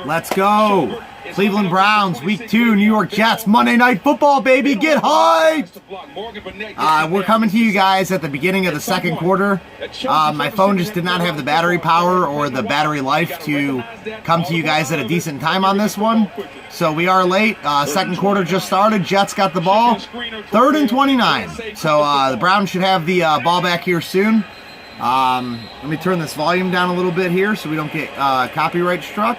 Let's go. Cleveland Browns, Week 2, New York Jets, Monday Night Football, baby. Get hyped. We're coming to you guys at the beginning of the second quarter. My phone just did not have the battery power or the battery life to come to you guys at a decent time on this one. So we are late. Second quarter just started. Jets got the ball. 3rd and 29. So the Browns should have the ball back here soon. Let me turn this volume down a little bit here so we don't get copyright struck.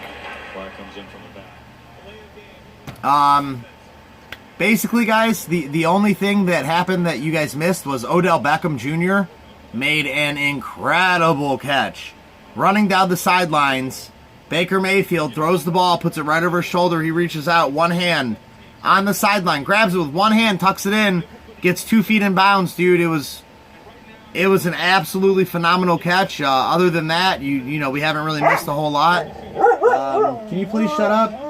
Basically, guys, the only thing that happened that you guys missed was Odell Beckham Jr. made an incredible catch. Running down the sidelines, Baker Mayfield throws the ball, puts it right over his shoulder. He reaches out, one hand on the sideline, grabs it with one hand, tucks it in, gets 2 feet in bounds, dude. It was an absolutely phenomenal catch. Other than that, you know, we haven't really missed a whole lot. Can you please shut up?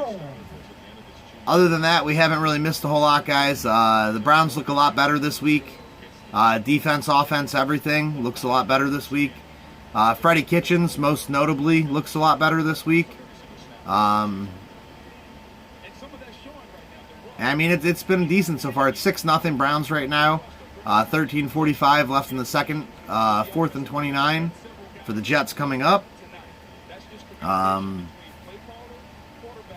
Other than that, we haven't really missed a whole lot, guys. The Browns look a lot better this week. Defense, offense, everything looks a lot better this week. Freddie Kitchens, most notably, looks a lot better this week. I mean, it's been decent so far. It's 6-0 Browns right now. 13:45 left in the second. 4th and 29 for the Jets coming up.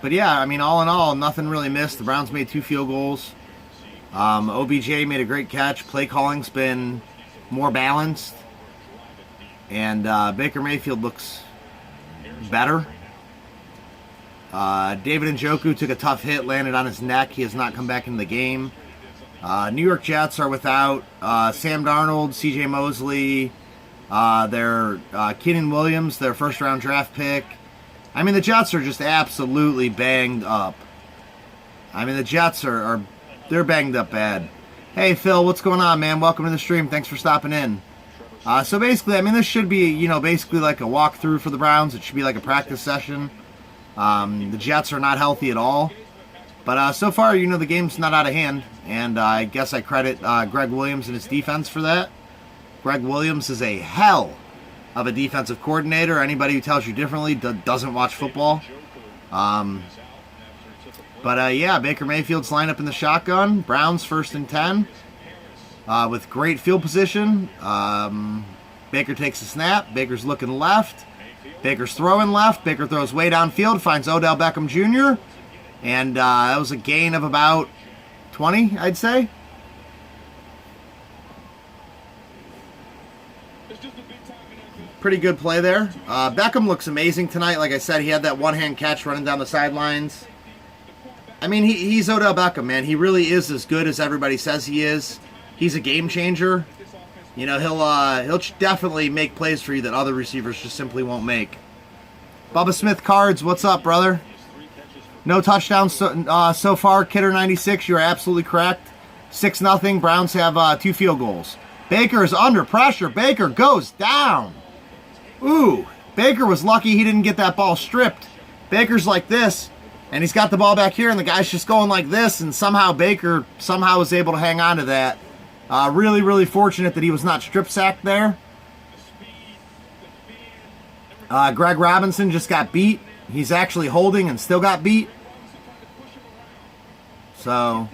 But yeah, I mean, all in all, nothing really missed. The Browns made 2 field goals. OBJ made a great catch. Play calling's been more balanced. And Baker Mayfield looks better. David Njoku took a tough hit, landed on his neck. He has not come back into the game. New York Jets are without Sam Darnold, C.J. Mosley, their Keenan Williams, their first-round draft pick. I mean, the Jets are just absolutely banged up. I mean, the Jets they're banged up bad. Hey, Phil, what's going on, man? Welcome to the stream. Thanks for stopping in. So basically, I mean, this should be, you know, basically like a walkthrough for the Browns. It should be like a practice session. The Jets are not healthy at all. But so far, you know, the game's not out of hand. And I guess I credit Greg Williams and his defense for that. Greg Williams is a hell of a defensive coordinator. Anybody who tells you differently doesn't watch football. Yeah, Baker Mayfield's lined up in the shotgun. Browns 1st and 10 with great field position. Baker takes a snap. Baker's looking left. Baker's throwing left. Baker throws way downfield, finds Odell Beckham Jr. And that was a gain of about 20, I'd say. Pretty good play there. Beckham looks amazing tonight. Like I said, he had that one-hand catch running down the sidelines. I mean, he's Odell Beckham, man. He really is as good as everybody says he is. He's a game changer. You know, he'll definitely make plays for you that other receivers just simply won't make. Bubba Smith Cards, what's up, brother? No touchdowns so far. Kidder 96, you're absolutely correct. 6-0. Browns have 2 field goals. Baker is under pressure. Baker goes down. Ooh, Baker was lucky he didn't get that ball stripped. Baker's like this, and he's got the ball back here, and the guy's just going like this, and somehow Baker was able to hang on to that. Really, really fortunate that he was not strip sacked there. Greg Robinson just got beat. He's actually holding and still got beat. So,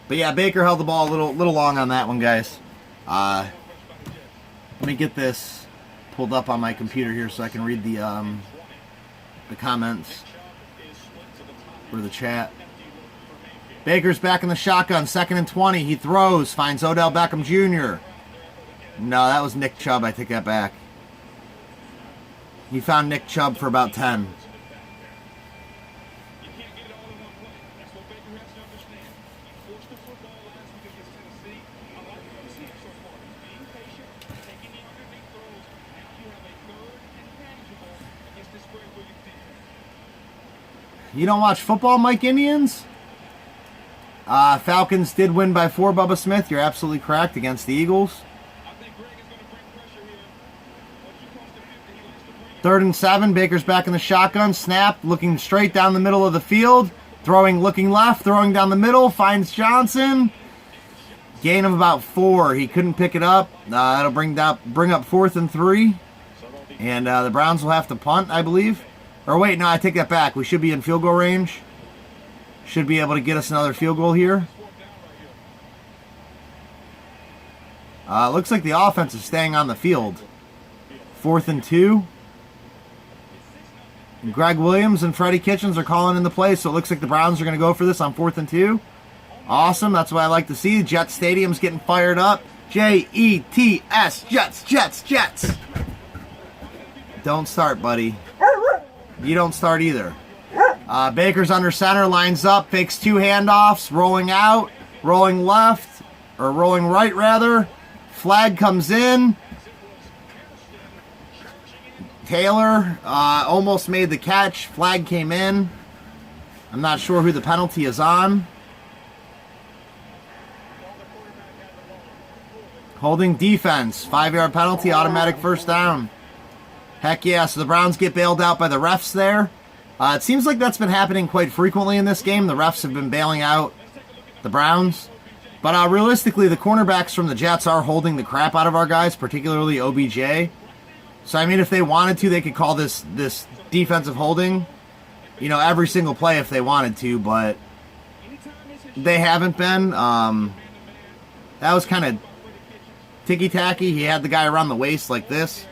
but yeah, Baker held the ball a little long on that one, guys. Let me get this pulled up on my computer here so I can read the comments or the chat. Baker's back in the shotgun, 2nd and 20. He throws, finds Odell Beckham Jr. No, that was Nick Chubb. I take that back. He found Nick Chubb for about 10. You don't watch football, Mike Indians? Falcons did win by 4, Bubba Smith. You're absolutely correct, against the Eagles. 3rd and 7. Baker's back in the shotgun. Snap, looking straight down the middle of the field. Throwing, looking left, throwing down the middle. Finds Johnson. Gain of about 4. He couldn't pick it up. That'll bring up 4th and 3. And the Browns will have to punt, I believe. Or wait, no, I take that back. We should be in field goal range. Should be able to get us another field goal here. Looks like the offense is staying on the field. 4th and 2. Greg Williams and Freddie Kitchens are calling in the play, so it looks like the Browns are going to go for this on 4th and 2. Awesome, that's what I like to see. Jet Stadium's getting fired up. Jets, Jets, Jets, Jets. Don't start, buddy. You don't start either. Baker's under center, lines up, fakes 2 handoffs, rolling out, rolling left, or rolling right rather. Flag comes in. Taylor almost made the catch. Flag came in. I'm not sure who the penalty is on. Holding defense. 5-yard penalty, automatic first down. Heck yeah, so the Browns get bailed out by the refs there. It seems like that's been happening quite frequently in this game. The refs have been bailing out the Browns. But realistically, the cornerbacks from the Jets are holding the crap out of our guys, particularly OBJ. So, I mean, if they wanted to, they could call this defensive holding, you know, every single play if they wanted to, but they haven't been. That was kind of ticky-tacky. He had the guy around the waist like this.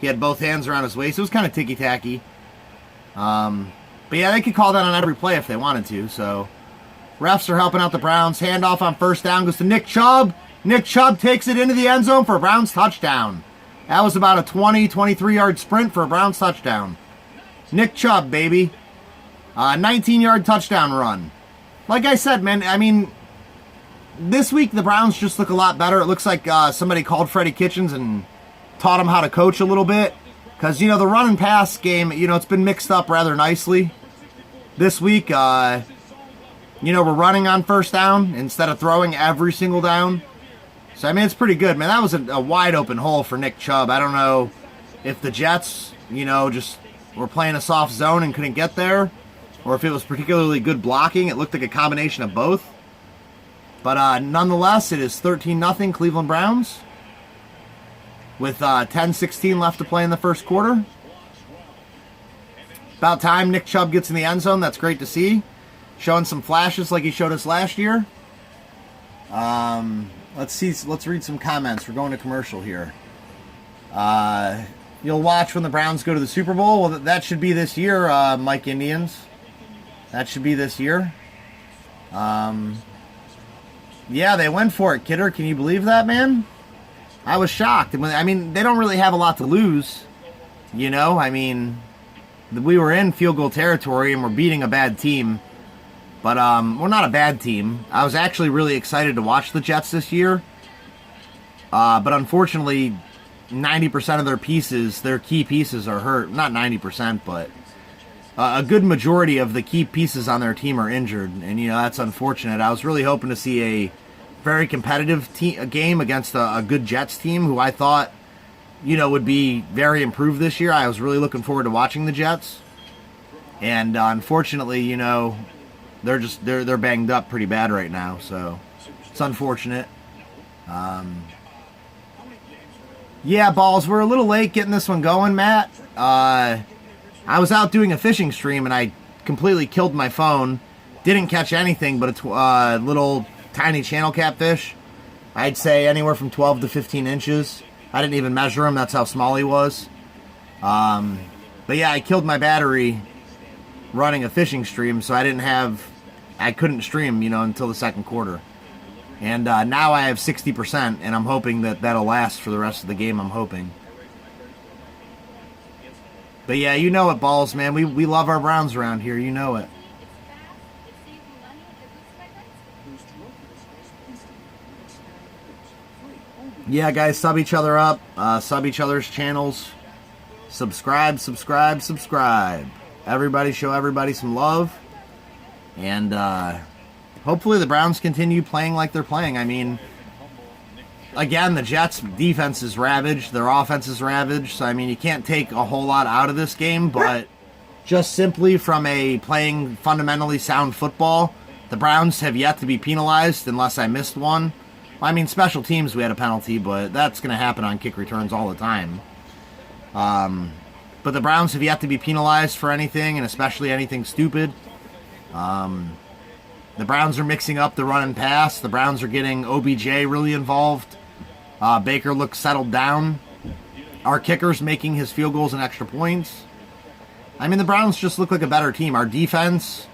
He had both hands around his waist. It was kind of ticky-tacky. But, yeah, they could call that on every play if they wanted to, so refs are helping out the Browns. Handoff on first down goes to Nick Chubb. Nick Chubb takes it into the end zone for a Browns touchdown. That was about a 23-yard sprint for a Browns touchdown. Nick Chubb, baby. 19-yard touchdown run. Like I said, man, I mean, this week the Browns just look a lot better. It looks like somebody called Freddie Kitchens and taught him how to coach a little bit. Because, you know, the run and pass game, you know, it's been mixed up rather nicely. This week, you know, we're running on first down instead of throwing every single down. So, I mean, it's pretty good, man. That was a wide open hole for Nick Chubb. I don't know if the Jets, you know, just were playing a soft zone and couldn't get there, or if it was particularly good blocking. It looked like a combination of both. But nonetheless, it is 13-0 Cleveland Browns with 10:16 left to play in the first quarter. About time Nick Chubb gets in the end zone. That's great to see. Showing some flashes like he showed us last year. Let's see. Let's read some comments. We're going to commercial here. You'll watch when the Browns go to the Super Bowl. Well, that should be this year, Mike Indians. That should be this year. Yeah, they went for it, Kidder. Can you believe that, man? I was shocked. I mean, they don't really have a lot to lose. You know, I mean, we were in field goal territory and we're beating a bad team. But we're not a bad team. I was actually really excited to watch the Jets this year. But unfortunately, 90% of their pieces, their key pieces are hurt. Not 90%, but a good majority of the key pieces on their team are injured. And, you know, that's unfortunate. I was really hoping to see a very competitive game against a good Jets team who I thought, you know, would be very improved this year. I was really looking forward to watching the Jets. And unfortunately, you know, they're banged up pretty bad right now, so it's unfortunate. Yeah, Balls, we're a little late getting this one going, Matt. I was out doing a fishing stream and I completely killed my phone. Didn't catch anything but a little tiny channel catfish. I'd say anywhere from 12 to 15 inches. I didn't even measure him. That's how small he was. But yeah, I killed my battery running a fishing stream, so I couldn't stream, you know, until the second quarter. And now I have 60%, and I'm hoping that'll last for the rest of the game, I'm hoping. But yeah, you know it, Balls, man. We love our Browns around here, you know it. Yeah, guys, sub each other up, sub each other's channels. Subscribe. Everybody, show everybody some love. And hopefully the Browns continue playing like they're playing. I mean, again, the Jets' defense is ravaged. Their offense is ravaged. So, I mean, you can't take a whole lot out of this game. But just simply from a playing fundamentally sound football, the Browns have yet to be penalized unless I missed one. I mean, special teams, we had a penalty, but that's going to happen on kick returns all the time. But the Browns have yet to be penalized for anything, and especially anything stupid. The Browns are mixing up the run and pass. The Browns are getting OBJ really involved. Baker looks settled down. Our kicker's making his field goals and extra points. I mean, the Browns just look like a better team. Our defense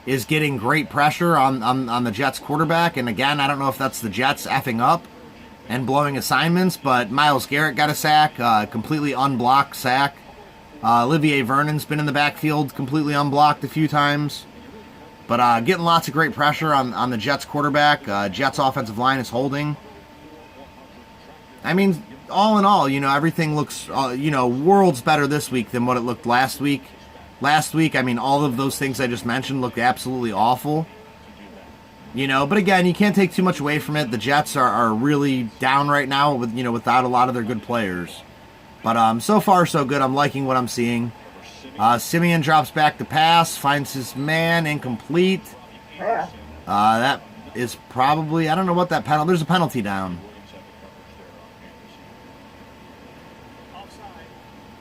is getting great pressure on the Jets quarterback. And again, I don't know if that's the Jets effing up and blowing assignments, but Myles Garrett got a sack, completely unblocked sack. Olivier Vernon's been in the backfield completely unblocked a few times. But getting lots of great pressure on the Jets quarterback. Jets offensive line is holding. I mean, all in all, everything looks, worlds better this week than what it looked last week. Last week, I mean, all of those things I just mentioned looked absolutely awful. But again, you can't take too much away from it. The Jets are really down right now with, without a lot of their good players. But so far, so good. I'm liking what I'm seeing. Simeon drops back to pass, finds his man, incomplete. That is probably, I don't know what that penalty, there's a penalty down.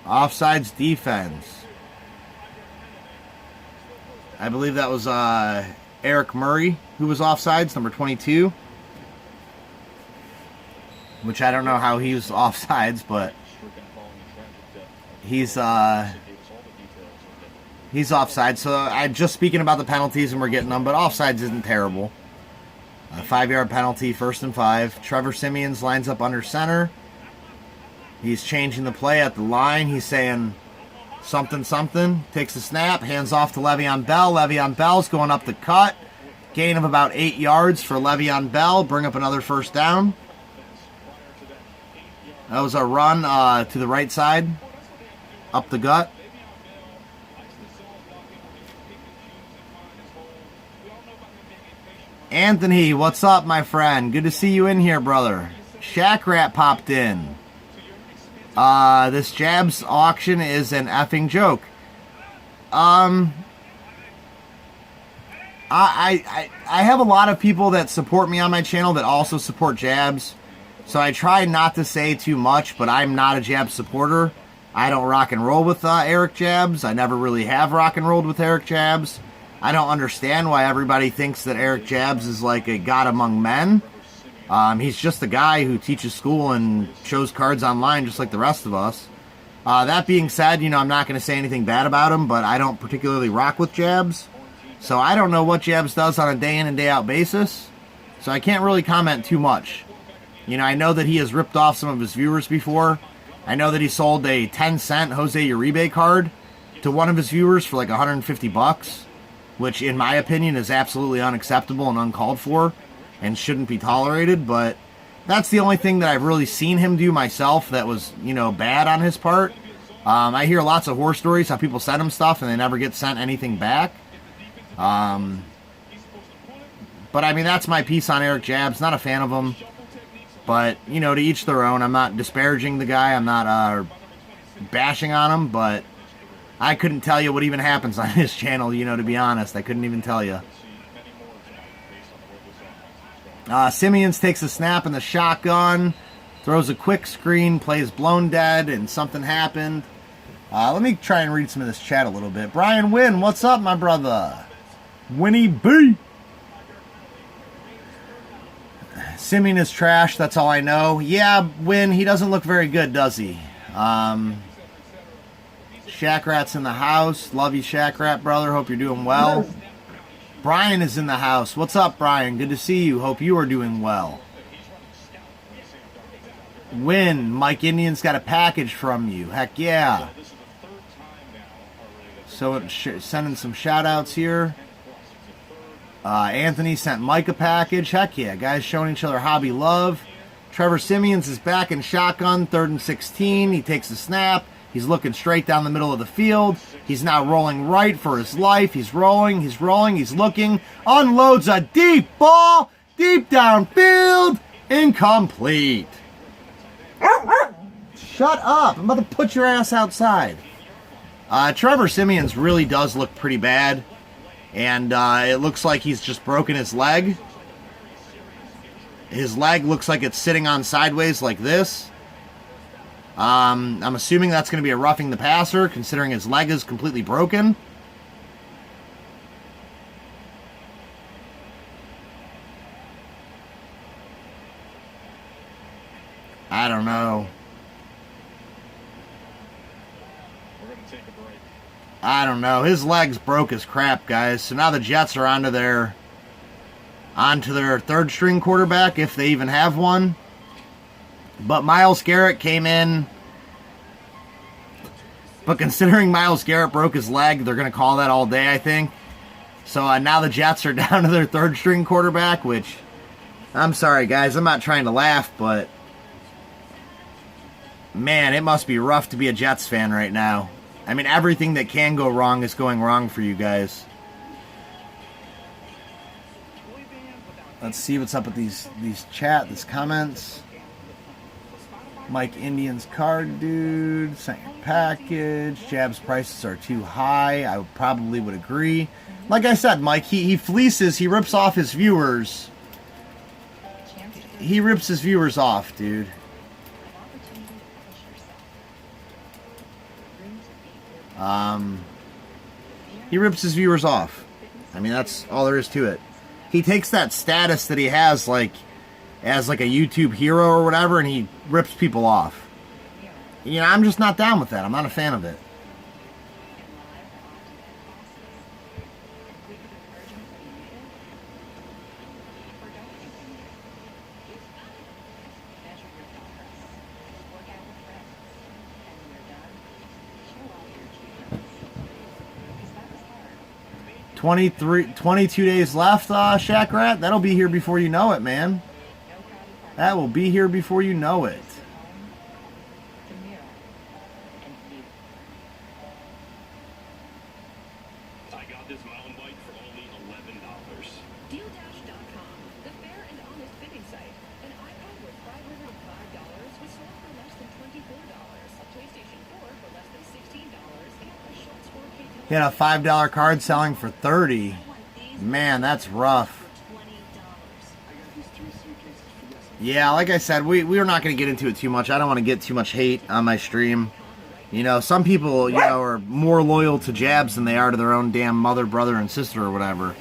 Offsides defense. I believe that was Eric Murray who was offsides, number 22. Which I don't know how he was offsides, but he's offside. So I'm just speaking about the penalties and we're getting them, but offsides isn't terrible. A 5-yard penalty, 1st and 5. Trevor Siemian lines up under center. He's changing the play at the line. He's saying something. Takes the snap, hands off to Le'Veon Bell. Le'Veon Bell's going up the cut. Gain of about 8 yards for Le'Veon Bell. Bring up another 1st down. That was a run to the right side. Up the gut. Anthony, what's up, my friend? Good to see you in here, brother. Shaq Rat popped in. This Jabs auction is an effing joke. I have a lot of people that support me on my channel that also support Jabs. So I try not to say too much, but I'm not a Jabs supporter. I don't rock and roll with Eric Jabs. I never really have rock and rolled with Eric Jabs. I don't understand why everybody thinks that Eric Jabs is like a god among men. He's just a guy who teaches school and shows cards online just like the rest of us. That being said, I'm not going to say anything bad about him, but I don't particularly rock with Jabs. So I don't know what Jabs does on a day in and day out basis. So I can't really comment too much. I know that he has ripped off some of his viewers before. I know that he sold a 10-cent Jose Uribe card to one of his viewers for like $150, which in my opinion is absolutely unacceptable and uncalled for and shouldn't be tolerated. But that's the only thing that I've really seen him do myself that was, bad on his part. I hear lots of horror stories how people send him stuff and they never get sent anything back. But I mean, that's my piece on Eric Jabs. Not a fan of him. But, to each their own. I'm not disparaging the guy. I'm not bashing on him. But I couldn't tell you what even happens on his channel, to be honest. I couldn't even tell you. Simeons takes a snap in the shotgun. Throws a quick screen. Plays blown dead. And something happened. Let me try and read some of this chat a little bit. Brian Wynn, what's up, my brother? Winnie B. Simeon is trash, that's all I know. Yeah, Win, he doesn't look very good, does he? Shaq Rat's in the house. Love you, Shaq Rat, brother. Hope you're doing well. Brian is in the house. What's up, Brian? Good to see you. Hope you are doing well. Win, Mike Indian's got a package from you. Heck yeah. So sending some shout-outs here. Anthony sent Mike a package. Heck yeah, guys showing each other hobby love. Trevor Siemians is back in shotgun, 3rd and 16. He takes the snap. He's looking straight down the middle of the field. He's now rolling right for his life. He's rolling, he's looking. Unloads a deep ball, deep downfield, incomplete. Shut up. I'm about to put your ass outside. Trevor Siemians really does look pretty bad. And it looks like he's just broken his leg. His leg looks like it's sitting on sideways like this. I'm assuming that's going to be a roughing the passer, considering his leg is completely broken. I don't know. I don't know. His leg's broke as crap, guys. So now the Jets are onto their third string quarterback, if they even have one. But Myles Garrett came in. But considering Myles Garrett broke his leg, they're going to call that all day, I think. So now the Jets are down to their third string quarterback, which, I'm sorry, guys. I'm not trying to laugh, but man, it must be rough to be a Jets fan right now. I mean, everything that can go wrong is going wrong for you guys. Let's see what's up with these comments. Mike Indian's card, dude. Sent your package. Jab's prices are too high. I probably would agree. Like I said, Mike, he fleeces. He rips off his viewers. He rips his viewers off, dude. He rips his viewers off. I mean, that's all there is to it. He takes that status that he has, like, as like a YouTube hero or whatever, and he rips people off. You know, I'm just not down with that. I'm not a fan of it. $22 days left, Shaq Rat. That'll be here before you know it, man. That will be here before you know it. I got this mountain bike for only $11. Dealdash.com, the fair and honest fitting site. An iPad worth $505 was sold for less than $24. A PlayStation 4 for less than $16. And a Schultz 4K. He had a $5 card selling for $30. Man, that's rough. Yeah, like I said, we're not going to get into it too much. I don't want to get too much hate on my stream. You know, some people, you know, are more loyal to Jabs than they are to their own damn mother, brother, and sister or whatever.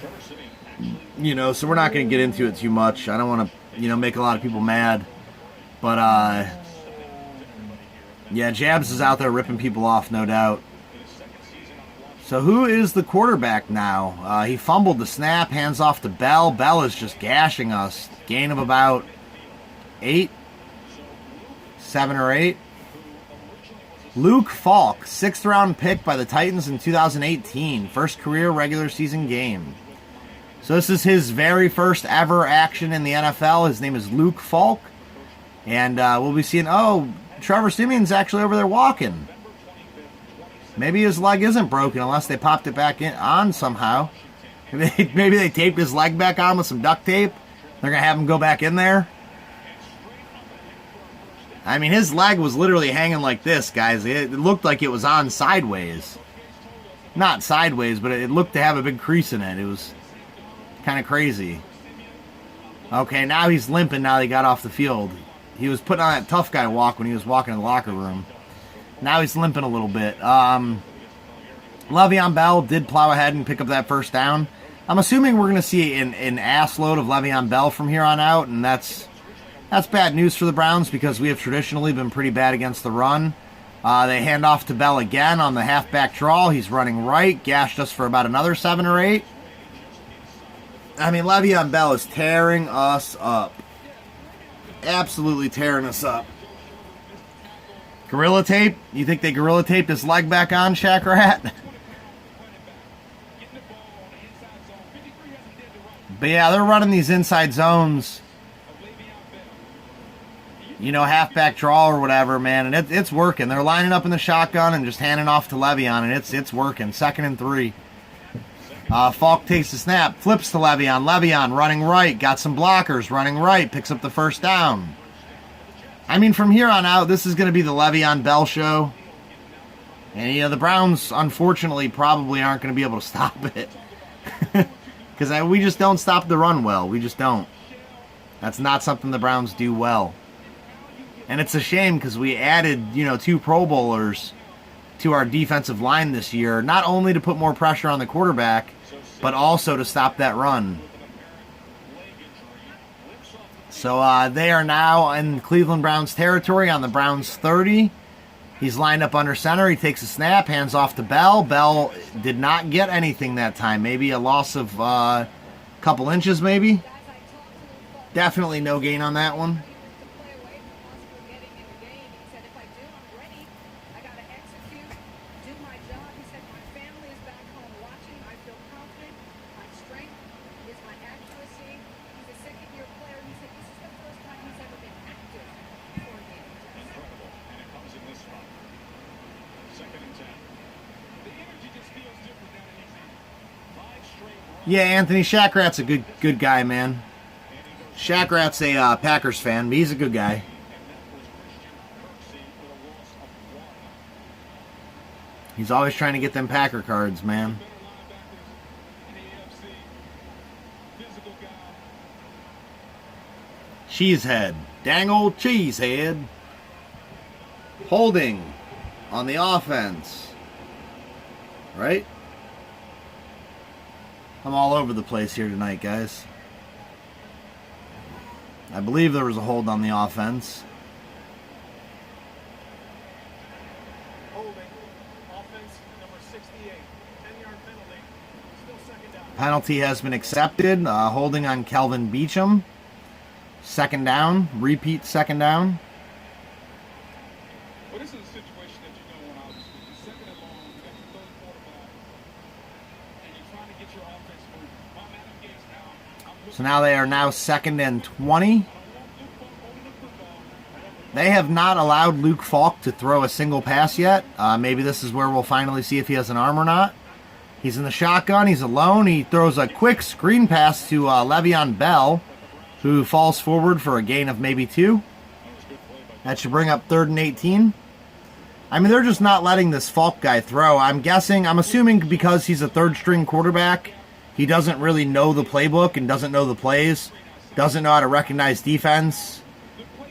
You know, so we're not going to get into it too much. I don't want to, you know, make a lot of people mad. But, yeah, Jabs is out there ripping people off, no doubt. So who is the quarterback now? He fumbled the snap, hands off to Bell. Bell is just gashing us. Gain of about 7 or 8. Luke Falk, 6th round pick by the Titans in 2018. First career regular season game. So this is his very first ever action in the NFL. His name is Luke Falk. And we'll be seeing, oh, Trevor Siemian's actually over there walking. Maybe his leg isn't broken unless they popped it back on somehow. Maybe they taped his leg back on with some duct tape. They're going to have him go back in there. I mean, his leg was literally hanging like this, guys. It looked like it was on sideways. Not sideways, but it looked to have a big crease in it. It was kind of crazy. Okay, now he's limping now he got off the field. He was putting on that tough guy walk when he was walking in the locker room. Now he's limping a little bit. Le'Veon Bell did plow ahead and pick up that first down. I'm assuming we're going to see an ass load of Le'Veon Bell from here on out, and that's bad news for the Browns because we have traditionally been pretty bad against the run. They hand off to Bell again on the halfback draw. He's running right, gashed us for about another 7 or 8. I mean, Le'Veon Bell is tearing us up. Absolutely tearing us up. Gorilla tape? You think they gorilla taped his leg back on, Shaq Rat? But yeah, they're running these inside zones. You know, halfback draw or whatever, man, and it's working. They're lining up in the shotgun and just handing off to Le'Veon, and it's working. 2nd and 3. Falk takes the snap, flips to Le'Veon. Le'Veon running right, got some blockers, running right, picks up the first down. I mean, from here on out, this is going to be the Le'Veon Bell show. And, you know, the Browns, unfortunately, probably aren't going to be able to stop it. Because we just don't stop the run well. We just don't. That's not something the Browns do well. And it's a shame because we added, 2 Pro Bowlers to our defensive line this year, not only to put more pressure on the quarterback, but also to stop that run. So they are now in Cleveland Browns territory on the Browns 30. He's lined up under center. He takes a snap, hands off to Bell. Bell did not get anything that time. Maybe a loss of a couple inches, maybe. Definitely no gain on that one. Yeah, Anthony Shackrat's a good guy, man. Shackrat's a Packers fan, but he's a good guy. He's always trying to get them Packer cards, man. Cheesehead. Dang old Cheesehead. Holding on the offense. Right? I'm all over the place here tonight, guys. I believe there was a hold on the offense. Holding. Offense number 68. 10-yard penalty. Still second down. Penalty has been accepted. Holding on Kelvin Beachum. Second down. Repeat second down. Well, this is a situation that you don't want, obviously. You're second and long. You got your third quarterback. And you're trying to get your offense moving. I'm Adam Gates now. So now they are now 2nd and 20. They have not allowed Luke Falk to throw a single pass yet. Maybe this is where we'll finally see if he has an arm or not. He's in the shotgun. He's alone. He throws a quick screen pass to Le'Veon Bell, who falls forward for a gain of maybe 2. That should bring up 3rd and 18. I mean, they're just not letting this Falk guy throw. I'm assuming because he's a third-string quarterback, he doesn't really know the playbook and doesn't know the plays, doesn't know how to recognize defense.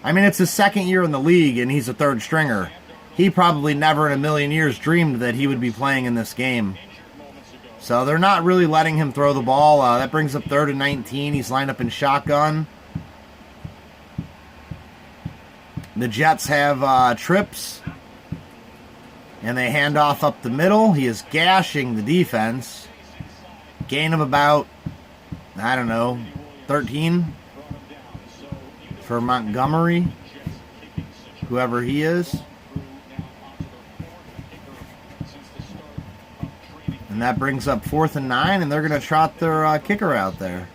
I mean, it's his second year in the league, and he's a third-stringer. He probably never in a million years dreamed that he would be playing in this game. So they're not really letting him throw the ball. That brings up 3rd and 19. He's lined up in shotgun. The Jets have trips. And they hand off up the middle. He is gashing the defense. Gain of about, 13 for Montgomery, whoever he is. And that brings up 4th and 9, and they're going to trot their kicker out there.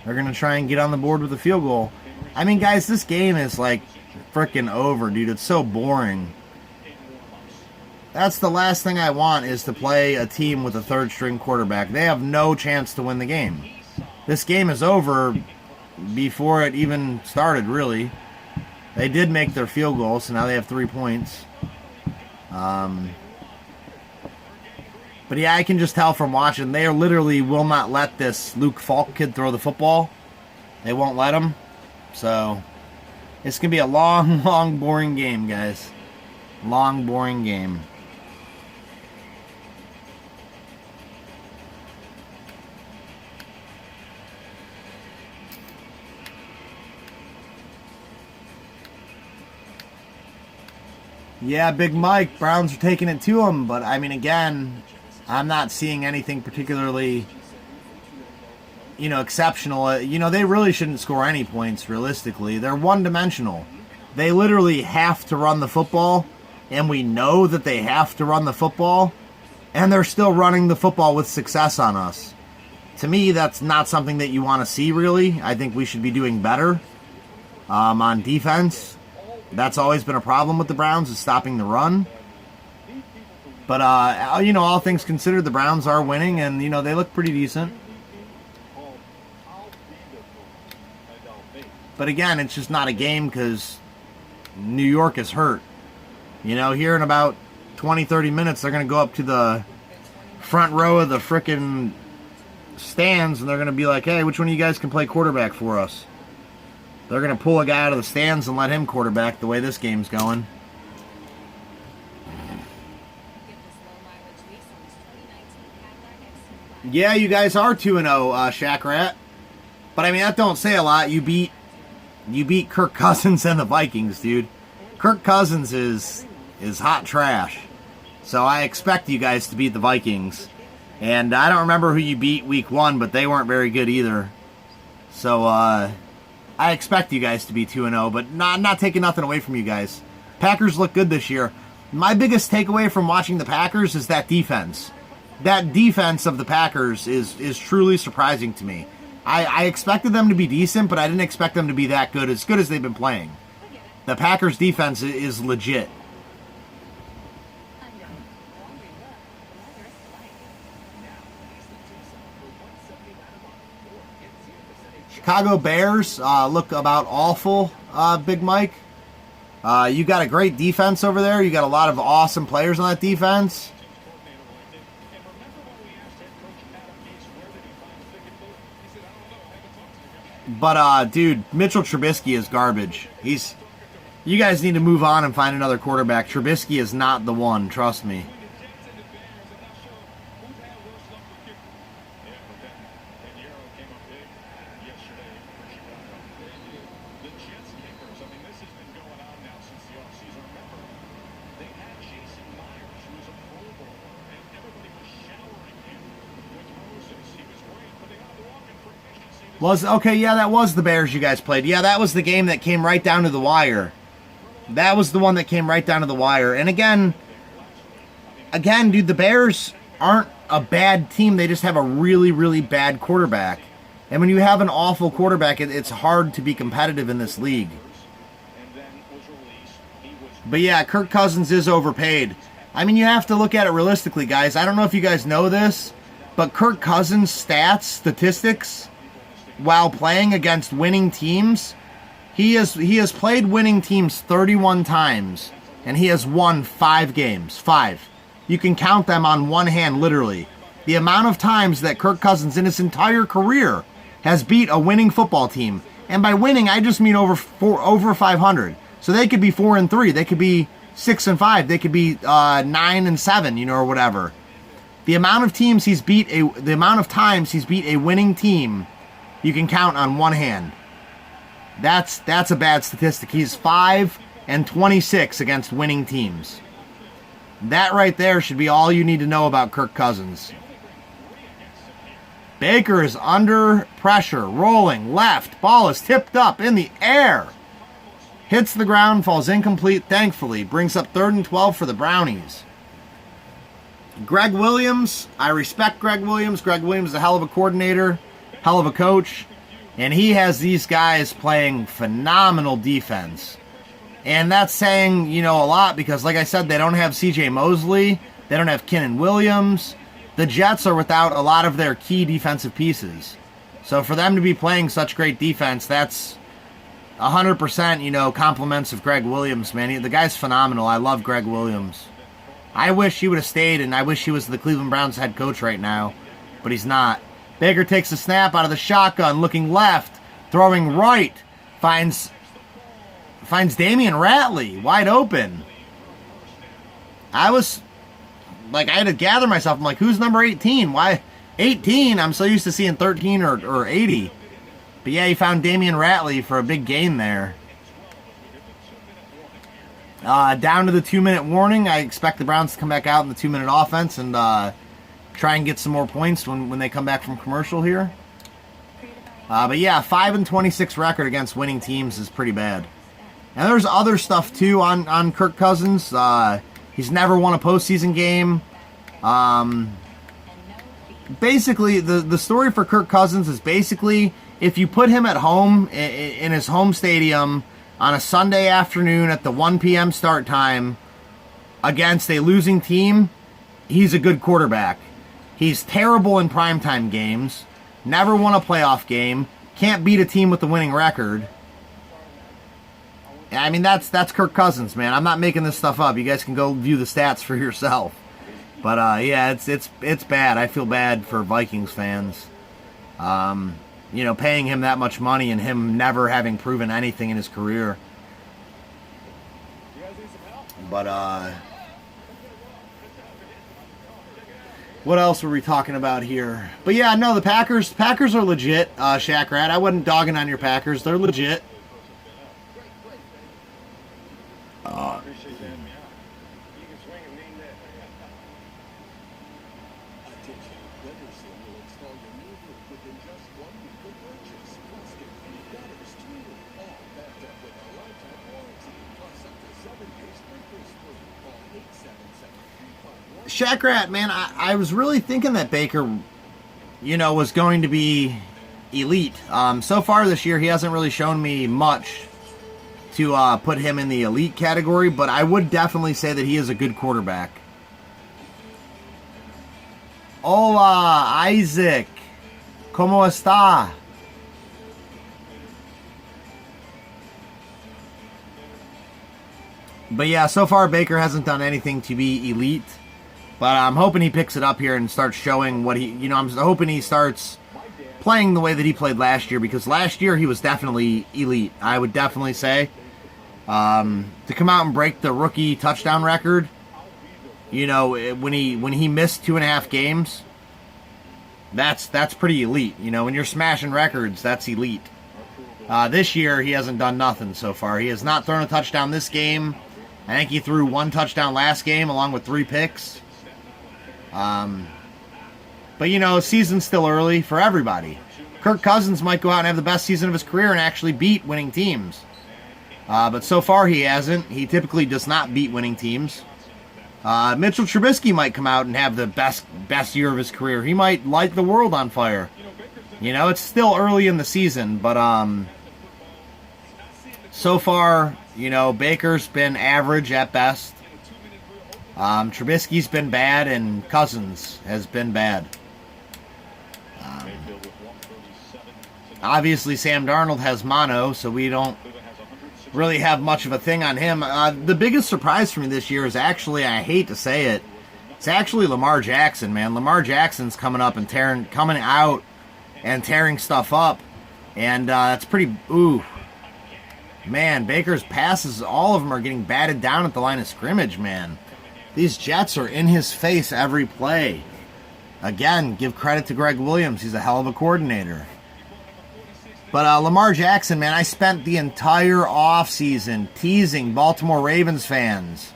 They're going to try and get on the board with a field goal. I mean, guys, this game is like freaking over, dude. It's so boring. That's the last thing I want, is to play a team with a third-string quarterback. They have no chance to win the game. This game is over before it even started, really. They did make their field goal, so now they have 3 points. But yeah, I can just tell from watching, they literally will not let this Luke Falk kid throw the football. They won't let him. So, it's going to be a long, long, boring game, guys. Long, boring game. Yeah, Big Mike, Browns are taking it to him, but I mean, again, I'm not seeing anything particularly, exceptional. They really shouldn't score any points, realistically. They're one-dimensional. They literally have to run the football, and we know that they have to run the football, and they're still running the football with success on us. To me, that's not something that you want to see, really. I think we should be doing better on defense. That's always been a problem with the Browns, is stopping the run. But, all things considered, the Browns are winning, and, they look pretty decent. But, again, it's just not a game because New York is hurt. Here in about 20, 30 minutes, they're going to go up to the front row of the frickin' stands, and they're going to be like, hey, which one of you guys can play quarterback for us? They're going to pull a guy out of the stands and let him quarterback the way this game's going. Yeah, you guys are 2-0, Shaq Rat. But I mean, that don't say a lot. You beat Kirk Cousins and the Vikings, dude. Kirk Cousins is hot trash. So I expect you guys to beat the Vikings. And I don't remember who you beat week 1, but they weren't very good either. So I expect you guys to be 2-0, but I'm not taking nothing away from you guys. Packers look good this year. My biggest takeaway from watching the Packers is that defense. That defense of the Packers is truly surprising to me. I expected them to be decent, but I didn't expect them to be that good as they've been playing. The Packers defense is legit. Chicago Bears look about awful, Big Mike. You got a great defense over there. You got a lot of awesome players on that defense. But, dude, Mitchell Trubisky is garbage. You guys need to move on and find another quarterback. Trubisky is not the one, trust me. Okay, yeah, that was the Bears you guys played. Yeah, that was the game that came right down to the wire. That was the one that came right down to the wire. And again, dude, the Bears aren't a bad team. They just have a really, really bad quarterback. And when you have an awful quarterback, it's hard to be competitive in this league. But yeah, Kirk Cousins is overpaid. I mean, you have to look at it realistically, guys. I don't know if you guys know this, but Kirk Cousins' statistics while playing against winning teams, he has played winning teams 31 times, and he has won 5 games. 5. You can count them on one hand, literally. The amount of times that Kirk Cousins in his entire career has beat a winning football team. And by winning, I just mean over 500. So they could be 4-3, they could be 6-5, they could be 9-7, or whatever. The amount of times he's beat a winning team, you can count on one hand. That's a bad statistic. He's 5-26 against winning teams. That right there should be all you need to know about Kirk Cousins. Baker is under pressure, rolling left. Ball is tipped up in the air. Hits the ground, falls incomplete, thankfully. Brings up 3rd and 12 for the Brownies. Greg Williams, I respect Greg Williams. Greg Williams is a hell of a coordinator. Hell of a coach, and he has these guys playing phenomenal defense. And that's saying, a lot because, like I said, they don't have C.J. Mosley. They don't have Kennan Williams. The Jets are without a lot of their key defensive pieces. So for them to be playing such great defense, that's 100%, compliments of Greg Williams, man. The guy's phenomenal. I love Greg Williams. I wish he would have stayed, and I wish he was the Cleveland Browns head coach right now, but he's not. Baker takes a snap out of the shotgun, looking left, throwing right, finds Damian Ratley wide open. I had to gather myself. I'm like, who's number 18? Why 18? I'm so used to seeing 13 or 80. But yeah, he found Damian Ratley for a big gain there. Down to the 2-minute warning. I expect the Browns to come back out in the 2-minute offense and try and get some more points when they come back from commercial here. But yeah, 5-26 record against winning teams is pretty bad. And there's other stuff too on Kirk Cousins. He's never won a postseason game. Basically, the story for Kirk Cousins is basically if you put him at home in his home stadium on a Sunday afternoon at the 1 p.m. start time against a losing team, he's a good quarterback. He's terrible in primetime games, never won a playoff game, can't beat a team with a winning record. I mean, that's Kirk Cousins, man. I'm not making this stuff up. You guys can go view the stats for yourself. But yeah, it's bad. I feel bad for Vikings fans. paying him that much money and him never having proven anything in his career. But, what else were we talking about here? But yeah, no, the Packers are legit, Shaq Rat. I wasn't dogging on your Packers. They're legit. Shaq Rat, man, I was really thinking that Baker, was going to be elite. So far this year, he hasn't really shown me much to put him in the elite category, but I would definitely say that he is a good quarterback. Hola, Isaac. ¿Cómo está? But yeah, so far Baker hasn't done anything to be elite. But I'm hoping he picks it up here and starts showing what he, I'm hoping he starts playing the way that he played last year, because last year he was definitely elite, I would definitely say. To come out and break the rookie touchdown record, when he missed 2.5 games, that's pretty elite. When you're smashing records, that's elite. This year he hasn't done nothing so far. He has not thrown a touchdown this game. I think he threw 1 touchdown last game along with 3 picks. But season's still early for everybody. Kirk Cousins might go out and have the best season of his career and actually beat winning teams. But so far he hasn't. He typically does not beat winning teams. Mitchell Trubisky might come out and have the best year of his career. He might light the world on fire. It's still early in the season, but so far, Baker's been average at best. Trubisky's been bad, and Cousins has been bad. Obviously, Sam Darnold has mono, so we don't really have much of a thing on him. The biggest surprise for me this year is actually, I hate to say it, it's actually Lamar Jackson, man. Lamar Jackson's coming out and tearing stuff up, and that's pretty, Man, Baker's passes, all of them are getting batted down at the line of scrimmage, man. These Jets are in his face every play. Again, give credit to Greg Williams. He's a hell of a coordinator. But Lamar Jackson, man, I spent the entire offseason teasing Baltimore Ravens fans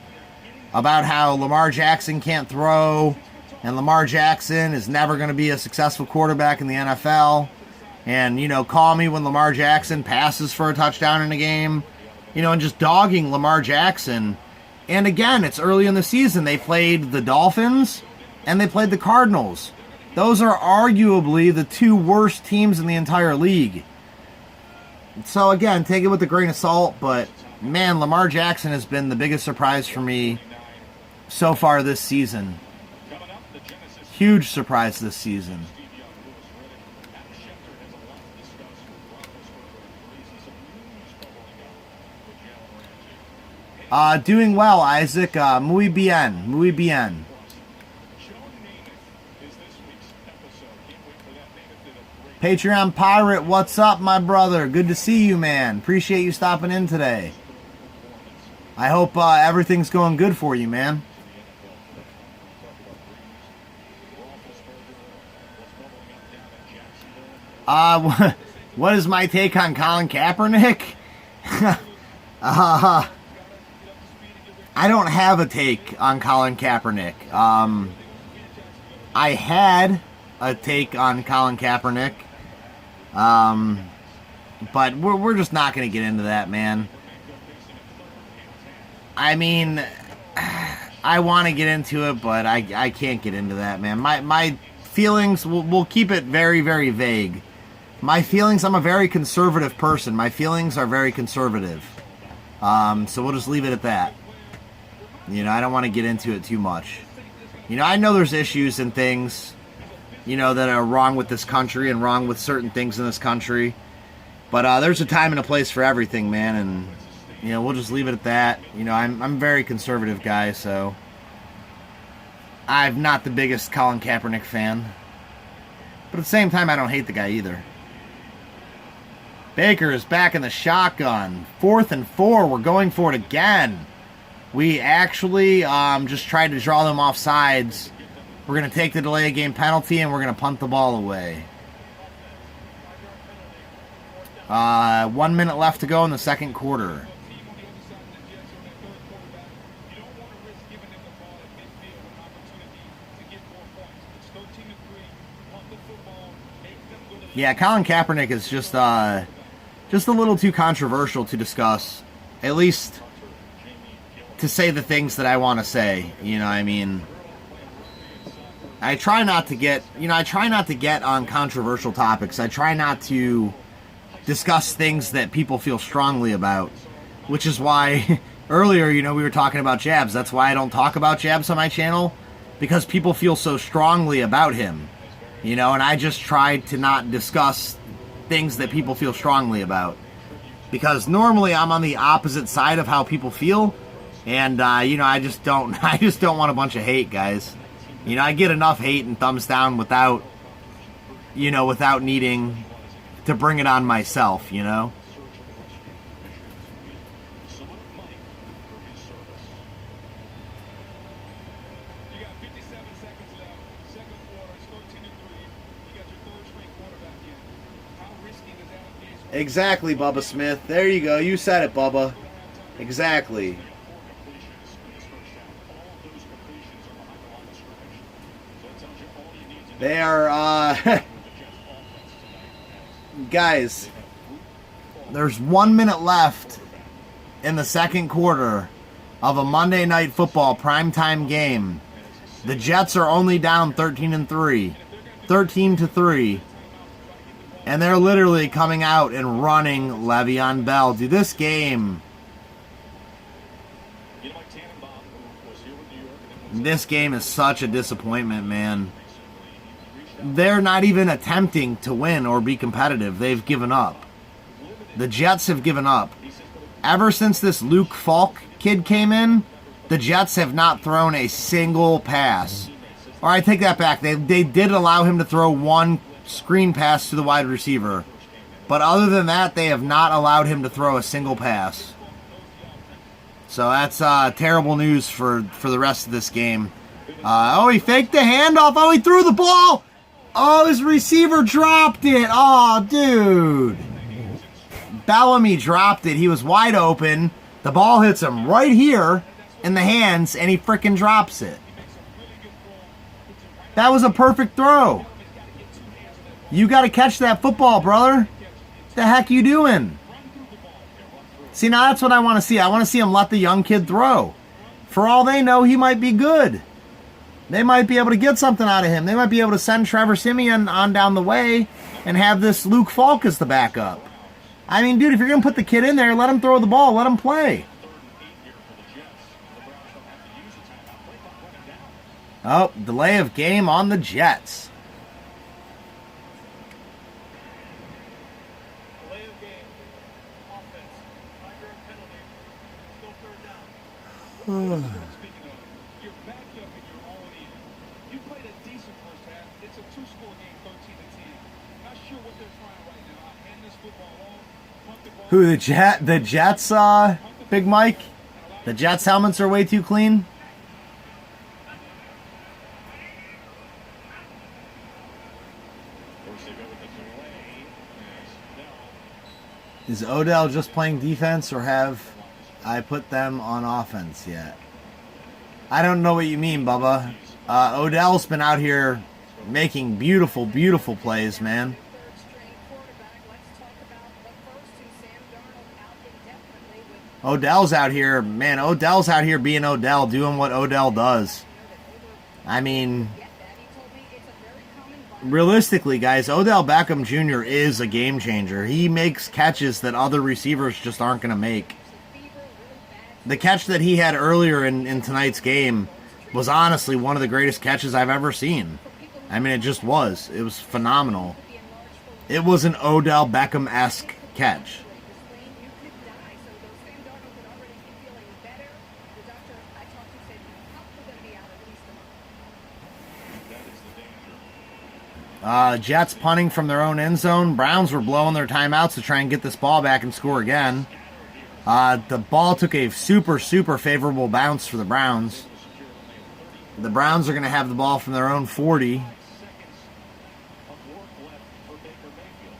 about how Lamar Jackson can't throw, and Lamar Jackson is never going to be a successful quarterback in the NFL. And, call me when Lamar Jackson passes for a touchdown in a game. And just dogging Lamar Jackson. And again, it's early in the season. They played the Dolphins and they played the Cardinals. Those are arguably the 2 worst teams in the entire league. So again, take it with a grain of salt, but man, Lamar Jackson has been the biggest surprise for me so far this season. Huge surprise this season. Doing well, Isaac. Muy bien. Muy bien. Patreon Pirate, what's up, my brother? Good to see you, man. Appreciate you stopping in today. I hope everything's going good for you, man. What is my take on Colin Kaepernick? I don't have a take on Colin Kaepernick. I had a take on Colin Kaepernick, but we're just not going to get into that, man. I mean, I want to get into it, but I can't get into that, man. My feelings, we'll keep it very, very vague. My feelings, I'm a very conservative person. My feelings are very conservative. So we'll just leave it at that. I don't want to get into it too much. I know there's issues and things, that are wrong with this country and wrong with certain things in this country. But there's a time and a place for everything, man. And, we'll just leave it at that. I'm a very conservative guy, so I'm not the biggest Colin Kaepernick fan. But at the same time, I don't hate the guy either. Baker is back in the shotgun. 4th and 4. We're going for it again. We actually just tried to draw them off sides. We're going to take the delay of game penalty, and we're going to punt the ball away. 1 minute left to go in the second quarter. Yeah, Colin Kaepernick is just a little too controversial to discuss. At least to say the things that I want to say. You know, I mean, I try not to get on controversial topics. I try not to discuss things that people feel strongly about, which is why earlier, we were talking about Jabs. That's why I don't talk about Jabs on my channel, because people feel so strongly about him. And I just try to not discuss things that people feel strongly about. Because normally I'm on the opposite side of how people feel. And, I just don't want a bunch of hate, guys. I get enough hate and thumbs down without needing to bring it on myself, Exactly, Bubba Smith. There you go. You said it, Bubba. Exactly. They are, guys, there's 1 minute left in the second quarter of a Monday Night Football primetime game. The Jets are only down 13-3. And they're literally coming out and running Le'Veon Bell. Dude, this game is such a disappointment, man. They're not even attempting to win or be competitive. They've given up. The Jets have given up. Ever since this Luke Falk kid came in, the Jets have not thrown a single pass. Or I take that back. They did allow him to throw one screen pass to the wide receiver. But other than that, they have not allowed him to throw a single pass. So that's terrible news for the rest of this game. He faked the handoff. Oh, he threw the ball. Oh, his receiver dropped it. Oh, dude. Bellamy dropped it. He was wide open. The ball hits him right here in the hands, and he freaking drops it. That was a perfect throw. You got to catch that football, brother. The heck you doing? See, now that's what I want to see. I want to see him let the young kid throw. For all they know, he might be good. They might be able to get something out of him. They might be able to send Trevor Siemian on down the way and have this Luke Falk as the backup. I mean, dude, if you're going to put the kid in there, let him throw the ball. Let him play. Oh, delay of game on the Jets. Delay of game. Offense. Tiger penalty. Still third down. Speaking of, you're backed up and you're already in. You played a decent first half. It's a two-score game, 13-10. Not sure what they're trying right now. Hand this football off. Punt the ball. Who, the Jets, Big Mike? The Jets helmets are way too clean? Is Odell just playing defense, or have I put them on offense yet? I don't know what you mean, Bubba. Odell's been out here making beautiful, beautiful plays, man. Odell's out here, man. Odell's out here being Odell, doing what Odell does. I mean, realistically, guys, Odell Beckham Jr. is a game changer. He makes catches that other receivers just aren't going to make. The catch that he had earlier in tonight's game was honestly one of the greatest catches I've ever seen. I mean, it just was. It was phenomenal. It was an Odell Beckham-esque catch. Jets punting from their own end zone. Browns were blowing their timeouts to try and get this ball back and score again. The ball took a super, super favorable bounce for the Browns. The Browns are going to have the ball from their own 40. Of work left for Baker Mayfield.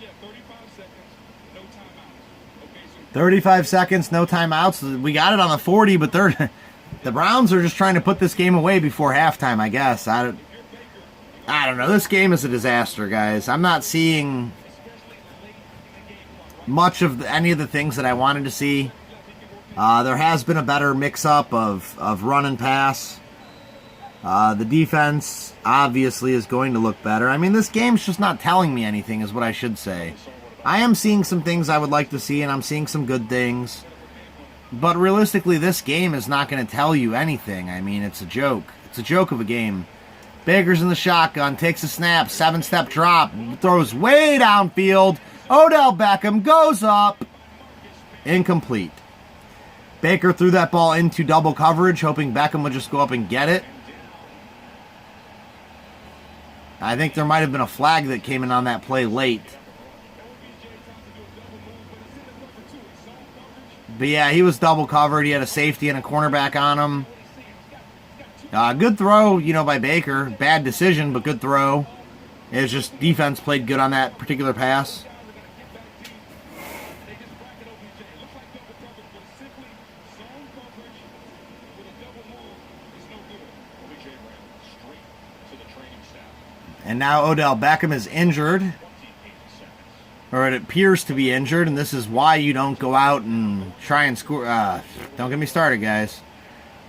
Yeah, 35 seconds, no timeouts. Okay, so 35 seconds, no timeouts. We got it on the 40, but the Browns are just trying to put this game away before halftime, I guess. I don't know. This game is a disaster, guys. I'm not seeing much of any of the things that I wanted to see. There has been a better mix-up of run and pass. The defense obviously is going to look better. I mean, this game's just not telling me anything, is what I should say. I am seeing some things I would like to see, and I'm seeing some good things. But realistically, this game is not going to tell you anything. I mean, it's a joke. It's a joke of a game. Baker's in the shotgun, takes a snap, 7-step drop, throws way downfield. Odell Beckham goes up. Incomplete. Baker threw that ball into double coverage, hoping Beckham would just go up and get it. I think there might have been a flag that came in on that play late. But yeah, he was double covered. He had a safety and a cornerback on him. Good throw, by Baker. Bad decision, but good throw. It was just defense played good on that particular pass. And now Odell Beckham is injured. Or it appears to be injured, and this is why you don't go out and try and score. Don't get me started, guys.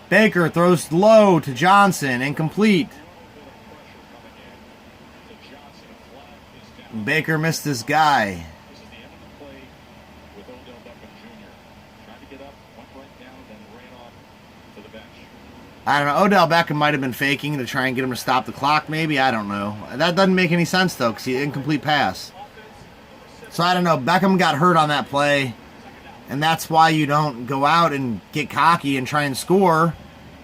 Baker throws low to Johnson, incomplete. Baker missed his guy. this is the end of the play with Odell Beckham Jr. Tried to get up, went right down, then ran off to the bench. I don't know. Odell Beckham might have been faking to try and get him to stop the clock, maybe. I don't know. That doesn't make any sense, though, because he incomplete pass. So I don't know. Beckham got hurt on that play, and that's why you don't go out and get cocky and try and score.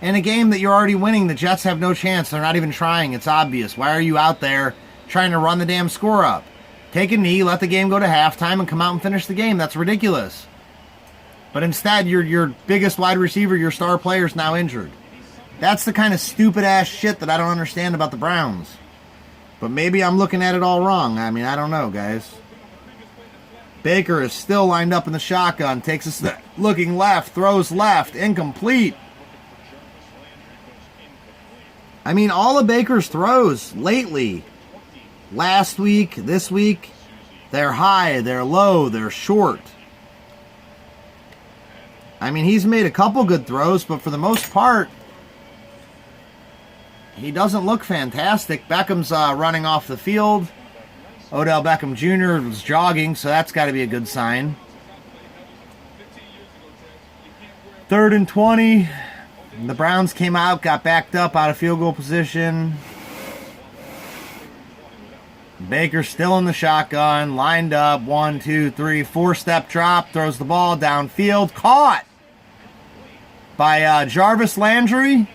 In a game that you're already winning, the Jets have no chance. They're not even trying. It's obvious. Why are you out there trying to run the damn score up? Take a knee, let the game go to halftime, and come out and finish the game. That's ridiculous. But instead, your biggest wide receiver, your star player, is now injured. That's the kind of stupid-ass shit that I don't understand about the Browns. But maybe I'm looking at it all wrong. I mean, I don't know, guys. Baker is still lined up in the shotgun. Takes a step, looking left, throws left, incomplete. I mean, all of Baker's throws lately, last week, this week, they're high, they're low, they're short. I mean, he's made a couple good throws, but for the most part, he doesn't look fantastic. Beckham's running off the field. Odell Beckham Jr. was jogging, so that's got to be a good sign. 3rd and 20. The Browns came out, got backed up out of field goal position. Baker still in the shotgun, lined up, 1, 2, 3, 4-step drop, throws the ball downfield, caught by Jarvis Landry.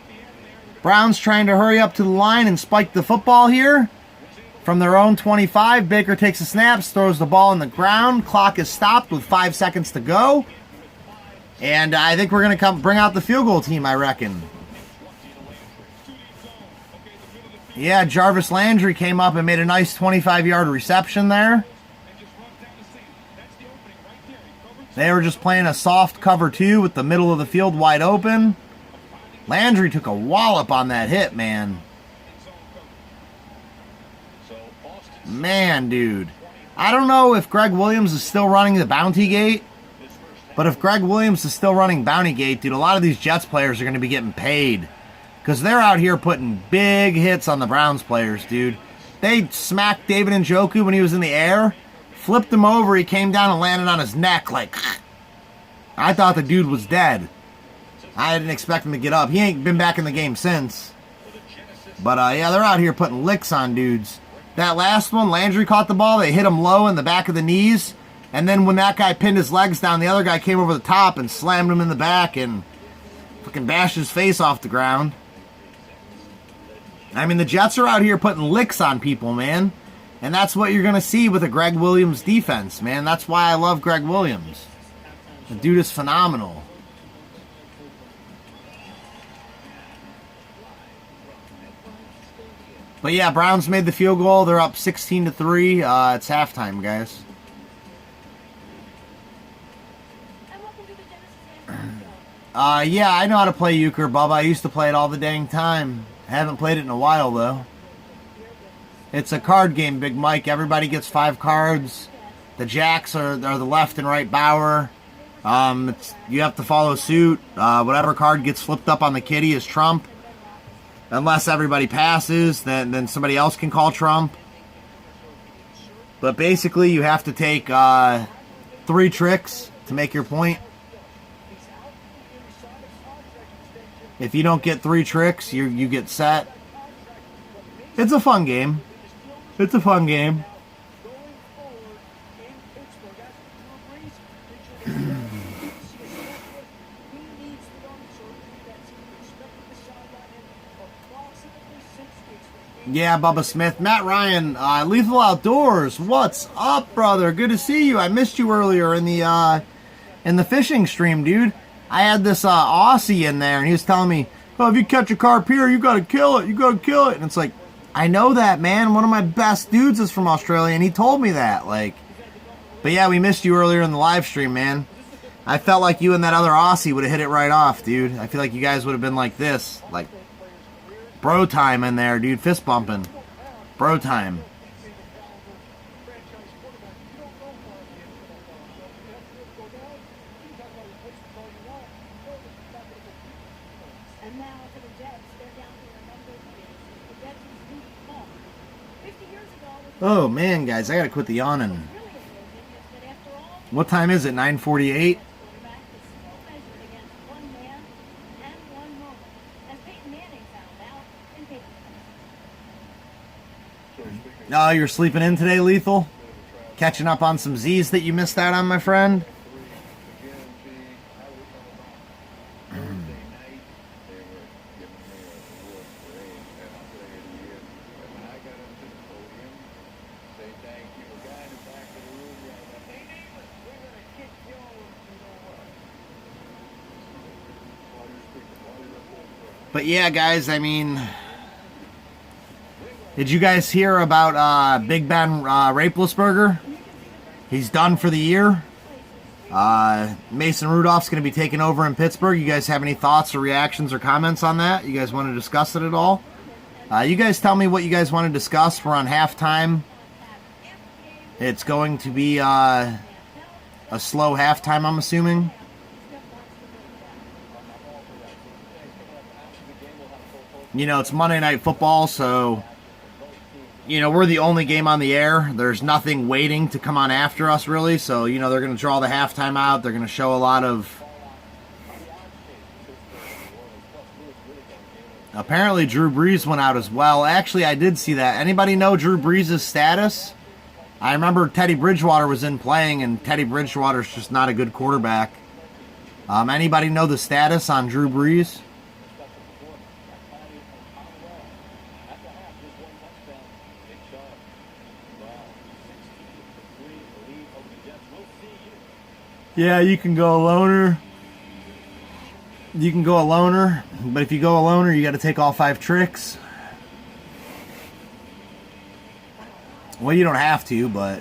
Browns trying to hurry up to the line and spike the football here. From their own 25, Baker takes a snap, throws the ball on the ground. Clock is stopped with 5 seconds to go. And I think we're going to bring out the field goal team, I reckon. Yeah, Jarvis Landry came up and made a nice 25-yard reception there. They were just playing a soft cover 2 with the middle of the field wide open. Landry took a wallop on that hit, man. Man, dude. I don't know if Greg Williams is still running the Bounty Gate, but if Greg Williams is still running Bounty Gate, dude, a lot of these Jets players are going to be getting paid because they're out here putting big hits on the Browns players, dude. They smacked David Njoku when he was in the air, flipped him over, he came down and landed on his neck like, I thought the dude was dead. I didn't expect him to get up. He ain't been back in the game since. But, yeah, they're out here putting licks on dudes. That last one, Landry caught the ball. They hit him low in the back of the knees. And then when that guy pinned his legs down, the other guy came over the top and slammed him in the back and fucking bashed his face off the ground. I mean, the Jets are out here putting licks on people, man. And that's what you're going to see with a Greg Williams defense, man. That's why I love Greg Williams. The dude is phenomenal. But yeah, Browns made the field goal. They're up 16-3. It's halftime, guys. Yeah, I know how to play euchre, Bubba. I used to play it all the dang time. Haven't played it in a while, though. It's a card game, Big Mike. Everybody gets 5 cards. The jacks are the left and right bower. You have to follow suit. Whatever card gets flipped up on the kitty is trump. Unless everybody passes, then somebody else can call trump. But basically, you have to take 3 tricks to make your point. If you don't get 3 tricks, you get set. It's a fun game. It's a fun game. Yeah, Bubba Smith. Matt Ryan, Lethal Outdoors. What's up, brother? Good to see you. I missed you earlier in the fishing stream, dude. I had this Aussie in there, and he was telling me, oh, if you catch a carp here, you got to kill it. You got to kill it. And it's like, I know that, man. One of my best dudes is from Australia, and he told me that. Like, but yeah, we missed you earlier in the live stream, man. I felt like you and that other Aussie would have hit it right off, dude. I feel like you guys would have been like this. Like, bro time in there, dude. Fist bumping. Bro time. Oh, man, guys, I gotta quit the yawning. What time is it? 9:48? Oh, you're sleeping in today, Lethal? Catching up on some Z's that you missed out on, my friend? But yeah, guys, I mean, did you guys hear about Big Ben Roethlisberger? He's done for the year. Mason Rudolph's going to be taking over in Pittsburgh. You guys have any thoughts or reactions or comments on that? You guys want to discuss it at all? You guys tell me what you guys want to discuss. We're on halftime. It's going to be a slow halftime, I'm assuming. You know, it's Monday Night Football, so, you know, we're the only game on the air. There's nothing waiting to come on after us, really. So, you know, they're going to draw the halftime out. They're going to show a lot of... Apparently, Drew Brees went out as well. Actually, I did see that. Anybody know Drew Brees' status? I remember Teddy Bridgewater was in playing, and Teddy Bridgewater's just not a good quarterback. Anybody know the status on Drew Brees? Yeah, you can go a loner. You can go a loner, but if you go a loner, you got to take all 5 tricks. Well, you don't have to, but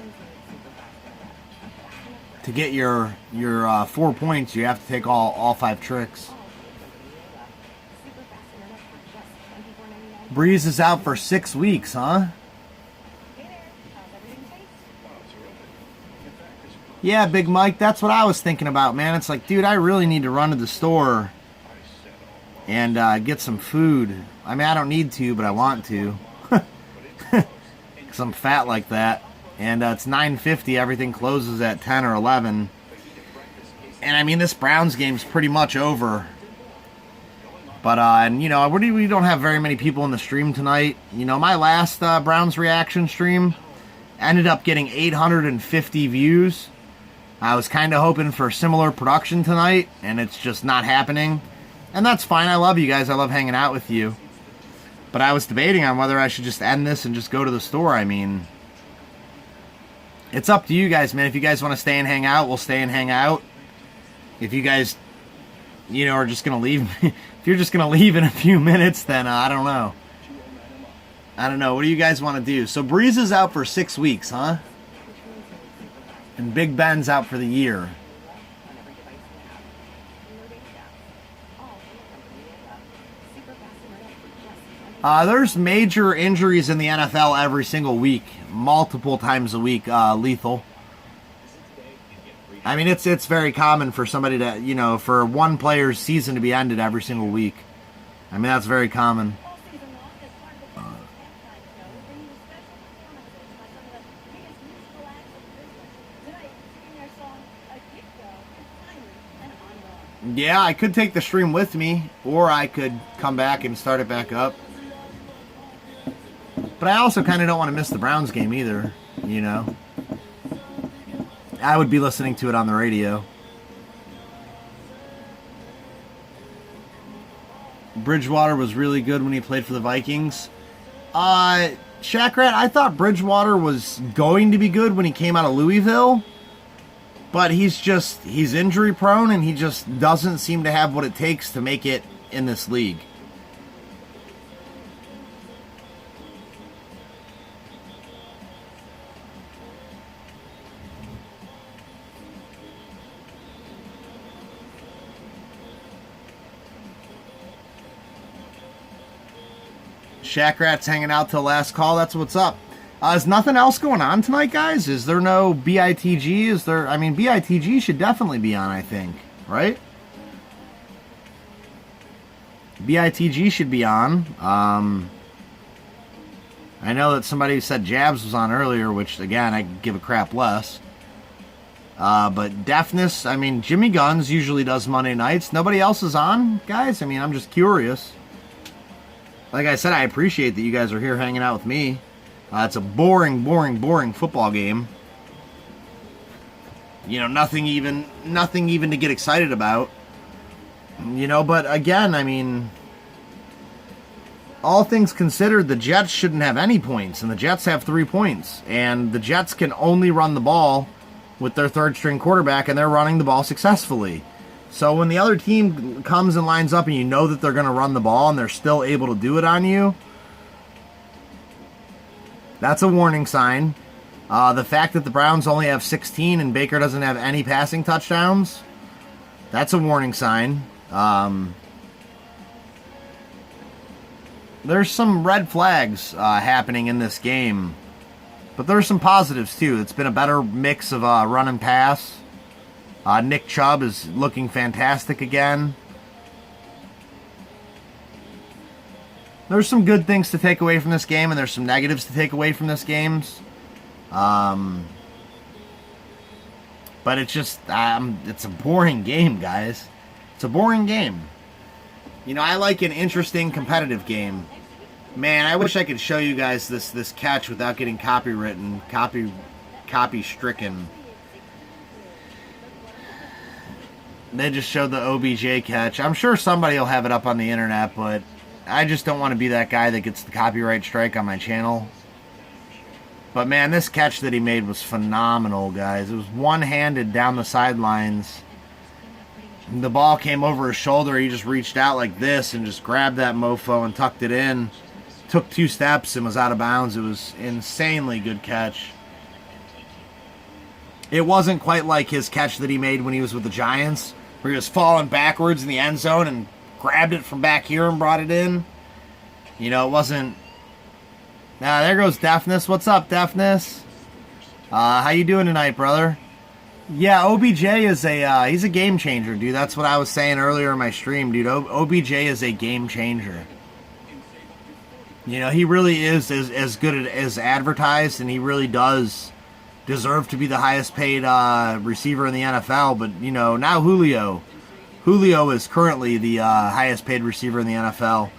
to get your 4 points, you have to take all 5 tricks. Breeze is out for 6 weeks, huh? Yeah, Big Mike, that's what I was thinking about, man. It's like, dude, I really need to run to the store and get some food. I mean, I don't need to, but I want to. Because I'm fat like that. And it's 9:50. Everything closes at 10 or 11. And, I mean, this Browns game's pretty much over. But, and, you know, we don't have very many people in the stream tonight. You know, my last Browns reaction stream ended up getting 850 views. I was kind of hoping for similar production tonight, and it's just not happening. And that's fine. I love you guys. I love hanging out with you. But I was debating on whether I should just end this and just go to the store. I mean, it's up to you guys, man. If you guys want to stay and hang out, we'll stay and hang out. If you guys, are just going to leave, if you're just going to leave in a few minutes, then I don't know. I don't know. What do you guys want to do? So Breeze is out for 6 weeks, huh? And Big Ben's out for the year. There's major injuries in the NFL every single week, multiple times a week, lethal. I mean, it's very common for somebody to, for one player's season to be ended every single week. I mean, that's very common. Yeah, I could take the stream with me, or I could come back and start it back up. But I also kind of don't want to miss the Browns game either, I would be listening to it on the radio. Bridgewater was really good when he played for the Vikings. Shaqrat, I thought Bridgewater was going to be good when he came out of Louisville. But he's injury prone, and he just doesn't seem to have what it takes to make it in this league. Shaqrat's hanging out till last call. That's what's up. Is nothing else going on tonight, guys? Is there no BITG? BITG should definitely be on, I think. Right? BITG should be on. I know that somebody said Jabs was on earlier, which, again, I give a crap less. But Deafness, Jimmy Guns usually does Monday nights. Nobody else is on, guys? I'm just curious. Like I said, I appreciate that you guys are here hanging out with me. It's a boring football game. Nothing even to get excited about. But again, all things considered, the Jets shouldn't have any points, and the Jets have 3 points. And the Jets can only run the ball with their third-string quarterback, and they're running the ball successfully. So when the other team comes and lines up and you know that they're going to run the ball and they're still able to do it on you, that's a warning sign. The fact that the Browns only have 16 and Baker doesn't have any passing touchdowns, that's a warning sign. There's some red flags happening in this game, but there's some positives too. It's been a better mix of run and pass. Nick Chubb is looking fantastic again. There's some good things to take away from this game, and there's some negatives to take away from this game. But it's just, it's a boring game, guys. It's a boring game. I like an interesting, competitive game. Man, I wish I could show you guys this catch without getting copy stricken. They just showed the OBJ catch. I'm sure somebody will have it up on the internet, but I just don't want to be that guy that gets the copyright strike on my channel. But man, this catch that he made was phenomenal, guys. It was one-handed down the sidelines. The ball came over his shoulder. He just reached out like this and just grabbed that mofo and tucked it in. Took 2 steps and was out of bounds. It was insanely good catch. It wasn't quite like his catch that he made when he was with the Giants, where he was falling backwards in the end zone and grabbed it from back here and brought it in. It wasn't... there goes Deafness. What's up, Deafness? How you doing tonight, brother? Yeah, OBJ is he's a game changer, dude. That's what I was saying earlier in my stream, dude. OBJ is a game changer. He really is as good as advertised, and he really does deserve to be the highest paid receiver in the NFL. But, now Julio is currently the highest paid receiver in the NFL.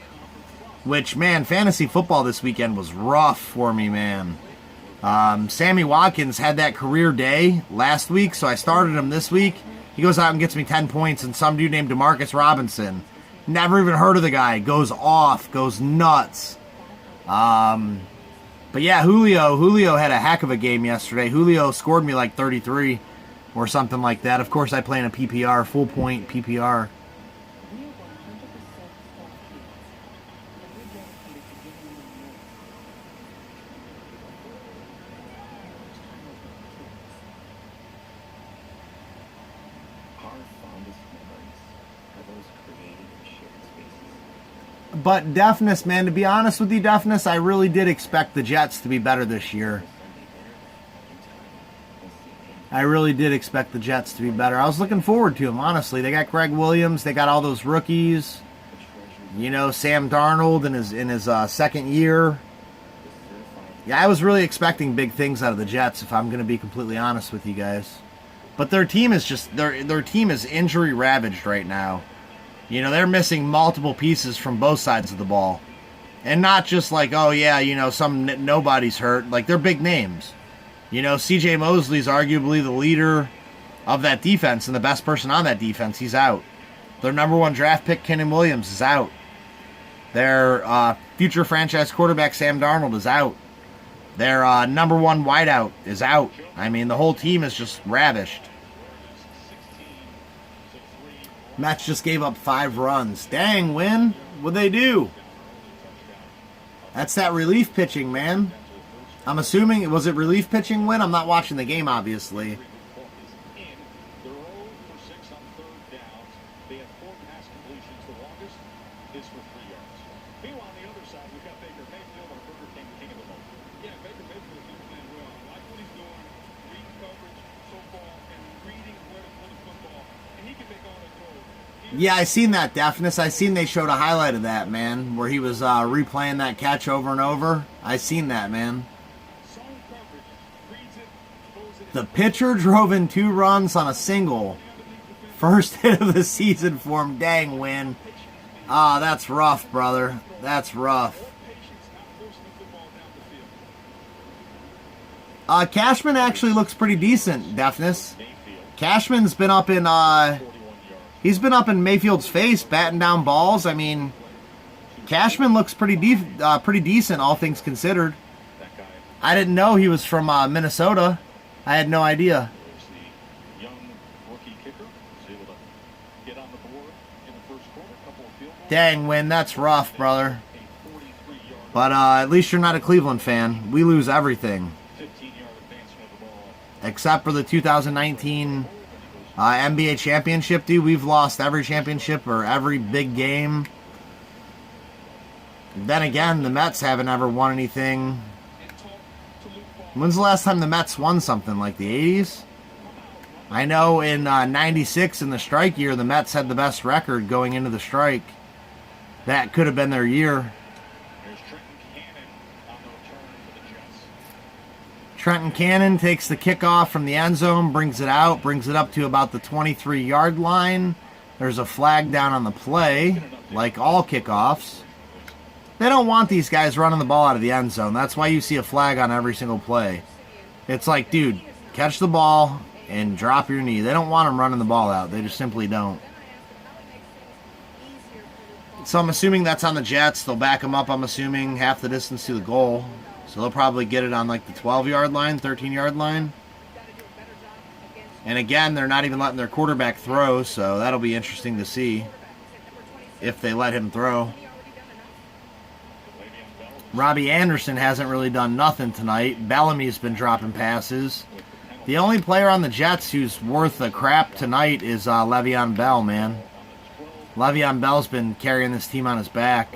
Which, man, fantasy football this weekend was rough for me, man. Sammy Watkins had that career day last week, so I started him this week. He goes out and gets me 10 points, and some dude named Demarcus Robinson, never even heard of the guy, goes off, goes nuts. But yeah, Julio had a heck of a game yesterday. Julio scored me like 33 or something like that. Of course, I play in a PPR, full point PPR. But Deafness, man, to be honest with you, Deafness, I really did expect the Jets to be better this year. I really did expect the Jets to be better. I was looking forward to them, honestly. They got Greg Williams. They got all those rookies. You know, Sam Darnold in his second year. Yeah, I was really expecting big things out of the Jets, if I'm going to be completely honest with you guys. But their team is just their team is injury ravaged right now. You know, they're missing multiple pieces from both sides of the ball. And not just like, oh yeah, you know, some nobody's hurt. Like, they're big names. You know, C.J. Mosley's arguably the leader of that defense and the best person on that defense. He's out. Their number one draft pick, Kenyon Williams, is out. Their future franchise quarterback, Sam Darnold, is out. Their number one wideout is out. I mean, the whole team is just ravished. Mets just gave up 5 runs. Dang, Win. What'd they do? That's that relief pitching, man. I'm assuming, was it relief pitching, Win? I'm not watching the game, obviously. They're 0 for 6 on third downs. They have 4 pass completions. The longest is for 3 yards. Meanwhile, on the other side, we've got Baker Mayfield, our Burger King of the moment. Yeah, Baker Mayfield is playing well. I like what he's doing. Reading coverage so far and reading where to put the football. And he can make all the throws. Yeah, I seen that, Deafness. I seen they showed a highlight of that, man, where he was replaying that catch over and over. I seen that, man. The pitcher drove in 2 runs on a single. First hit of the season for him. Dang, Win. Ah, that's rough, brother. That's rough. Cashman actually looks pretty decent, Deafness. Cashman's been up in he's been up in Mayfield's face, batting down balls. I mean, Cashman looks pretty decent, all things considered. I didn't know he was from Minnesota. I had no idea. Dang, Win, that's rough, brother. But at least you're not a Cleveland fan. We lose everything. Except for the 2019 NBA championship, dude. We've lost every championship or every big game. Then again, the Mets haven't ever won anything. When's the last time the Mets won something? Like the 80s? I know in 96, in the strike year, the Mets had the best record going into the strike. That could have been their year. Trenton Cannon takes the kickoff from the end zone, brings it out, brings it up to about the 23-yard line. There's a flag down on the play, like all kickoffs. They don't want these guys running the ball out of the end zone. That's why you see a flag on every single play. It's like, dude, catch the ball and drop your knee. They don't want them running the ball out. They just simply don't. So I'm assuming that's on the Jets. They'll back them up, I'm assuming, half the distance to the goal. So they'll probably get it on like the 12-yard line, 13-yard line. And again, they're not even letting their quarterback throw, so that'll be interesting to see if they let him throw. Robbie Anderson hasn't really done nothing tonight. Bellamy's been dropping passes. The only player on the Jets who's worth a crap tonight is Le'Veon Bell, man. Le'Veon Bell's been carrying this team on his back.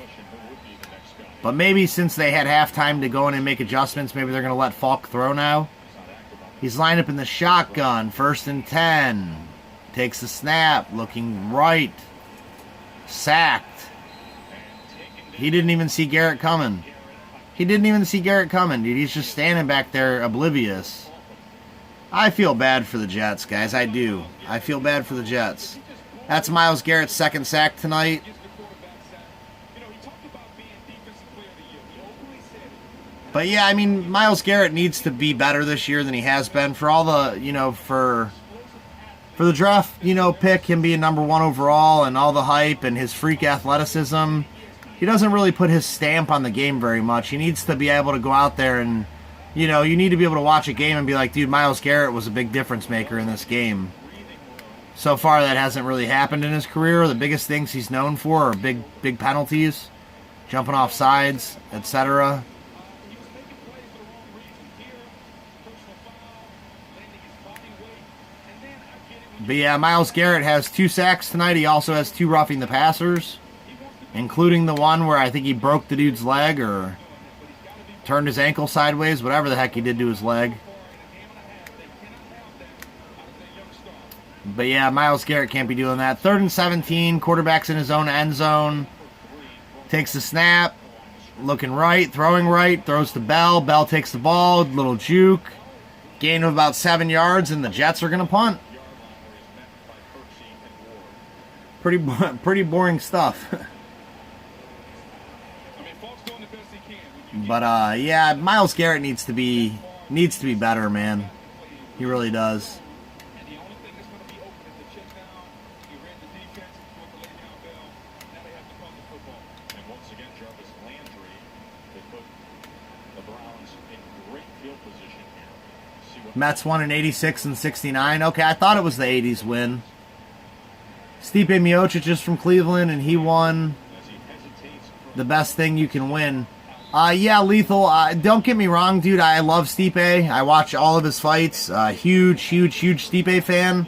But maybe since they had halftime to go in and make adjustments, maybe they're going to let Falk throw now. He's lined up in the shotgun, 1st and 10. Takes the snap, looking right. Sacked. He didn't even see Garrett coming. Dude. He's just standing back there oblivious. I feel bad for the Jets, guys. I do. I feel bad for the Jets. That's Myles Garrett's 2nd sack tonight. But yeah, I mean, Myles Garrett needs to be better this year than he has been. For all the, for the draft, pick, him being number 1 overall and all the hype and his freak athleticism, he doesn't really put his stamp on the game very much. He needs to be able to go out there and, you know, you need to be able to watch a game and be like, dude, Myles Garrett was a big difference maker in this game. So far, that hasn't really happened in his career. The biggest things he's known for are big penalties, jumping off sides, etc. But yeah, Myles Garrett has 2 sacks tonight. He also has 2 roughing the passers, including the one where I think he broke the dude's leg or turned his ankle sideways, whatever the heck he did to his leg. But yeah, Myles Garrett can't be doing that. 3rd and 17, quarterback's in his own end zone. Takes the snap, looking right, throwing right, throws to Bell. Bell takes the ball, little juke. Gain of about 7 yards, and the Jets are going to punt. Pretty boring stuff. But yeah, Myles Garrett needs to be better, man. He really does. Mets won in 86 and 69. Okay, I thought it was the 80s win. Stipe Miocic is from Cleveland, and he won the best thing you can win. Yeah, Lethal, don't get me wrong, dude. I love Stipe. I watch all of his fights. Huge Stipe fan.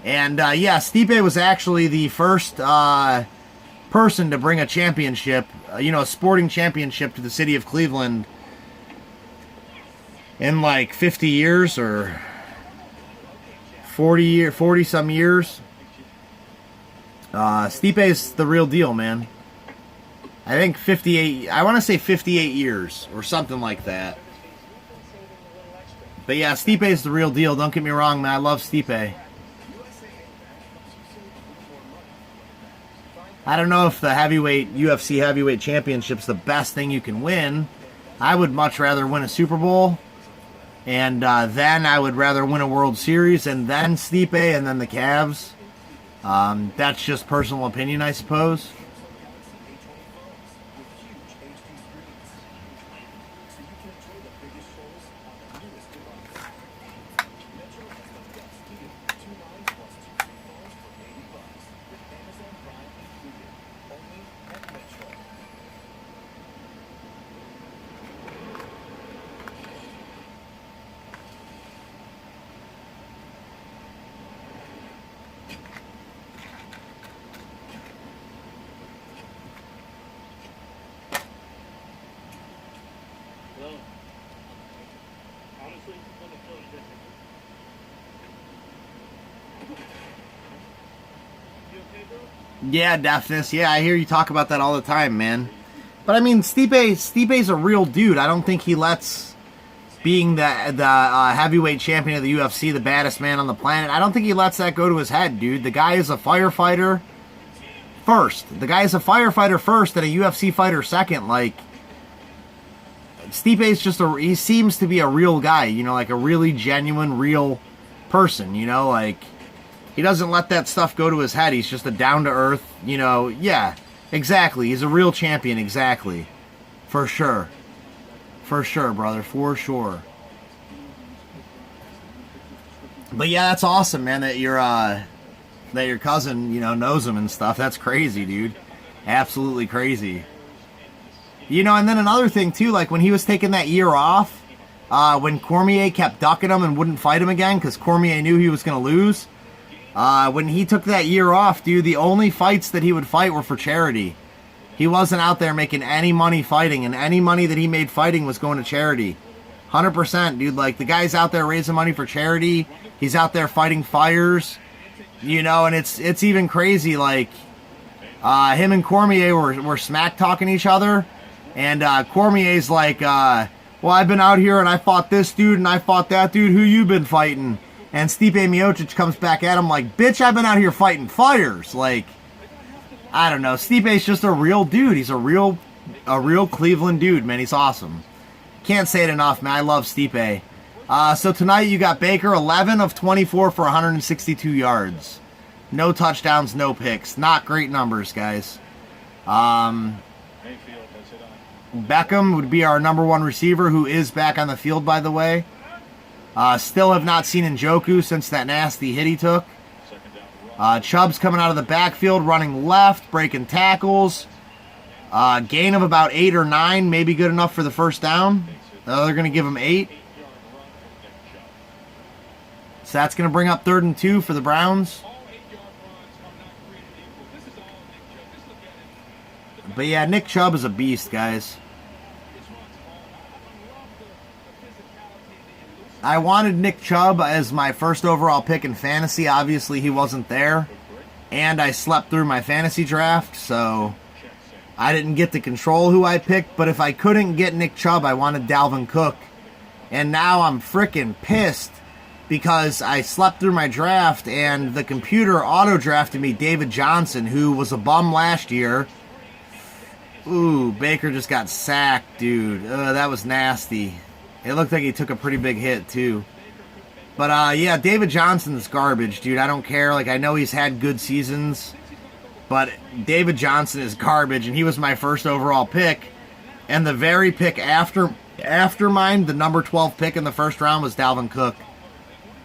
And, yeah, Stipe was actually the first person to bring a championship, a sporting championship to the city of Cleveland in like 50 years or 40 some years. Stipe's the real deal, man. I think 58, I want to say 58 years or something like that. But yeah, Stipe's the real deal. Don't get me wrong, man. I love Stipe. I don't know if the UFC heavyweight championship's the best thing you can win. I would much rather win a Super Bowl. And then I would rather win a World Series and then Stipe and then the Cavs. That's just personal opinion, I suppose. Yeah, Deafness. Yeah, I hear you talk about that all the time, man. But I mean, Stipe's a real dude. I don't think he lets being the heavyweight champion of the UFC, the baddest man on the planet, I don't think he lets that go to his head, dude. The guy is a firefighter first. The guy is a firefighter first and a UFC fighter second. Like, Stipe's just he seems to be a real guy, like a really genuine, real person, like, he doesn't let that stuff go to his head. He's just a down-to-earth, yeah, exactly. He's a real champion, exactly. For sure. For sure, brother, for sure. But yeah, that's awesome, man, that your cousin, knows him and stuff. That's crazy, dude. Absolutely crazy. And then another thing, too, like when he was taking that year off, when Cormier kept ducking him and wouldn't fight him again because Cormier knew he was going to lose, when he took that year off, dude, the only fights that he would fight were for charity. He wasn't out there making any money fighting, and any money that he made fighting was going to charity. 100%, dude. Like, the guy's out there raising money for charity. He's out there fighting fires, and it's even crazy, like, him and Cormier were smack-talking each other, and Cormier's like, well, I've been out here and I fought this dude and I fought that dude. Who you been fighting? And Stipe Miocic comes back at him like, bitch, I've been out here fighting fires. Like, I don't know. Stipe's just a real dude. He's a real Cleveland dude, man. He's awesome. Can't say it enough, man. I love Stipe. So tonight you got Baker, 11 of 24 for 162 yards. No touchdowns, no picks. Not great numbers, guys. Beckham would be our number one receiver, who is back on the field, by the way. Still have not seen Njoku since that nasty hit he took. Chubb's coming out of the backfield, running left, breaking tackles. Gain of about 8 or 9, maybe good enough for the first down. They're going to give him 8. So that's going to bring up 3rd and 2 for the Browns. But yeah, Nick Chubb is a beast, guys. I wanted Nick Chubb as my first overall pick in fantasy. Obviously, he wasn't there. And I slept through my fantasy draft, so I didn't get to control who I picked. But if I couldn't get Nick Chubb, I wanted Dalvin Cook. And now I'm freaking pissed because I slept through my draft and the computer auto-drafted me David Johnson, who was a bum last year. Ooh, Baker just got sacked, dude. That was nasty. It looked like he took a pretty big hit, too. But, yeah, David Johnson's garbage, dude. I don't care. Like, I know he's had good seasons, but David Johnson is garbage, and he was my first overall pick. And the very pick after mine, the number 12 pick in the first round, was Dalvin Cook.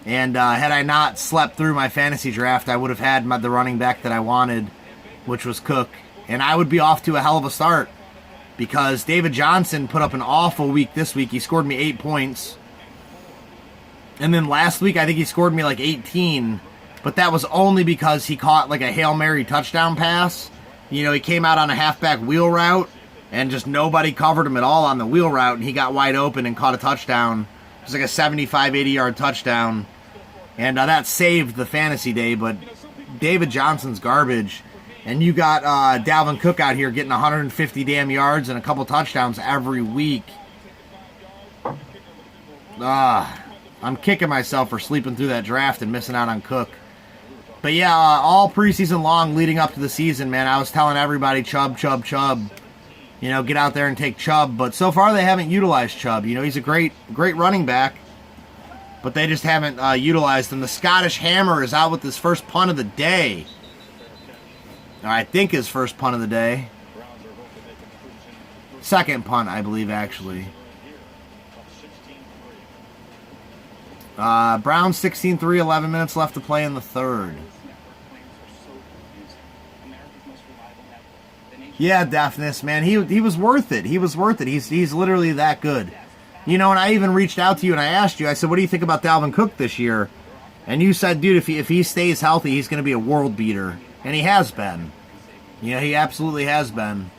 And had I not slept through my fantasy draft, I would have had the running back that I wanted, which was Cook. And I would be off to a hell of a start because David Johnson put up an awful week this week. He scored me 8 points. And then last week, I think he scored me like 18. But that was only because he caught like a Hail Mary touchdown pass. You know, he came out on a halfback wheel route and just nobody covered him at all on the wheel route. And he got wide open and caught a touchdown. It was like a 75, 80-yard touchdown. And that saved the fantasy day. But David Johnson's garbage. And you got Dalvin Cook out here getting 150 damn yards and a couple touchdowns every week. I'm kicking myself for sleeping through that draft and missing out on Cook. But yeah, all preseason long leading up to the season, man, I was telling everybody Chubb. You know, get out there and take Chubb. But so far they haven't utilized Chubb. You know, he's a great running back. But they just haven't utilized him. The Scottish Hammer is out with his first punt of the day. Or I think his first punt of the day. Second punt, I believe, actually. Browns 16-3, 11 minutes left to play in the third. Yeah, Deafness, man. He was worth it. He was worth it. He's literally that good. You know, and I even reached out to you and I asked you, I said, what do you think about Dalvin Cook this year? And you said, dude, if he stays healthy, he's going to be a world beater. And he has been. You know, he absolutely has been.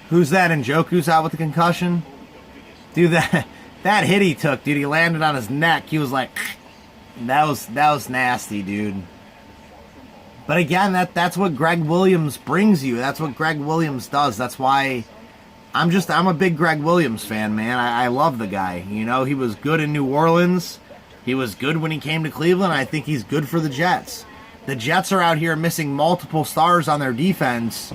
Who's that? Njoku's out with the concussion? Dude, that hit he took, dude, he landed on his neck. He was like, that was nasty, dude. But again, that's what Greg Williams brings you. That's what Greg Williams does. That's why I'm a big Greg Williams fan, man. I love the guy. You know, he was good in New Orleans. He was good when he came to Cleveland. I think he's good for the Jets. The Jets are out here missing multiple stars on their defense,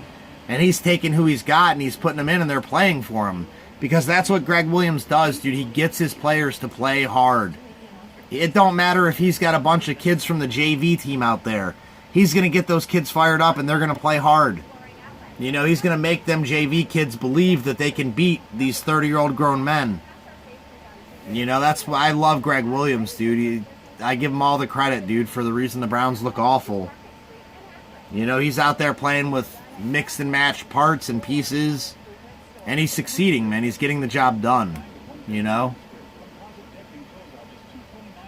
and he's taking who he's got and he's putting them in and they're playing for him. Because that's what Greg Williams does, dude. He gets his players to play hard. It don't matter if he's got a bunch of kids from the JV team out there. He's going to get those kids fired up and they're going to play hard. You know, he's going to make them JV kids believe that they can beat these 30-year-old grown men. You know, that's why I love Greg Williams, dude. I give him all the credit, dude, for the reason the Browns look awful. You know, he's out there playing with mixed and matched parts and pieces, and he's succeeding, man. He's getting the job done, you know?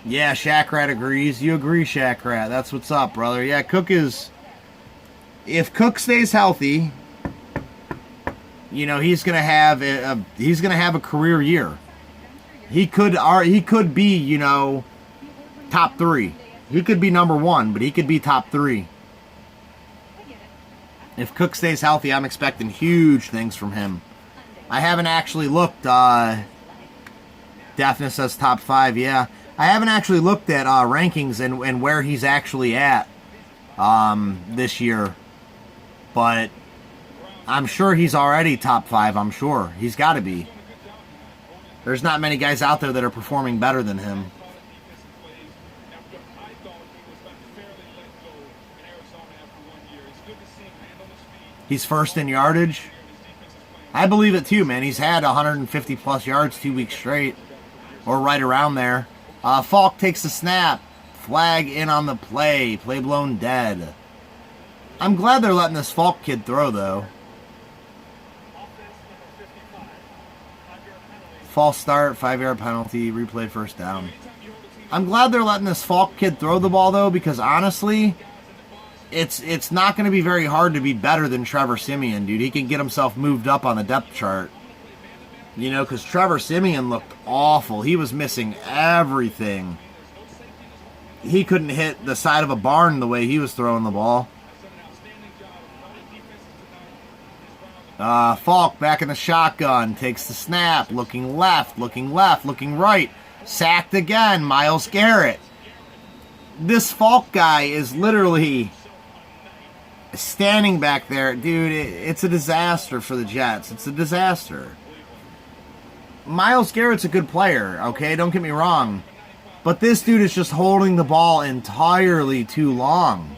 Yeah, Shaq Rat agrees. You agree, Shaq Rat. That's what's up, brother. Yeah, Cook is... If Cook stays healthy, you know, he's gonna have a career year. He could be, you know, top 3. He could be number 1, but he could be top 3. If Cook stays healthy, I'm expecting huge things from him. I haven't actually looked. Daphne says top 5. Yeah, I haven't actually looked at rankings and where he's actually at this year. But I'm sure he's already top 5. I'm sure he's got to be. There's not many guys out there that are performing better than him. Defensive plays after I thought he was unfairly let go in Arizona after 1 year. It's good to see him land on his feet. He's first in yardage. His defense is playing. I believe it too, man. He's had 150 plus yards 2 weeks straight, or right around there. Falk takes the snap. Flag in on the play. Play blown dead. I'm glad they're letting this Falk kid throw, though. Offense number 55. 5-yard penalty. False start, 5-yard penalty, replay first down. I'm glad they're letting this Falk kid throw the ball, though, because honestly, it's not going to be very hard to be better than Trevor Siemian, dude. He can get himself moved up on the depth chart. You know, because Trevor Siemian looked awful. He was missing everything. He couldn't hit the side of a barn the way he was throwing the ball. Falk back in the shotgun, takes the snap, looking left, looking right. Sacked again, Myles Garrett. This Falk guy is literally standing back there. Dude, it's a disaster for the Jets. It's a disaster. Myles Garrett's a good player, okay? Don't get me wrong. But this dude is just holding the ball entirely too long.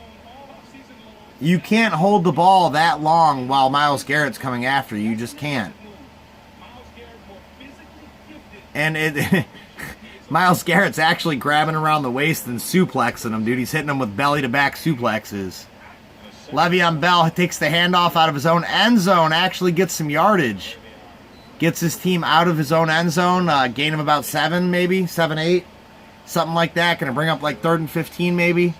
You can't hold the ball that long while Myles Garrett's coming after you. You just can't. And Myles Garrett's actually grabbing around the waist and suplexing him, dude. He's hitting him with belly-to-back suplexes. Le'Veon Bell takes the handoff out of his own end zone, actually gets some yardage. Gets his team out of his own end zone, gain of about 7, maybe, 7, 8. Something like that. Gonna bring up like 3rd and 15, maybe.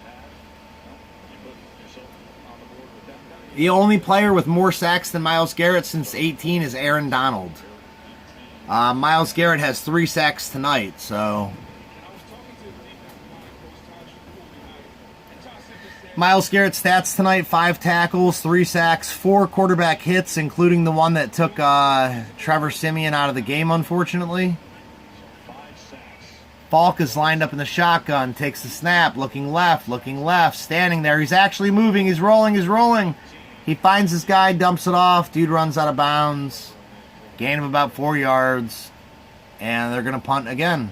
The only player with more sacks than Myles Garrett since 18 is Aaron Donald. Myles Garrett has 3 sacks tonight, so... Myles Garrett's stats tonight, 5 tackles, 3 sacks, 4 quarterback hits, including the one that took Trevor Siemian out of the game, unfortunately. Falk is lined up in the shotgun, takes the snap, looking left, standing there. He's actually moving, he's rolling. He finds this guy, dumps it off, dude runs out of bounds. Gain of about 4 yards, and they're going to punt again.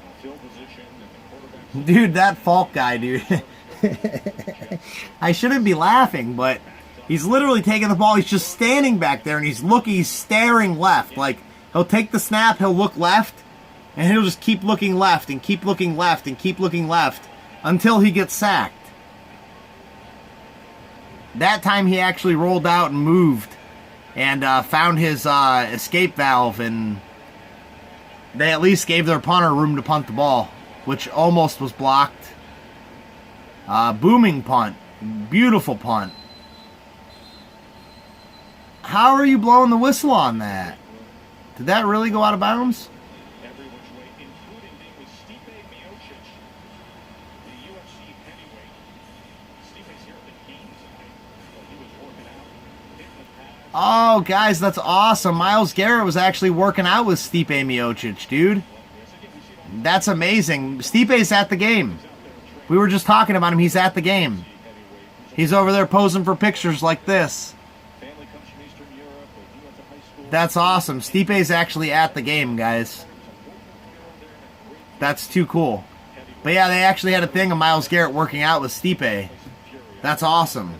Dude, that Falk guy, dude. I shouldn't be laughing, but he's literally taking the ball. He's just standing back there, and he's staring left. Like, he'll take the snap, he'll look left, and he'll just keep looking left and keep looking left and keep looking left until he gets sacked. That time he actually rolled out and moved and found his escape valve, and they at least gave their punter room to punt the ball, which almost was blocked. Booming punt. Beautiful punt. How are you blowing the whistle on that? Did that really go out of bounds? Every which way, including with Stipe Miocic, the UFC heavyweight. Stipe's here at the game tonight, but he was working out, hitting the pads. Oh, guys, that's awesome. Myles Garrett was actually working out with Stipe Miocic, dude. That's amazing. Stipe's at the game. We were just talking about him. He's at the game. He's over there posing for pictures like this. Family comes from Eastern Europe, but he went to high school. That's awesome. Stipe's actually at the game, guys. That's too cool. But yeah, they actually had a thing of Myles Garrett working out with Stipe. That's awesome.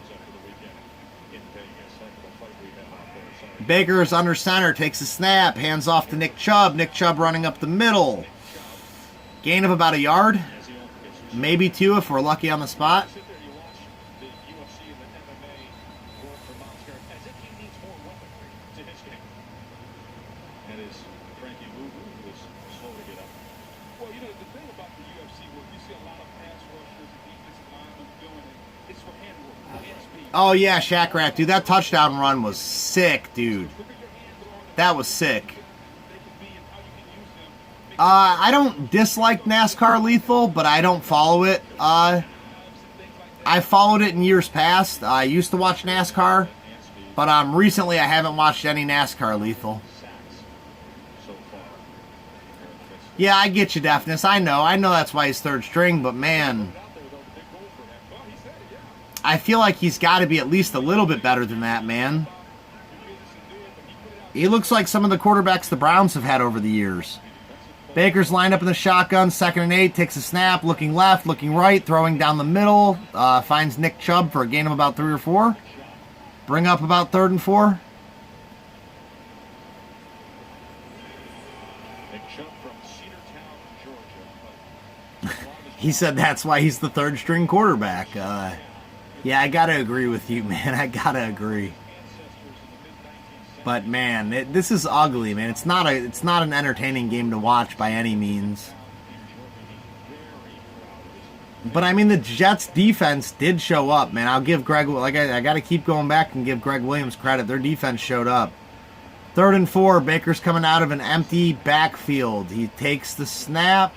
Baker's under center, takes a snap, hands off to Nick Chubb. Nick Chubb running up the middle. Gain of about 1 yard. Maybe 2 if we're lucky on the spot. Sit there, you watch the UFC and the MMA work for Myles Garrett as if he needs more weaponry to his game. And as Frankie Louvu was slow to get up. Well, you know, the thing about the UFC work, you see a lot of pass rushers and defensive linemen doing it. It's for hand work, hand speed. Oh, yeah, Shaq Rat, dude. That touchdown run was sick, dude. Look at your hands on That was sick. they can be and how you can use them. I don't dislike NASCAR Lethal, but I don't follow it. I followed it in years past. I used to watch NASCAR, but recently I haven't watched any NASCAR Lethal. Yeah, I get you, Deafness. I know that's why he's 3rd string, but man, I feel like he's got to be at least a little bit better than that, man. He looks like some of the quarterbacks the Browns have had over the years. Baker's lined up in the shotgun, 2nd and 8, takes a snap, looking left, looking right, throwing down the middle, finds Nick Chubb for a gain of about 3 or 4. Bring up about 3rd and 4. Nick Chubb from Cedartown, Georgia. He said that's why he's the 3rd string quarterback. Yeah, I gotta agree with you, man. I gotta agree. But man, this is ugly, man. It's not an entertaining game to watch by any means. But I mean, the Jets defense did show up, man. I'll give Greg, I got to keep going back and give Greg Williams credit. Their defense showed up. 3rd and 4, Baker's coming out of an empty backfield. He takes the snap.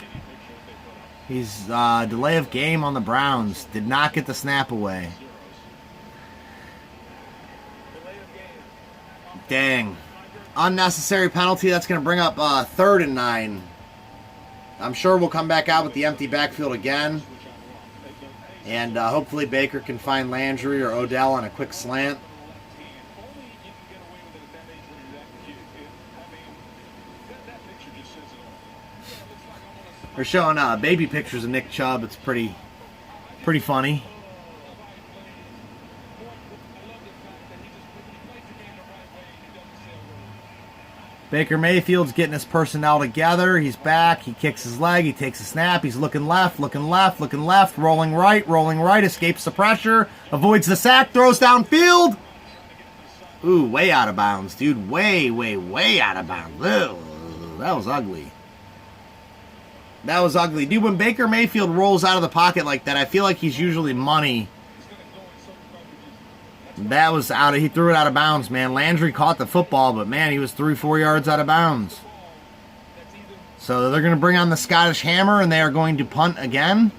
He's delay of game on the Browns. Did not get the snap away. Dang. Unnecessary penalty. That's going to bring up 3rd and 9. I'm sure we'll come back out with the empty backfield again. And hopefully Baker can find Landry or Odell on a quick slant. They're showing baby pictures of Nick Chubb. It's pretty funny. Baker Mayfield's getting his personnel together. He's back. He kicks his leg. He takes a snap. He's looking left, rolling right, escapes the pressure, avoids the sack, throws downfield. Ooh, way out of bounds, dude. Way out of bounds. Ugh, that was ugly. That was ugly. Dude, when Baker Mayfield rolls out of the pocket like that, I feel like he's usually money. That was out of, he threw it out of bounds, man. Landry caught the football, but man, he was 3-4 yards out of bounds. So they're going to bring on the Scottish Hammer, and they are going to punt again.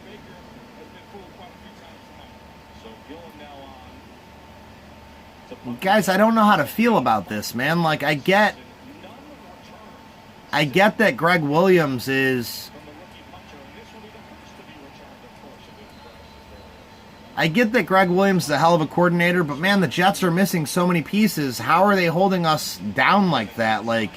Guys, I don't know how to feel about this, man. Like, I get that Greg Williams is... I get that Greg Williams is a hell of a coordinator, but man, the Jets are missing so many pieces. How are they holding us down like that? Like,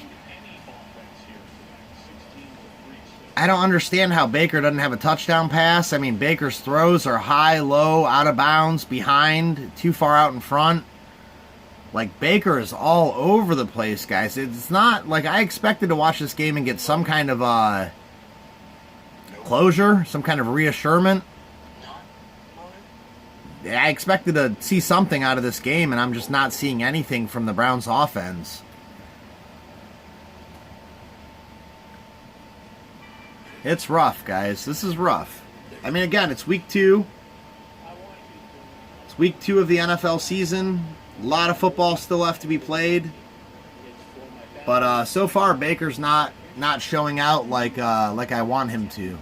I don't understand how Baker doesn't have a touchdown pass. I mean, Baker's throws are high, low, out of bounds, behind, too far out in front. Like, Baker is all over the place, guys. It's not, like, I expected to watch this game and get some kind of closure, some kind of reassurance. I expected to see something out of this game, and I'm just not seeing anything from the Browns offense. It's rough, guys. This is rough. I mean, again, it's week 2. It's week 2 of the NFL season. A lot of football still left to be played. But so far, Baker's not showing out like I want him to.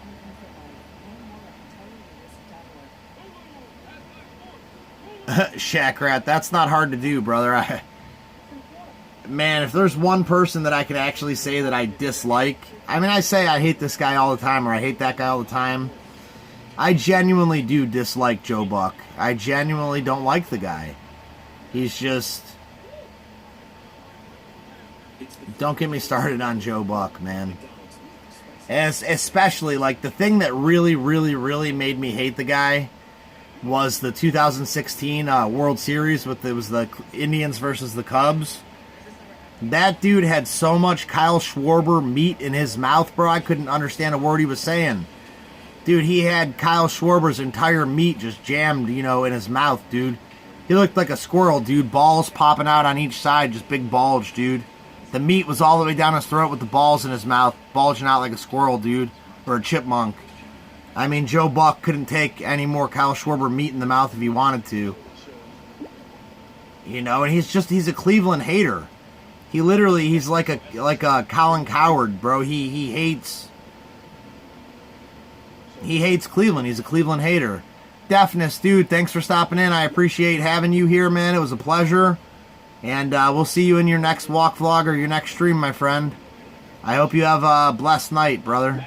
Shaq Rat, that's not hard to do, brother. Man, if there's one person that I could actually say that I dislike, I mean, I say I hate this guy all the time, or I hate that guy all the time. I genuinely do dislike Joe Buck. I genuinely don't like the guy. He's just... Don't get me started on Joe Buck, man. Especially, like, the thing that really made me hate the guy was the 2016 World Series it was the Indians versus the Cubs. That dude had so much Kyle Schwarber meat in his mouth, bro. I couldn't understand a word he was saying. Dude, he had Kyle Schwarber's entire meat just jammed, in his mouth, dude. He looked like a squirrel, dude. Balls popping out on each side, just big bulge, dude. The meat was all the way down his throat with the balls in his mouth, bulging out like a squirrel, dude, or a chipmunk. I mean, Joe Buck couldn't take any more Kyle Schwarber meat in the mouth if he wanted to. And he's a Cleveland hater. He's like a Colin Cowherd, bro. He hates Cleveland. He's a Cleveland hater. Deafness, dude, thanks for stopping in. I appreciate having you here, man. It was a pleasure. And we'll see you in your next walk vlog or your next stream, my friend. I hope you have a blessed night, brother.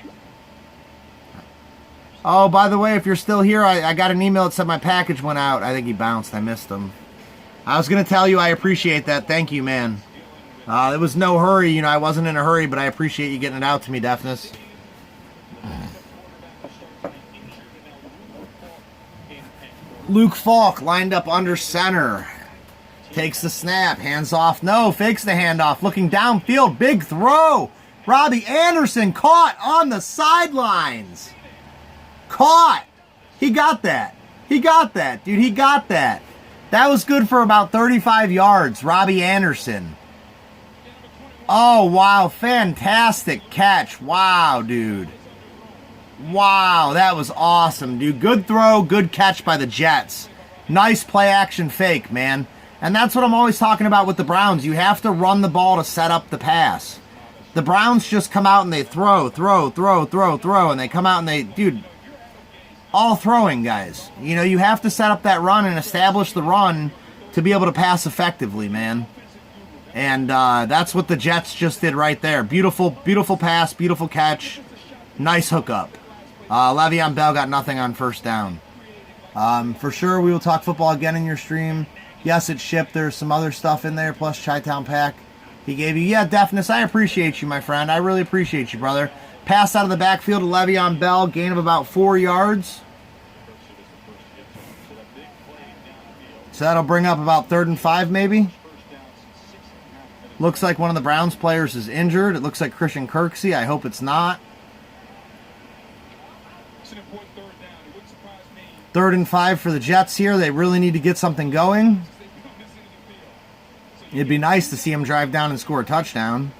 Oh, by the way, if you're still here, I got an email that said my package went out. I think he bounced. I missed him. I was going to tell you I appreciate that. Thank you, man. It was no hurry. I wasn't in a hurry, but I appreciate you getting it out to me, Deafness. Luke Falk lined up under center. Takes the snap, hands off, no, fakes the handoff, looking downfield, big throw. Robbie Anderson caught on the sidelines. Caught. He got that. He got that, dude. He got that. That was good for about 35 yards, Robbie Anderson. Oh, wow. Fantastic catch. Wow, dude. Wow, that was awesome, dude. Good throw, good catch by the Jets. Nice play action fake, man. And that's what I'm always talking about with the Browns. You have to run the ball to set up the pass. The Browns just come out and they throw, and they come out and they, dude, all throwing, guys. You know, you have to set up that run and establish the run to be able to pass effectively, man. And that's what the Jets just did right there. Beautiful, beautiful pass, beautiful catch. Nice hookup. Le'Veon Bell got nothing on first down. For sure, we will talk football again in your stream. Yes, it's shipped. There's some other stuff in there, plus Chi-Town Pack he gave you. Yeah, Deafness, I appreciate you, my friend. I really appreciate you, brother. Pass out of the backfield to Le'Veon Bell. Gain of about 4 yards. So that'll bring up about 3rd and 5, maybe. Looks like one of the Browns players is injured. It looks like Christian Kirksey. I hope it's not. 3rd and 5 for the Jets here. They really need to get something going. It'd be nice to see him drive down and score a touchdown.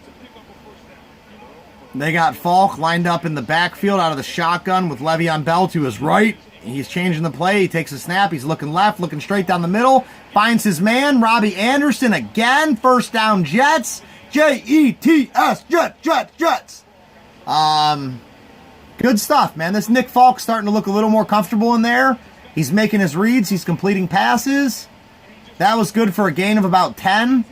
They got Falk lined up in the backfield out of the shotgun with Le'Veon Bell to his right. He's changing the play. He takes a snap. He's looking left, looking straight down the middle. Finds his man, Robbie Anderson again. First down, Jets. Jets, Jets. Good stuff, man. This Nick Falk's starting to look a little more comfortable in there. He's making his reads. He's completing passes. That was good for a gain of about 10.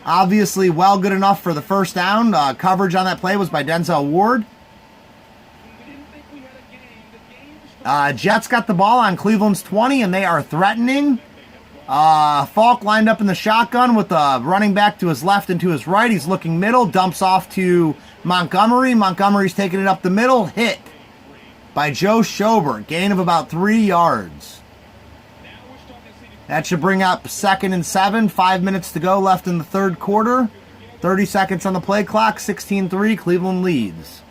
Obviously, well good enough for the first down. Coverage on that play was by Denzel Ward. Jets got the ball on Cleveland's 20, and they are threatening. Falk lined up in the shotgun with the running back to his left and to his right. He's looking middle, dumps off to Montgomery. Montgomery's taking it up the middle. Hit by Joe Schobert. Gain of about 3 yards. That should bring up 2nd and 7. 5 minutes to go left in the third quarter. 30 seconds on the play clock. 16-3. Cleveland leads.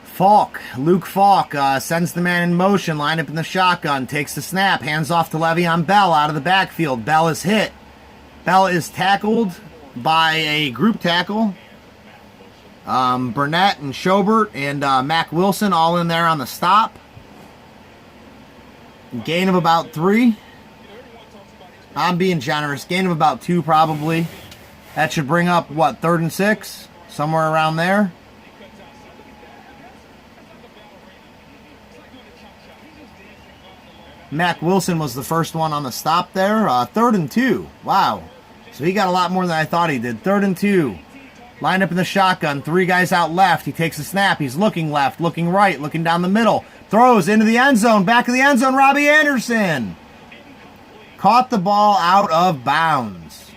Falk, Luke Falk, sends the man in motion, line up in the shotgun, takes the snap, hands off to Le'Veon Bell out of the backfield. Bell is hit. Bell is tackled by a group tackle. Burnett and Schobert and Mac Wilson all in there on the stop. Gain of about 3. I'm being generous. Gain of about 2 probably. That should bring up, what, 3rd and 6? Somewhere around there. Mac Wilson was the first one on the stop there. 3rd and 2. Wow. So he got a lot more than I thought he did. 3rd and 2. Lined up in the shotgun. 3 guys out left. He takes a snap. He's looking left, looking right, looking down the middle. Throws into the end zone. Back of the end zone, Robbie Anderson. Caught the ball out of bounds.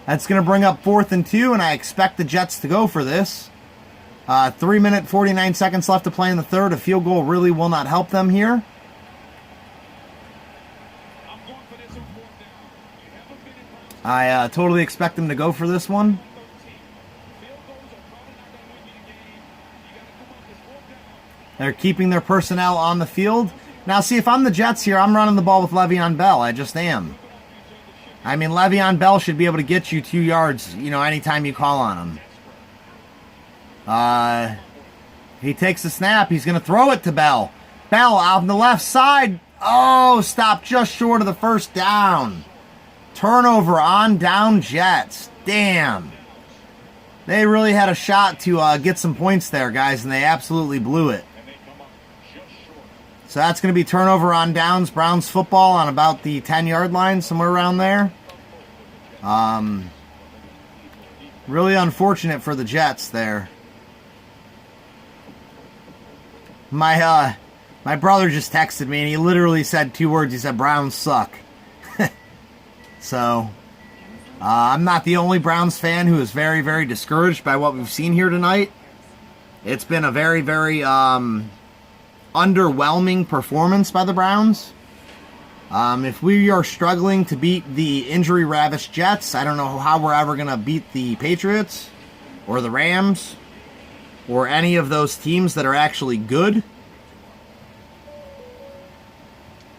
That's going to bring up 4th and 2, and I expect the Jets to go for this. 3 minute, 49 seconds left to play in the third. A field goal really will not help them here. I totally expect them to go for this one. They're keeping their personnel on the field. Now, see, if I'm the Jets here, I'm running the ball with Le'Veon Bell. I just am. I mean, Le'Veon Bell should be able to get you 2 yards, you know, anytime you call on him. He takes the snap. He's going to throw it to Bell. Bell out on the left side. Oh, stopped just short of the first down. Turnover on down Jets. Damn. They really had a shot to get some points there, guys, and they absolutely blew it. So that's going to be turnover on downs. Browns football on about the 10-yard line, somewhere around there. Really unfortunate for the Jets there. My My brother just texted me, and he literally said 2 words. He said, Browns suck. So, I'm not the only Browns fan who is very, very discouraged by what we've seen here tonight. It's been a very, very underwhelming performance by the Browns. If we are struggling to beat the injury-ravished Jets, I don't know how we're ever going to beat the Patriots or the Rams or any of those teams that are actually good.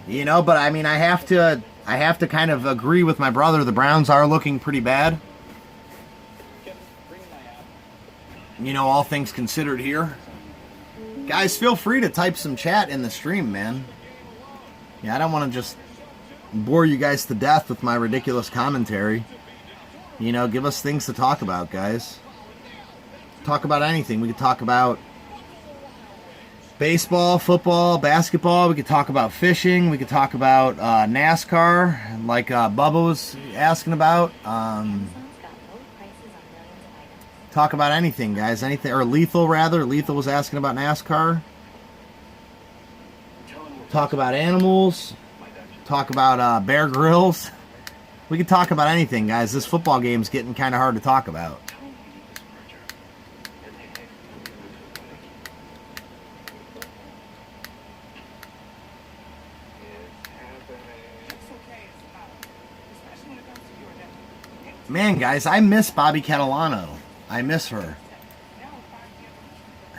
You know, but I mean, I have to kind of agree with my brother. The Browns are looking pretty bad. You know, all things considered here. Guys, feel free to type some chat in the stream, man. Yeah, I don't want to just bore you guys to death with my ridiculous commentary. You know, give us things to talk about, guys. Talk about anything. We could talk about baseball, football, basketball. We could talk about fishing. We could talk about NASCAR, like Bubba was asking about. Talk about anything, guys. Anything, or Lethal, rather. Lethal was asking about NASCAR. Talk about animals. Talk about Bear Grylls. We could talk about anything, guys. This football game's getting kind of hard to talk about. Man, guys, I miss Bobby Catalano. I miss her.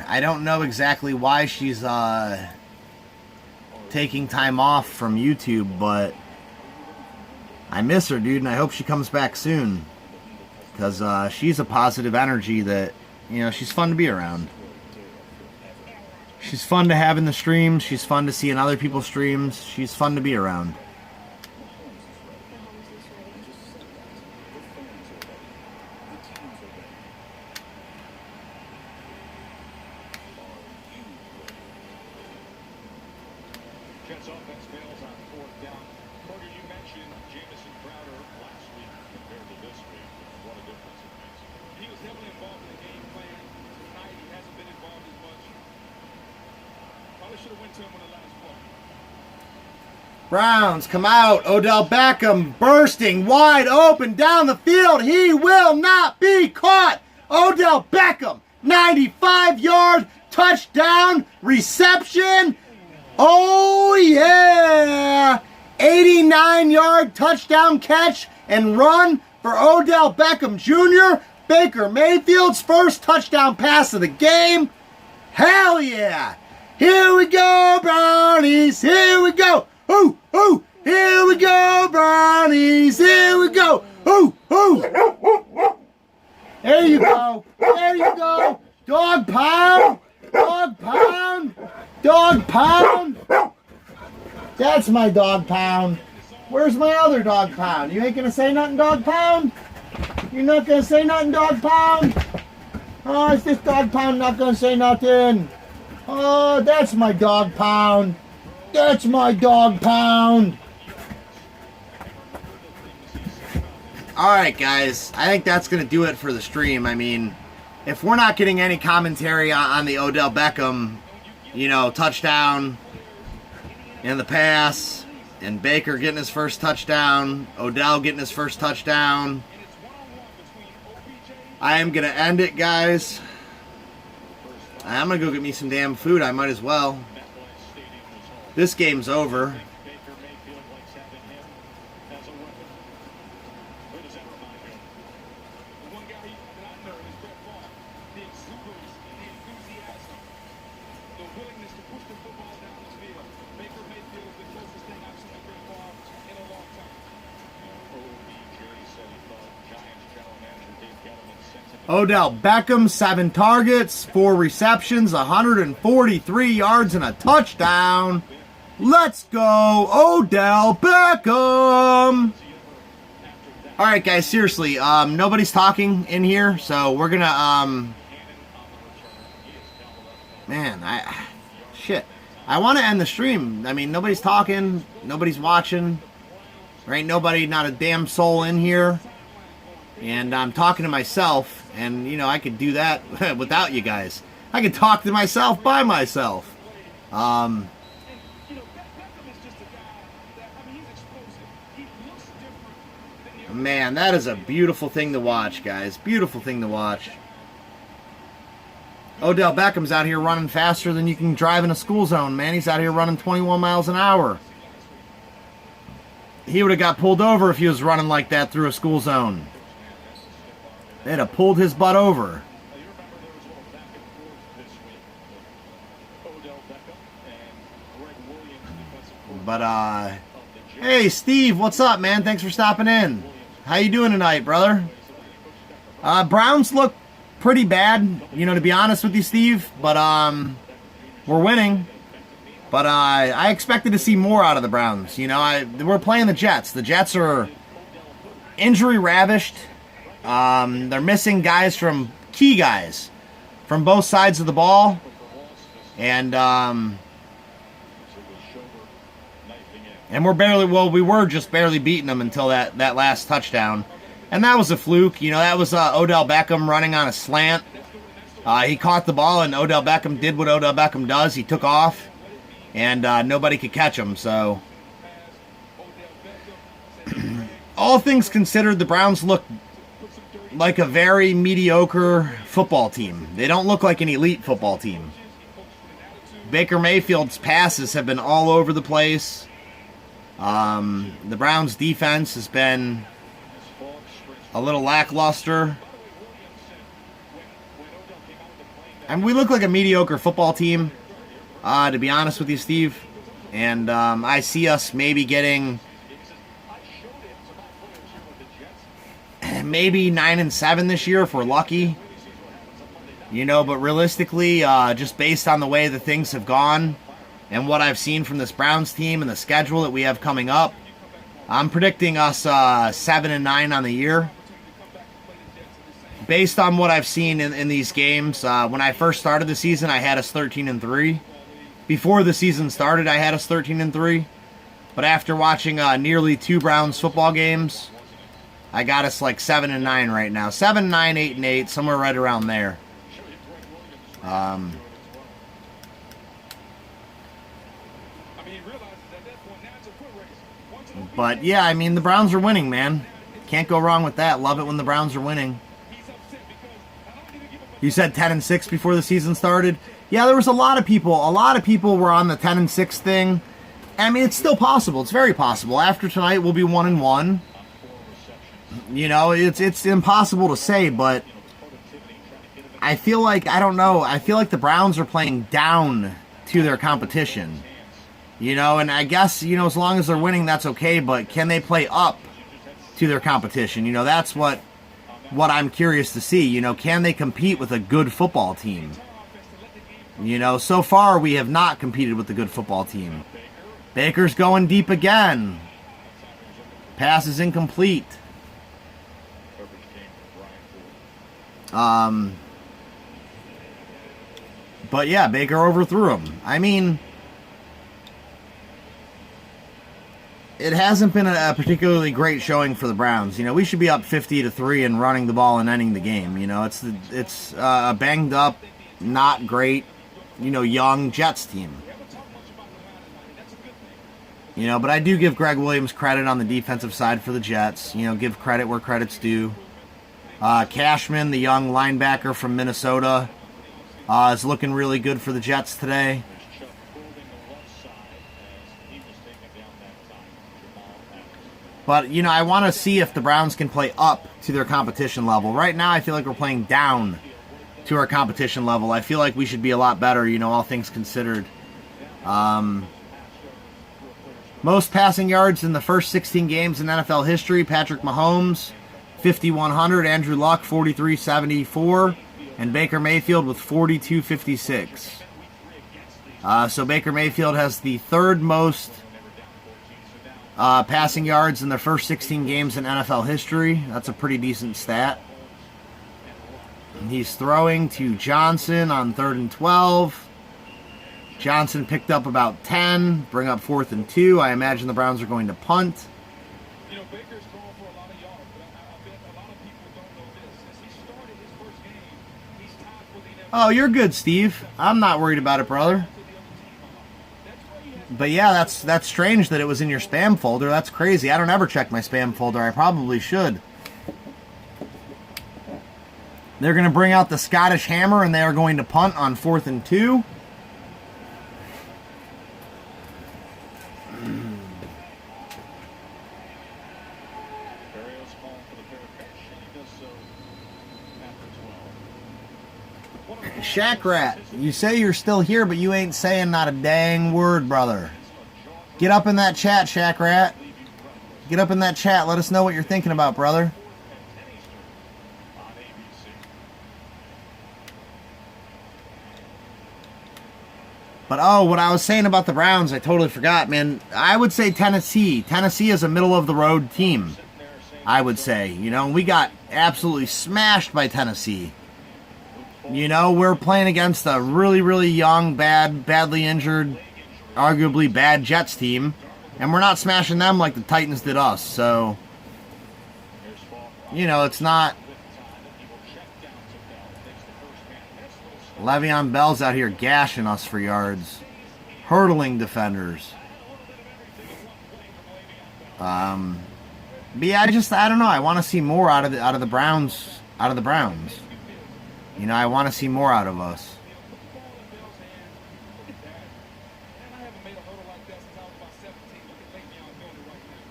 I don't know exactly why she's taking time off from YouTube, but I miss her, dude, and I hope she comes back soon. Because she's a positive energy that, you know, she's fun to be around. She's fun to have in the streams. She's fun to see in other people's streams. She's fun to be around. Jets offense fails on 4th down. Carter, you mentioned Jamison Crowder last week compared to this week. What a difference it makes. He was heavily involved in the game plan. Tonight he hasn't been involved as much. Probably should have went to him on the last play. Browns come out. Odell Beckham bursting wide open down the field. He will not be caught. Odell Beckham, 95-yard touchdown reception. Oh, yeah! 89-yard touchdown catch and run for Odell Beckham Jr. Baker Mayfield's first touchdown pass of the game. Hell yeah! Here we go, Brownies! Here we go! Ooh, ooh! Here we go, Brownies! Here we go! Ooh, ooh! There you go! There you go! Dog pound! Dog pound! Dog pound! That's my dog pound. Where's my other dog pound? You ain't gonna say nothing, dog pound? You're not gonna say nothing, dog pound? Oh, is this dog pound not gonna say nothing? Oh, that's my dog pound. That's my dog pound. Alright, guys. I think that's gonna do it for the stream. I mean, if we're not getting any commentary on the Odell Beckham, you know, touchdown and the pass, and Baker getting his first touchdown, Odell getting his first touchdown, I am going to end it, guys. I'm going to go get me some damn food. I might as well. This game's over. Odell Beckham, 7 targets, 4 receptions, 143 yards, and a touchdown. Let's go, Odell Beckham. All right, guys, seriously, nobody's talking in here, so we're going to, man, I want to end the stream. I mean, nobody's talking, nobody's watching. There ain't nobody, not a damn soul in here. And I'm talking to myself, and, you know, I could do that without you guys. I could talk to myself by myself. Man, that is a beautiful thing to watch, guys. Beautiful thing to watch. Odell Beckham's out here running faster than you can drive in a school zone, man. He's out here running 21 miles an hour. He would have got pulled over if he was running like that through a school zone. They'd have pulled his butt over. You remember there was a little back and forth this week with Odell Beckham and Greg Williams, defensive coordinator But, of the Jets. hey, Steve, what's up, man? Thanks for stopping in. How you doing tonight, brother? Browns look pretty bad, you know, to be honest with you, Steve. But, we're winning. But, I expected to see more out of the Browns. You know, we're playing the Jets. The Jets are injury ravished. They're missing key guys from both sides of the ball. And we were just barely beating them until that last touchdown. And that was a fluke. You know, that was Odell Beckham running on a slant. He caught the ball, and Odell Beckham did what Odell Beckham does. He took off, and nobody could catch him. So, all things considered, the Browns look like a very mediocre football team. They don't look like an elite football team. Baker Mayfield's passes have been all over the place. The Browns' defense has been a little lackluster. And we look like a mediocre football team, to be honest with you, Steve. And I see us maybe getting maybe 9-7 this year if we're lucky. You know, but realistically, just based on the way the things have gone and what I've seen from this Browns team and the schedule that we have coming up, I'm predicting us 7-9 on the year. Based on what I've seen in these games, when I first started the season, I had us 13-3. Before the season started, I had us 13-3. But after watching nearly 2 Browns football games, I got us like 7-9 right now. 7-9, 8-8, somewhere right around there. But yeah, I mean, the Browns are winning, man. Can't go wrong with that. Love it when the Browns are winning. You said 10-6 before the season started. Yeah, there was a lot of people. A lot of people were on the 10-6 thing. I mean, it's still possible. It's very possible. After tonight, we'll be 1-1. You know, it's impossible to say, but I feel like, I don't know, I feel like the Browns are playing down to their competition. You know, and I guess, you know, as long as they're winning, that's okay, but can they play up to their competition? You know, that's what I'm curious to see. You know, can they compete with a good football team? You know, so far we have not competed with a good football team. Baker's going deep again. Pass is incomplete. But yeah, Baker overthrew him. I mean, it hasn't been a particularly great showing for the Browns. You know, we should be up 50-3 and running the ball and ending the game. You know, it's a banged up, not great, you know, young Jets team. You know, but I do give Greg Williams credit on the defensive side for the Jets. You know, give credit where credit's due. Cashman, the young linebacker from Minnesota, is looking really good for the Jets today. But, you know, I want to see if the Browns can play up to their competition level. Right now, I feel like we're playing down to our competition level. I feel like we should be a lot better, you know, all things considered. Most passing yards in the first 16 games in NFL history, Patrick Mahomes, 5,100. Andrew Luck, 4,374. And Baker Mayfield with 4,256. So Baker Mayfield has the third most passing yards in the first 16 games in NFL history. That's a pretty decent stat. He's throwing to Johnson on 3rd and 12. Johnson picked up about 10, bring up 4th and 2. I imagine the Browns are going to punt. You know, Baker's going for a lot of yards, but I bet a lot of people don't know this. Since he started his first game, he's tied for the Oh, you're good, Steve. I'm not worried about it, brother. That's where he has But yeah, that's strange that it was in your spam folder. That's crazy. I don't ever check my spam folder. I probably should. They're going to bring out the Scottish Hammer, and they are going to punt on 4th and 2. Barrios home for the fair catch, and he does so after 12. Shack Rat, you say you're still here, but you ain't saying not a dang word, brother. Get up in that chat, Shack Rat. Get up in that chat. Let us know what you're thinking about, brother. On ABC. But oh, what I was saying about the Browns, I totally forgot, man. I would say Tennessee. Tennessee is a middle-of-the-road team, I would say. You know, we got absolutely smashed by Tennessee. You know, we're playing against a really, really young, badly injured, arguably bad Jets team, and we're not smashing them like the Titans did us. So, you know, it's not... Le'Veon Bell's out here gashing us for yards, hurdling defenders. But yeah, I don't know. I want to see more out of the Browns. You know, I want to see more out of us. And I haven't made a hurdle like that since I was about 17. Look at Le'Veon doing it right now.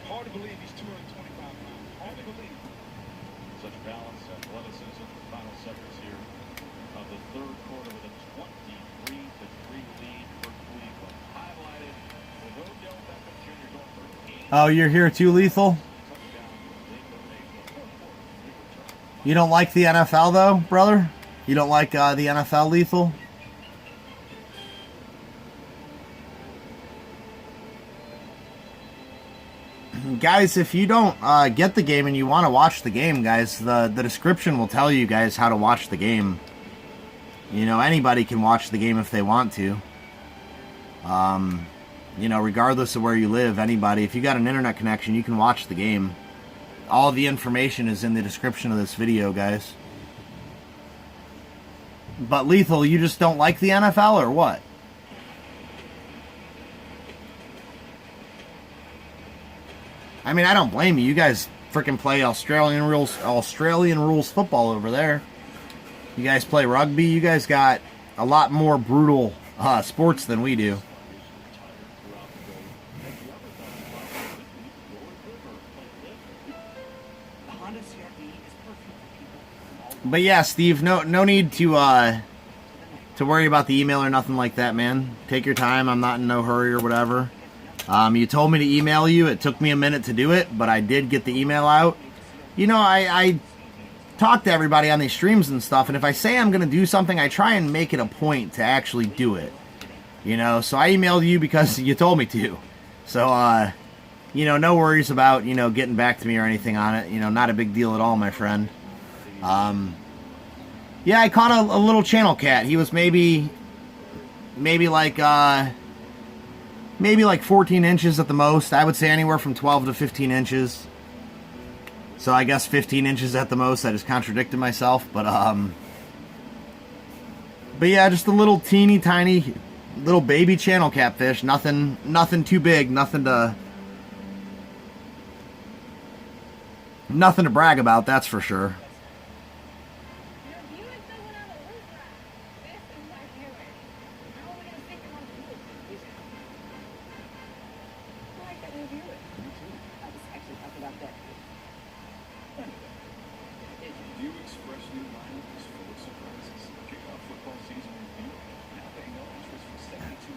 Hard to believe he's 225 pounds. Hard to believe. Such balance and athleticism. The final seconds here of the third quarter with a 23-3 lead for Cleveland. Highlighted with Odell Beckham Jr. going for a game. Oh, you're here too, Lethal? You don't like the NFL, though, brother? You don't like the NFL, Lethal? Guys, if you don't get the game and you want to watch the game, guys, the description will tell you guys how to watch the game. You know, anybody can watch the game if they want to. You know, regardless of where you live, anybody, if you got an internet connection, you can watch the game. All the information is in the description of this video, guys. But Lethal, you just don't like the NFL or what? I mean, I don't blame you. You guys freaking play Australian rules football over there. You guys play rugby. You guys got a lot more brutal sports than we do. But yeah, Steve, no need to worry about the email or nothing like that, man. Take your time. I'm not in no hurry or whatever. You told me to email you. It took me a minute to do it, but I did get the email out. You know, I talk to everybody on these streams and stuff, and if I say I'm going to do something, I try and make it a point to actually do it. You know, so I emailed you because you told me to. So, you know, no worries about, you know, getting back to me or anything on it. You know, not a big deal at all, my friend. Yeah, I caught a little channel cat. He was maybe like 14 inches at the most. I would say anywhere from 12 to 15 inches. So I guess 15 inches at the most. I just contradicted myself, but yeah, just a little teeny tiny little baby channel catfish. Nothing too big. Nothing to brag about. That's for sure.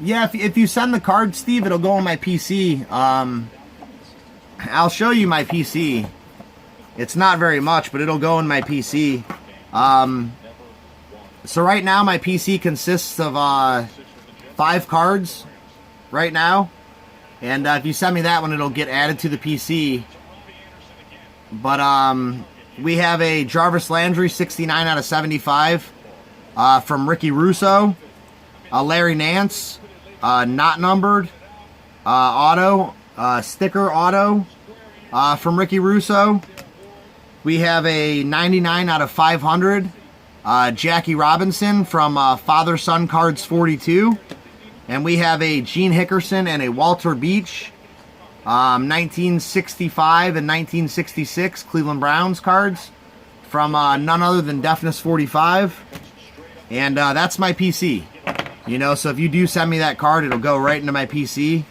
Yeah, if you send the card, Steve, it'll go on my PC. I'll show you my PC. It's not very much, but it'll go in my PC. So right now, my PC consists of 5 cards right now. And if you send me that one, it'll get added to the PC. But we have a Jarvis Landry 69 out of 75 from Ricky Russo. Larry Nance, not numbered, auto, sticker auto from Ricky Russo. We have a 99 out of 500 Jackie Robinson from Father Son Cards 42. And we have a Gene Hickerson and a Walter Beach 1965 and 1966 Cleveland Browns cards from none other than Deafness 45. And that's my PC. You know, so if you do send me that card, it'll go right into my PC.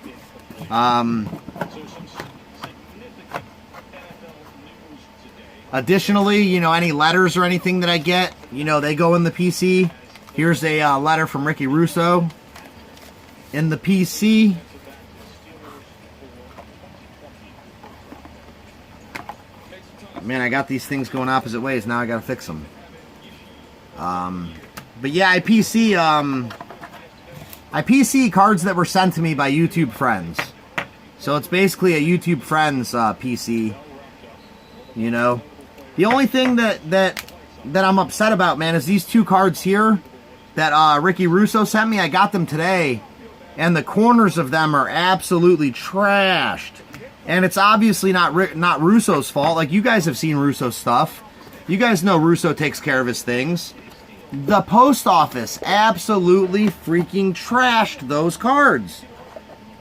Additionally, you know, any letters or anything that I get, you know, they go in the PC. Here's a letter from Ricky Russo in the PC. Man, I got these things going opposite ways. Now I gotta fix them. But yeah, I PC cards that were sent to me by YouTube friends. So it's basically a YouTube friends PC. You know, the only thing that I'm upset about, man, is these two cards here that Ricky Russo sent me. I got them today, and the corners of them are absolutely trashed. And it's obviously not Russo's fault. Like, you guys have seen Russo's stuff. You guys know Russo takes care of his things. The post office absolutely freaking trashed those cards.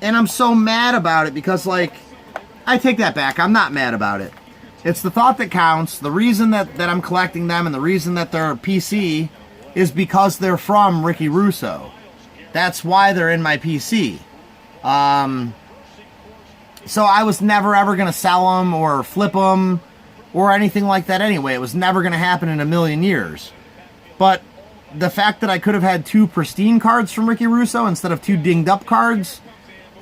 And I'm so mad about it because, like, I take that back. I'm not mad about it. It's the thought that counts. The reason that I'm collecting them and the reason that they're PC is because they're from Ricky Russo. That's why they're in my PC. So I was never ever going to sell them or flip them or anything like that anyway. It was never going to happen in a million years. But the fact that I could have had two pristine cards from Ricky Russo instead of two dinged up cards,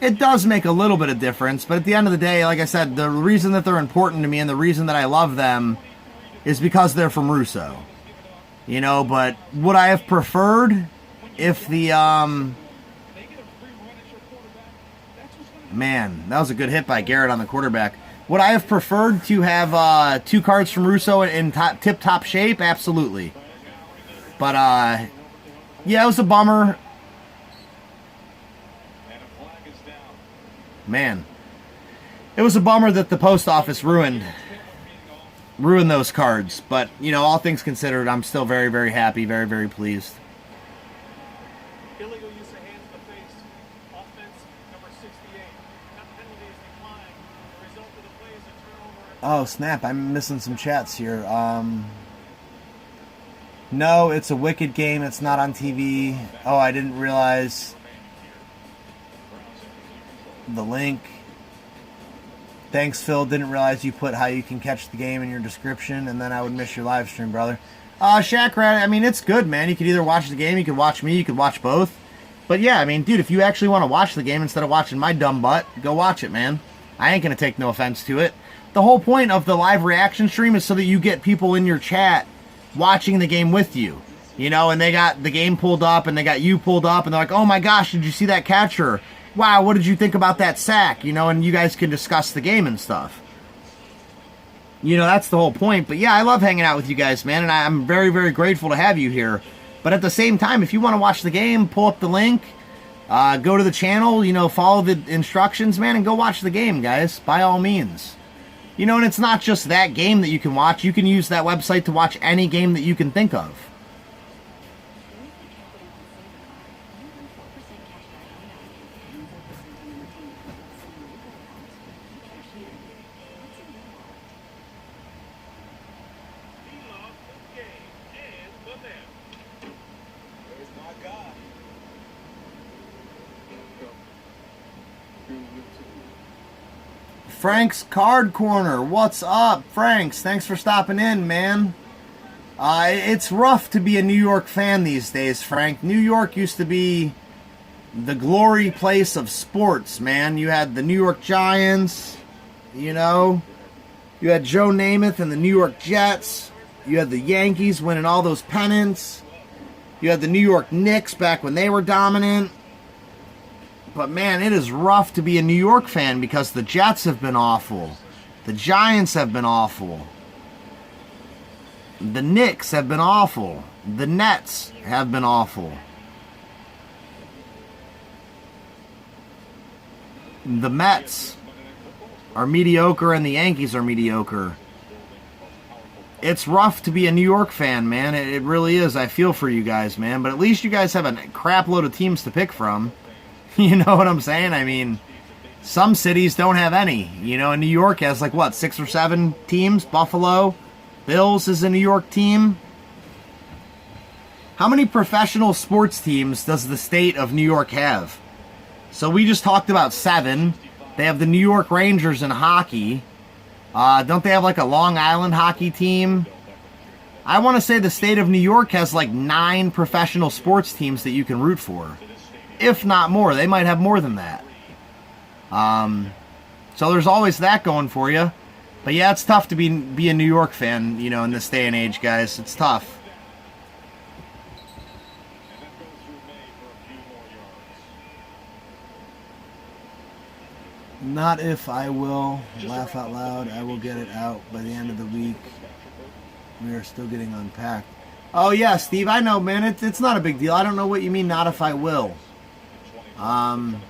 it does make a little bit of difference. But at the end of the day, like I said, the reason that they're important to me and the reason that I love them is because they're from Russo. You know, but would I have preferred if the, man, that was a good hit by Garrett on the quarterback. Would I have preferred to have two cards from Russo in tip-top shape? Absolutely. But, yeah, it was a bummer. Man, it was a bummer that the post office ruined those cards. But, you know, all things considered, I'm still very, very happy, very, very pleased. Illegal use of hands to the face. Offense number 68. That penalty is declined. The result of the play is a turnover. Oh, snap. I'm missing some chats here. No, it's a Wicked game. It's not on TV. Oh, I didn't realize the link. Thanks, Phil. Didn't realize you put how you can catch the game in your description, and then I would miss your live stream, brother. Shaq Rat, I mean, it's good, man. You could either watch the game, you could watch me, you could watch both. But yeah, I mean, dude, if you actually want to watch the game instead of watching my dumb butt, go watch it, man. I ain't going to take no offense to it. The whole point of the live reaction stream is so that you get people in your chat watching the game with you. You know, and they got the game pulled up, and they got you pulled up, and they're like, oh my gosh, did you see that catcher? Wow, what did you think about that sack? You know, and you guys can discuss the game and stuff. You know, that's the whole point. But yeah, I love hanging out with you guys, man, and I'm very, very grateful to have you here. But at the same time, if you want to watch the game, pull up the link, go to the channel, you know, follow the instructions, man, and go watch the game, guys, by all means. You know, and it's not just that game that you can watch. You can use that website to watch any game that you can think of. Frank's Card Corner. What's up, Franks? Thanks for stopping in, man. It's rough to be a New York fan these days, Frank. New York used to be the glory place of sports, man. You had the New York Giants, you know. You had Joe Namath and the New York Jets. You had the Yankees winning all those pennants. You had the New York Knicks back when they were dominant. But, man, it is rough to be a New York fan because the Jets have been awful. The Giants have been awful. The Knicks have been awful. The Nets have been awful. The Mets are mediocre and the Yankees are mediocre. it's rough to be a New York fan, man. It really is. I feel for you guys, man. But at least you guys have a crap load of teams to pick from. You know what I'm saying? I mean, some cities don't have any. You know, and New York has like, what, 6 or 7 teams? Buffalo, Bills is a New York team. How many professional sports teams does the state of New York have? So we just talked about 7. They have the New York Rangers in hockey. Don't they have like a Long Island hockey team? I want to say the state of New York has like 9 professional sports teams that you can root for. If not more. They might have more than that. So there's always that going for you. But yeah, it's tough to be a New York fan, you know, in this day and age, guys. It's tough. Not if I will laugh out loud. I will get it out by the end of the week. We are still getting unpacked. Oh yeah, Steve, I know, man. It's not a big deal. I don't know what you mean. Not if I will. I'm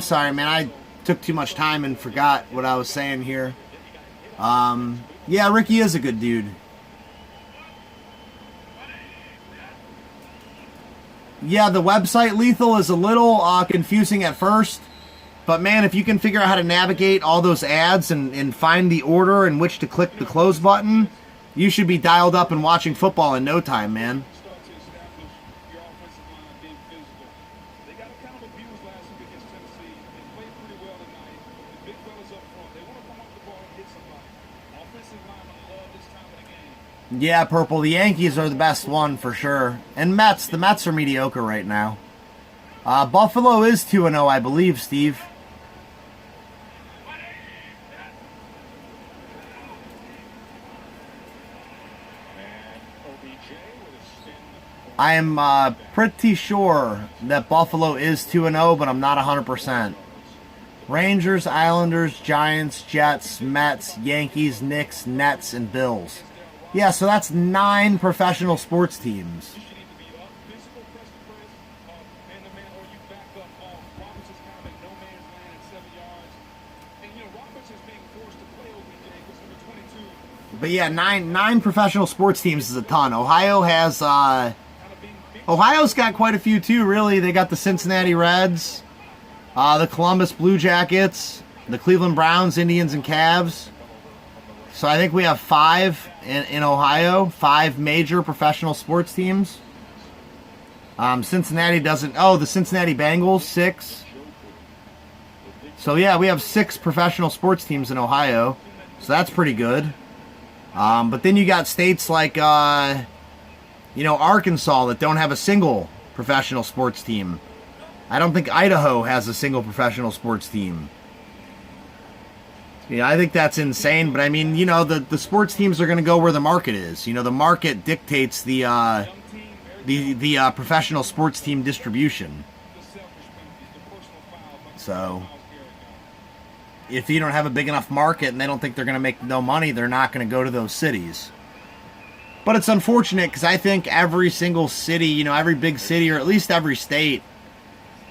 sorry, man. I took too much time and forgot what I was saying here. Yeah, Ricky is a good dude. Yeah, the website, Lethal, is a little confusing at first. But, man, if you can figure out how to navigate all those ads and find the order in which to click the close button, you should be dialed up and watching football in no time, man. Yeah, Purple, the Yankees are the best one for sure. And Mets, the Mets are mediocre right now. Buffalo is 2-0, I believe, Steve. I am pretty sure that Buffalo is 2-0, but I'm not 100%. Rangers, Islanders, Giants, Jets, Mets, Yankees, Knicks, Nets, and Bills. Yeah, so that's 9 professional sports teams. But yeah, nine professional sports teams is a ton. Ohio has Ohio's got quite a few too, really. They got the Cincinnati Reds, the Columbus Blue Jackets, the Cleveland Browns, Indians, and Cavs. So I think we have 5 in Ohio, 5 major professional sports teams. Cincinnati doesn't. Oh, the Cincinnati Bengals, 6. So yeah, we have 6 professional sports teams in Ohio. So that's pretty good. But then you got states like, you know, Arkansas that don't have a single professional sports team. I don't think Idaho has a single professional sports team. Yeah, I think that's insane. But I mean, you know, the sports teams are going to go where the market is. You know, the market dictates the professional sports team distribution. So if you don't have a big enough market and they don't think they're going to make no money, they're not going to go to those cities. But it's unfortunate because I think every single city, you know, every big city, or at least every state,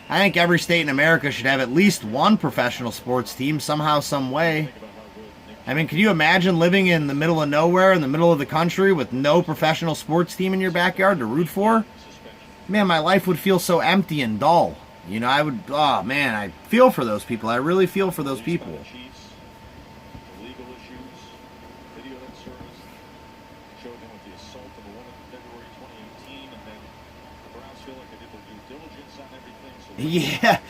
I think every state in America should have at least one professional sports team somehow, some way. I mean, can you imagine living in the middle of nowhere, in the middle of the country, with no professional sports team in your backyard to root for? Man, my life would feel so empty and dull. You know, I would, oh man, I feel for those people. I really feel for those people. Yeah.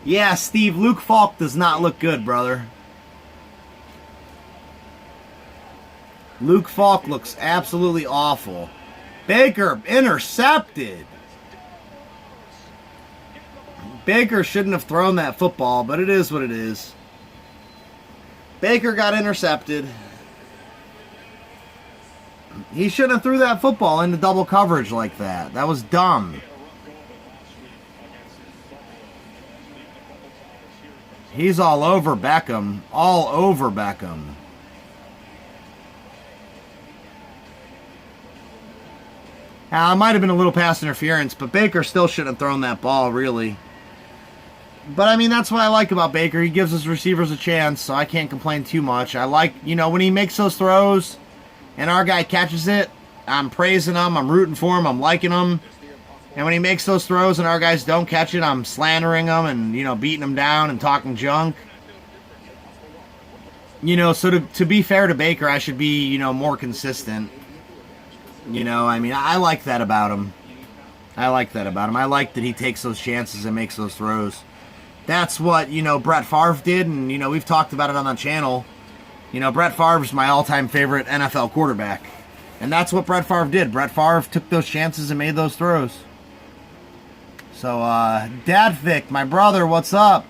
Yeah, Steve, Luke Falk does not look good, brother. Luke Falk looks absolutely awful. Baker intercepted. Baker shouldn't have thrown that football, but it is what it is. Baker got intercepted. He shouldn't have threw that football into double coverage like that. That was dumb. He's all over Beckham. All over Beckham. Now, it might have been a little pass interference, but Baker still shouldn't have thrown that ball, really. But, I mean, that's what I like about Baker. He gives his receivers a chance, so I can't complain too much. I like, you know, when he makes those throws and our guy catches it, I'm praising him, I'm rooting for him, I'm liking him. And when he makes those throws and our guys don't catch it, I'm slandering him and, you know, beating him down and talking junk. You know, so to be fair to Baker, I should be, you know, more consistent. You know, I mean, I like that about him. I like that about him. I like that he takes those chances and makes those throws. That's what, you know, Brett Favre did, and, you know, we've talked about it on the channel. You know, Brett Favre's my all-time favorite NFL quarterback. And that's what Brett Favre did. Brett Favre took those chances and made those throws. So, Dad Vic, my brother, what's up?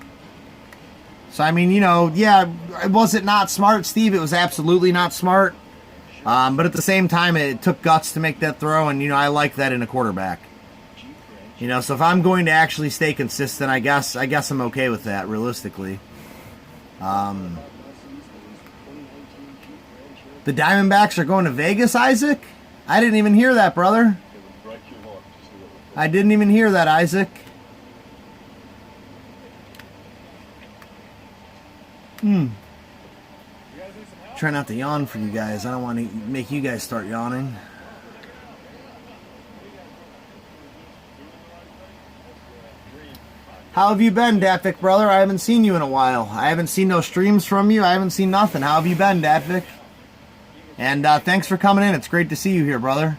So, I mean, you know, yeah, was it not smart, Steve? It was absolutely not smart. But at the same time, it took guts to make that throw, and, you know, I like that in a quarterback. You know, so if I'm going to actually stay consistent, I guess I'm okay with that, realistically. The Diamondbacks are going to Vegas, Isaac? I didn't even hear that, brother. I didn't even hear that, Isaac. Try not to yawn for you guys. I don't want to make you guys start yawning. How have you been, Datvic, brother? I haven't seen you in a while. I haven't seen no streams from you. I haven't seen nothing. How have you been, Datvic? And thanks for coming in. It's great to see you here, brother.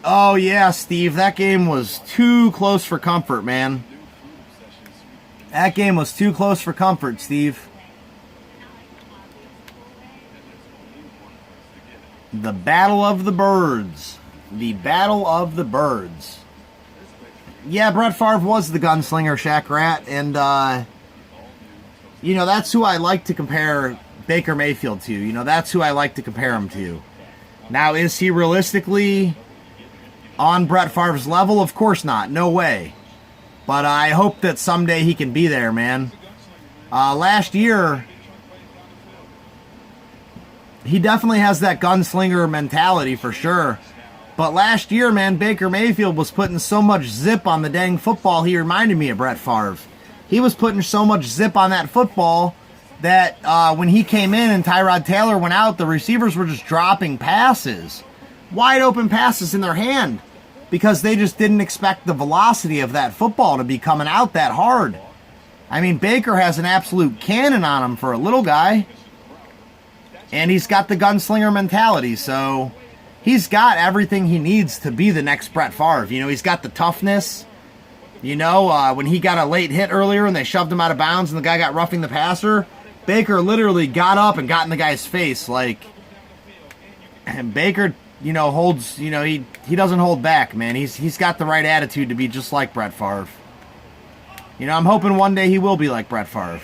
Oh, yeah, Steve. That game was too close for comfort, man. That game was too close for comfort, Steve. The Battle of the Birds. The Battle of the Birds. Yeah, Brett Favre was the gunslinger, Shaq Rat, and, you know, that's who I like to compare Baker Mayfield to. You know, that's who I like to compare him to. Now, is he realistically on Brett Favre's level? Of course not. No way. But I hope that someday he can be there, man. Last year, he definitely has that gunslinger mentality for sure. But last year, man, Baker Mayfield was putting so much zip on the dang football, he reminded me of Brett Favre. He was putting so much zip on that football that when he came in and Tyrod Taylor went out, the receivers were just dropping passes. Wide open passes in their hand. Because they just didn't expect the velocity of that football to be coming out that hard. I mean, Baker has an absolute cannon on him for a little guy. And he's got the gunslinger mentality, so he's got everything he needs to be the next Brett Favre. You know, he's got the toughness. You know, when he got a late hit earlier and they shoved him out of bounds and the guy got roughing the passer, Baker literally got up and got in the guy's face. Like, and Baker, you know, holds, you know, he doesn't hold back, man. He's got the right attitude to be just like Brett Favre. You know, I'm hoping one day he will be like Brett Favre.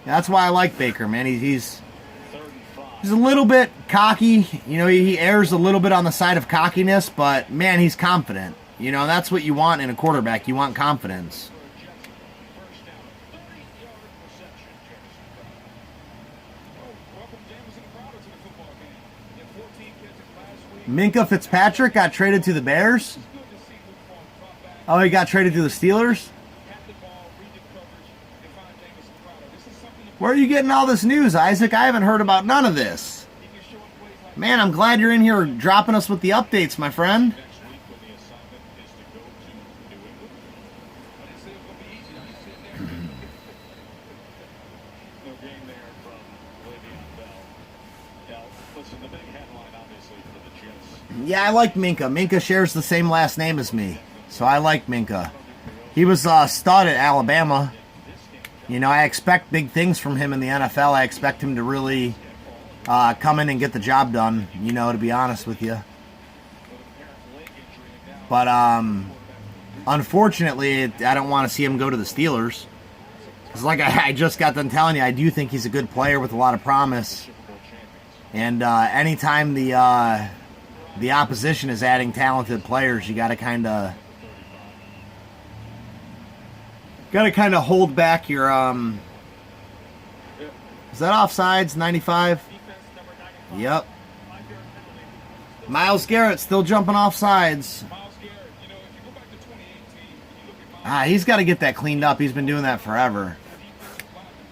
That's why I like Baker, man. He's a little bit cocky. You know, he errs a little bit on the side of cockiness, but, man, he's confident. You know, that's what you want in a quarterback. You want confidence. Minkah Fitzpatrick got traded to the Bears? Oh, he got traded to the Steelers? Where are you getting all this news, Isaac? I haven't heard about none of this. Man, I'm glad you're in here dropping us with the updates, my friend. Yeah, I like Minkah. Minkah shares the same last name as me, so I like Minkah. He was a stud at Alabama. You know, I expect big things from him in the NFL. I expect him to really come in and get the job done, you know, to be honest with you. But unfortunately, I don't want to see him go to the Steelers. Because like I just got done telling you, I do think he's a good player with a lot of promise. And anytime the opposition is adding talented players, you got to kind of hold back your is that offsides? 95. Yep. Myles Garrett still jumping off sides. He's got to get that cleaned up. He's been doing that forever.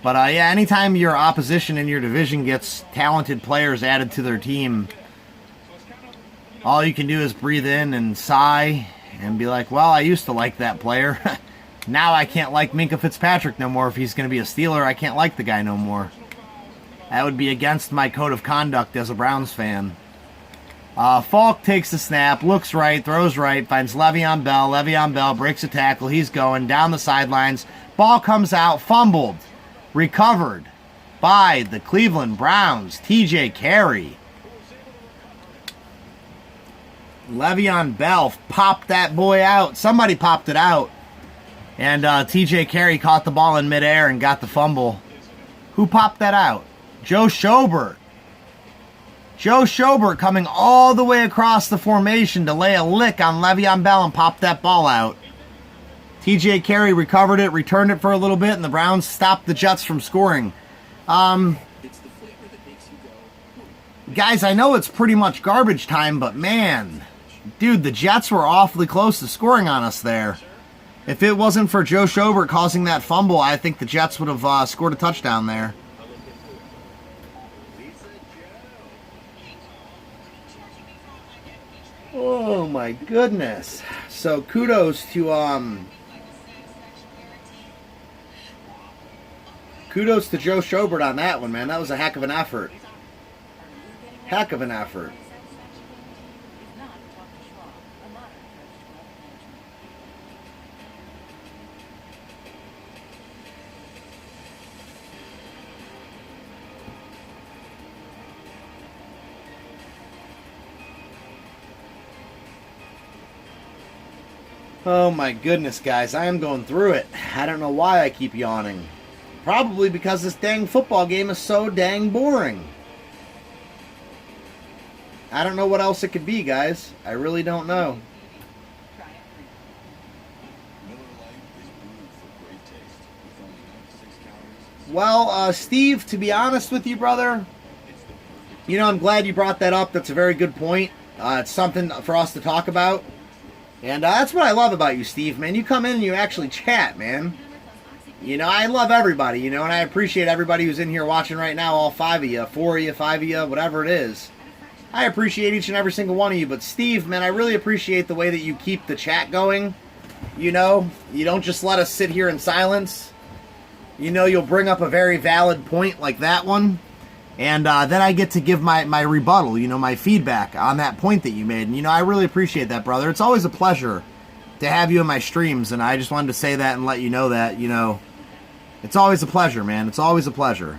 But, yeah, anytime your opposition in your division gets talented players added to their team, all you can do is breathe in and sigh and be like, well, I used to like that player. Now I can't like Minkah Fitzpatrick no more. If he's going to be a Steeler, I can't like the guy no more. That would be against my code of conduct as a Browns fan. Falk takes the snap, looks right, throws right, finds Le'Veon Bell. Le'Veon Bell breaks a tackle. He's going down the sidelines. Ball comes out, fumbled, recovered by the Cleveland Browns. TJ Carey. Le'Veon Bell popped that boy out. Somebody popped it out. And TJ Carey caught the ball in midair and got the fumble. Who popped that out? Joe Schobert. Joe Schobert coming all the way across the formation to lay a lick on Le'Veon Bell and pop that ball out. TJ Carey recovered it, returned it for a little bit, and the Browns stopped the Jets from scoring. Guys, I know it's pretty much garbage time, but man, dude, the Jets were awfully close to scoring on us there. If it wasn't for Joe Schobert causing that fumble, I think the Jets would have scored a touchdown there. Oh my goodness. So kudos to Joe Schobert on that one, man. That was a heck of an effort. Heck of an effort. Oh my goodness, guys, I am going through it. I don't know why I keep yawning. Probably because this dang football game is so dang boring. I don't know what else it could be, guys. I really don't know. Well, Steve, to be honest with you, brother, you know, I'm glad you brought that up. That's a very good point. It's something for us to talk about. And that's what I love about you, Steve, man. You come in and you actually chat, man. You know, I love everybody, you know, and I appreciate everybody who's in here watching right now, all 5 of you, 4 of you, 5 of you, whatever it is. I appreciate each and every single one of you. But, Steve, man, I really appreciate the way that you keep the chat going. You know, you don't just let us sit here in silence. You know, you'll bring up a very valid point like that one. And then I get to give my rebuttal, you know, my feedback on that point that you made. And, you know, I really appreciate that, brother. It's always a pleasure to have you in my streams. And I just wanted to say that and let you know that, you know, it's always a pleasure, man. It's always a pleasure.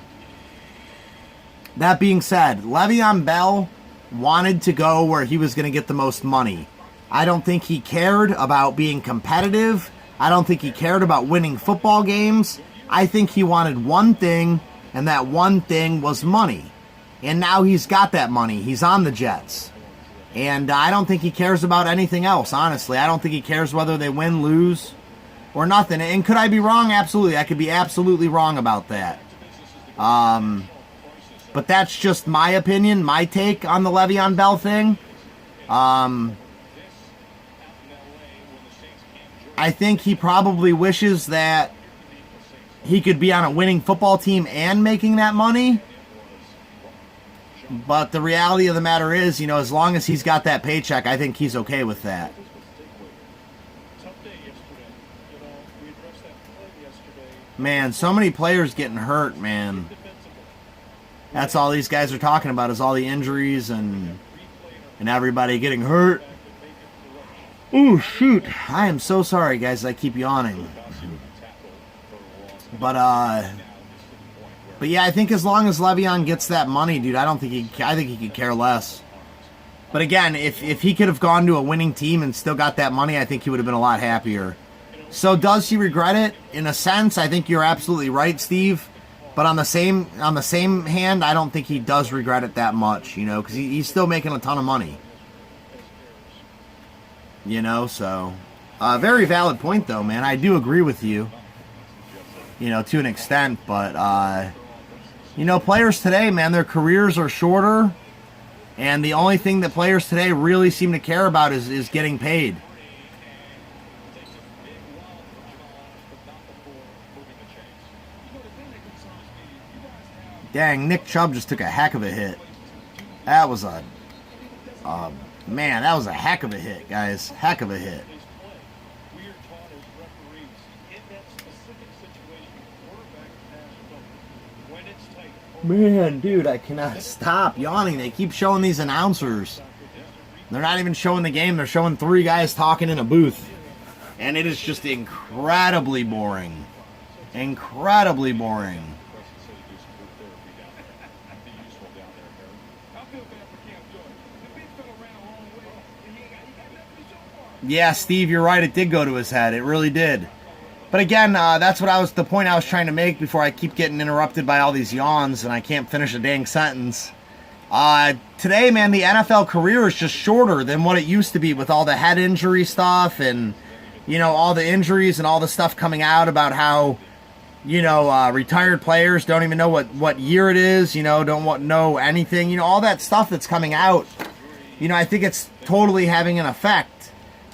That being said, Le'Veon Bell wanted to go where he was going to get the most money. I don't think he cared about being competitive. I don't think he cared about winning football games. I think he wanted one thing, and that one thing was money. And now he's got that money. He's on the Jets. And I don't think he cares about anything else, honestly. I don't think he cares whether they win, lose, or nothing. And could I be wrong? Absolutely. I could be absolutely wrong about that. But that's just my opinion, my take on the Le'Veon Bell thing. I think he probably wishes that he could be on a winning football team and making that money. But the reality of the matter is, you know, as long as he's got that paycheck, I think he's okay with that. Man, so many players getting hurt, man. That's all these guys are talking about is all the injuries and everybody getting hurt. Ooh, shoot. I am so sorry, guys. I keep yawning. But yeah, I think as long as Le'Veon gets that money, dude, I think he could care less. But again, if he could have gone to a winning team and still got that money, I think he would have been a lot happier. So does he regret it? In a sense, I think you're absolutely right, Steve. But on the same hand, I don't think he does regret it that much, you know, because he's still making a ton of money. You know, so very valid point, though, man. I do agree with you, you know, to an extent. But, you know, players today, man, their careers are shorter. And the only thing that players today really seem to care about is getting paid. Dang, Nick Chubb just took a heck of a hit. That was a... man, that was a heck of a hit, guys. Heck of a hit. We are taught as referees, in that specific situation, quarterback pass when it's tight. Man, dude, I cannot stop yawning. They keep showing these announcers. They're not even showing the game. They're showing 3 guys talking in a booth. And it is just incredibly boring. Incredibly boring. I feel bad for Cam Jordan. The big fella ran a long way, and he got nothing so far. Yeah, Steve, you're right. It did go to his head. It really did. But again, that's what the point I was trying to make before I keep getting interrupted by all these yawns and I can't finish a dang sentence. Today, man, the NFL career is just shorter than what it used to be with all the head injury stuff and, you know, all the injuries and all the stuff coming out about how, you know, retired players don't even know what year it is, you know, don't know anything, you know, all that stuff that's coming out. You know, I think it's totally having an effect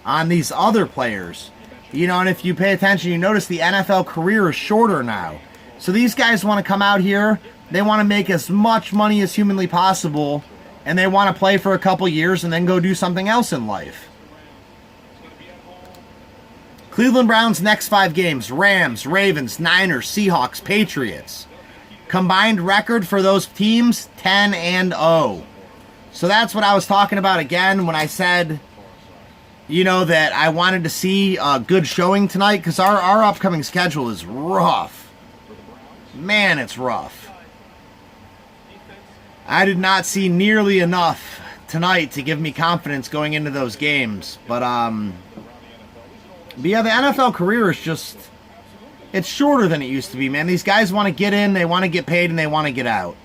on these other players. You know, and if you pay attention, you notice the NFL career is shorter now. So these guys want to come out here, they want to make as much money as humanly possible, and they want to play for a couple years and then go do something else in life. Cleveland Browns next 5 games: Rams, Ravens, Niners, Seahawks, Patriots. Combined record for those teams, 10-0. So that's what I was talking about again when I said, you know, that I wanted to see a good showing tonight, because our upcoming schedule is rough. Man, it's rough. I did not see nearly enough tonight to give me confidence going into those games. But yeah, the NFL career is just, it's shorter than it used to be, man. These guys want to get in, they want to get paid, and they want to get out.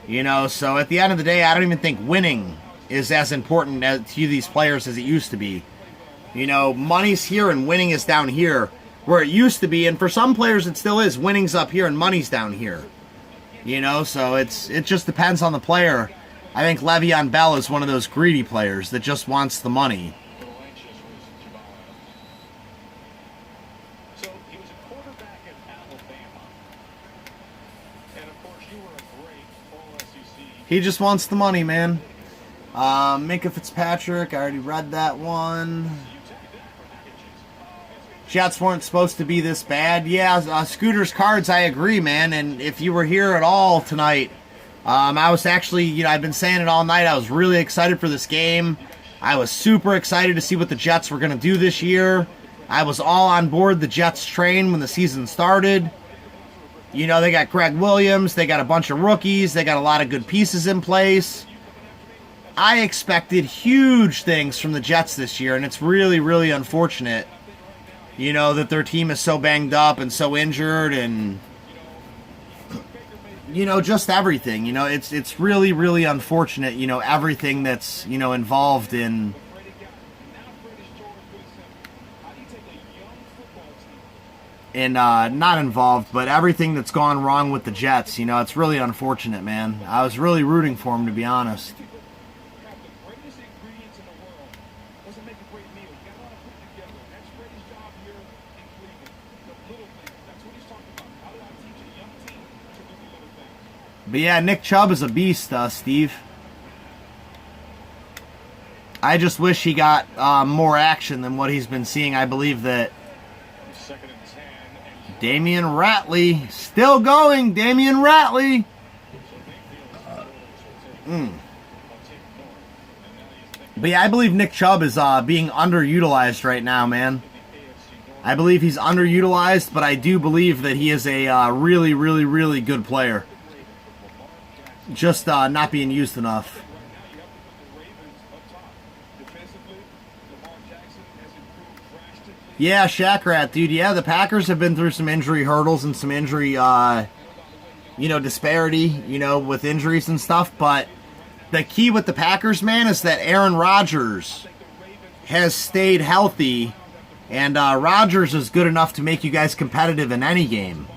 You know, so at the end of the day, I don't even think winning is as important to these players as it used to be. You know, money's here and winning is down here, where it used to be. And for some players, it still is. Winning's up here and money's down here. You know, so it just depends on the player. I think Le'Veon Bell is one of those greedy players that just wants the money. So he was a quarterback at Alabama. And of course, you were a great All-SEC. He just wants the money, man. Minka Fitzpatrick, I already read that one. Jets weren't supposed to be this bad. Yeah, Scooter's Cards, I agree, man. And if you were here at all tonight, I was actually, you know, I've been saying it all night. I was really excited for this game. I was super excited to see what the Jets were going to do this year. I was all on board the Jets train when the season started. You know, they got Greg Williams. They got a bunch of rookies. They got a lot of good pieces in place. I expected huge things from the Jets this year, and it's really, really unfortunate, you know, that their team is so banged up and so injured and, you know, just everything. You know, it's really, really unfortunate, you know, everything that's, you know, involved in not involved, but everything that's gone wrong with the Jets. You know, it's really unfortunate, man. I was really rooting for him, to be honest. But yeah, Nick Chubb is a beast, Steve. I just wish he got more action than what he's been seeing. I believe that Damian Ratley, still going, Damian Ratley. But yeah, I believe Nick Chubb is being underutilized right now, man. I believe he's underutilized, but I do believe that he is a really, really, really good player. Just not being used enough. Yeah, Shaq Rat, dude. Yeah, the Packers have been through some injury hurdles and some injury, you know, disparity, you know, with injuries and stuff. But the key with the Packers, man, is that Aaron Rodgers has stayed healthy. And Rodgers is good enough to make you guys competitive in any game.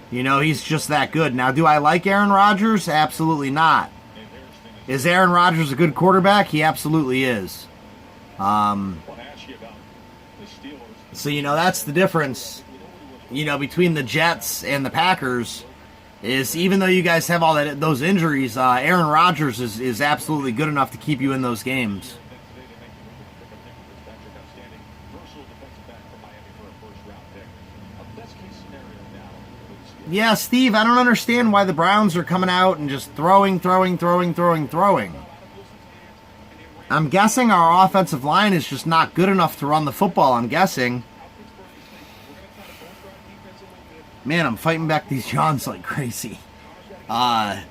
You know, he's just that good. Now, do I like Aaron Rodgers? Absolutely not. Is Aaron Rodgers a good quarterback? He absolutely is. So, you know, that's the difference, you know, between the Jets and the Packers. is even though you guys have all those injuries, Aaron Rodgers is absolutely good enough to keep you in those games. Yeah, Steve, I don't understand why the Browns are coming out and just throwing. I'm guessing our offensive line is just not good enough to run the football, I'm guessing. Man, I'm fighting back these yawns like crazy. But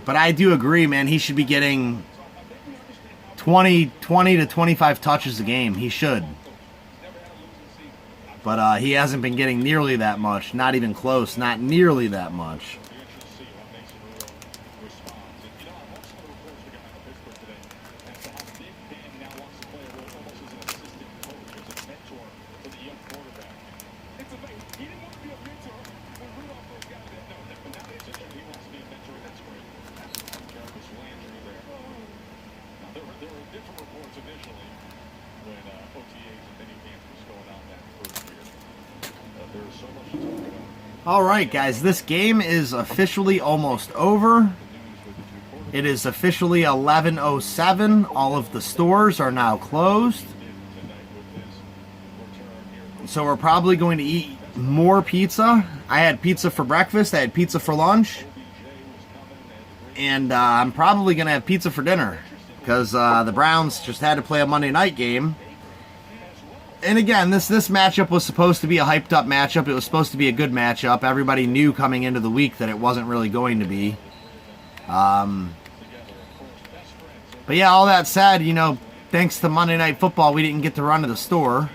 I do agree, man. He should be getting 20 to 25 touches a game. He should. But he hasn't been getting nearly that much. Not even close. Not nearly that much. Alright guys, this game is officially almost over. It is officially 11:07. All of the stores are now closed. So we're probably going to eat more pizza. I had pizza for breakfast, I had pizza for lunch. And I'm probably going to have pizza for dinner. Because the Browns just had to play a Monday night game. And again, this matchup was supposed to be a hyped up matchup. It was supposed to be a good matchup. Everybody knew coming into the week that it wasn't really going to be. But yeah, all that said, you know, thanks to Monday Night Football, we didn't get to run to the store.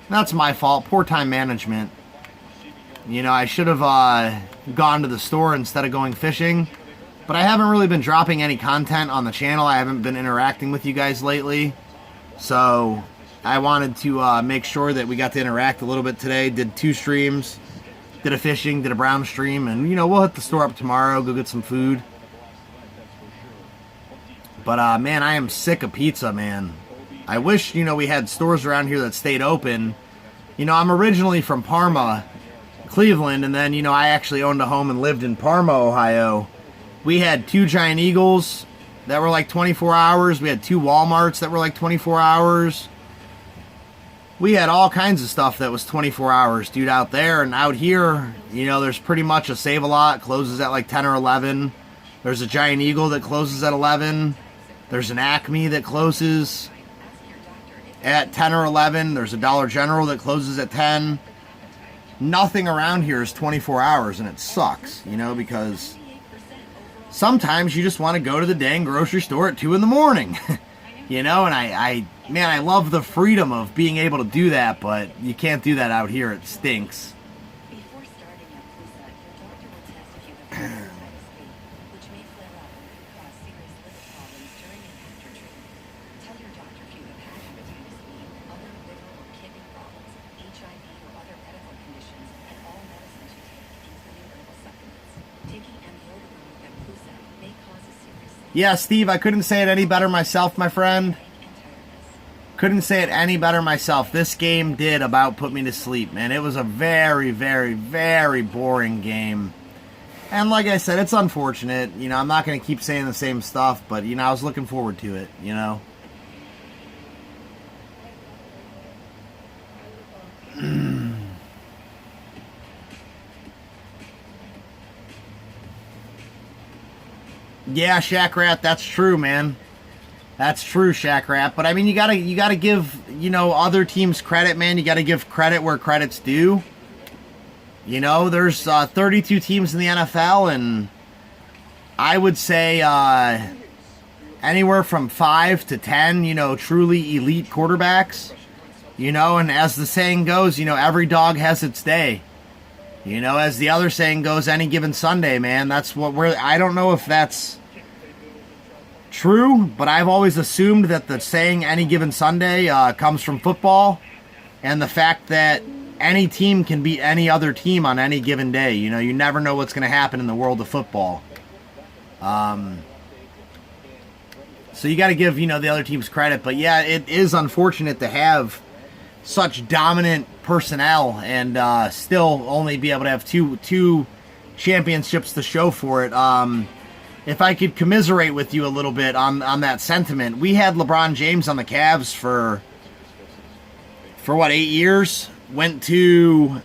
That's my fault. Poor time management. You know, I should have gone to the store instead of going fishing. But I haven't really been dropping any content on the channel. I haven't been interacting with you guys lately. So I wanted to make sure that we got to interact a little bit today. Did 2 streams. Did a fishing, did a Brown stream. And, you know, we'll hit the store up tomorrow, go get some food. But, man, I am sick of pizza, man. I wish, you know, we had stores around here that stayed open. You know, I'm originally from Parma, Cleveland. And then, you know, I actually owned a home and lived in Parma, Ohio. We had 2 Giant Eagles that were like 24 hours. We had 2 Walmarts that were like 24 hours. We had all kinds of stuff that was 24 hours, dude, out there. And out here, you know, there's pretty much a Save-A-Lot, closes at like 10 or 11. There's a Giant Eagle that closes at 11. There's an Acme that closes at 10 or 11. There's a Dollar General that closes at 10. Nothing around here is 24 hours, and it sucks, you know, because sometimes you just want to go to the dang grocery store at 2 in the morning. You know, and man, I love the freedom of being able to do that, but you can't do that out here. It stinks. Before starting at Plusa, your doctor will test if you have hepatitis B, which may flare up and cause serious liver problems during and after treatment. Tell your doctor if you have had hepatitis B, other liver or kidney problems, HIV or other medical conditions, and all medicines you take, including herbal supplements. Taking amiodarone at Plusa may cause a serious Yeah, Steve, I couldn't say it any better myself, my friend. Couldn't say it any better myself. This game did about put me to sleep, man. It was a very, very, very boring game. And like I said, it's unfortunate. You know, I'm not going to keep saying the same stuff, but, you know, I was looking forward to it, you know. Yeah, Shaq Rat, that's true, man. That's true, Shaq Rat. But I mean, you gotta give, you know, other teams credit, man. You gotta give credit where credit's due. You know, there's 32 teams in the NFL, and I would say anywhere from 5 to 10, you know, truly elite quarterbacks. You know, and as the saying goes, you know, every dog has its day. You know, as the other saying goes, any given Sunday, man. That's what I don't know if that's true, but I've always assumed that the saying any given Sunday comes from football, and the fact that any team can beat any other team on any given day. You know, you never know what's going to happen in the world of football. So you got to give, you know, the other teams credit, but yeah, it is unfortunate to have such dominant personnel and still only be able to have two championships to show for it. If I could commiserate with you a little bit on that sentiment, we had LeBron James on the Cavs for what, 8 years? Went to,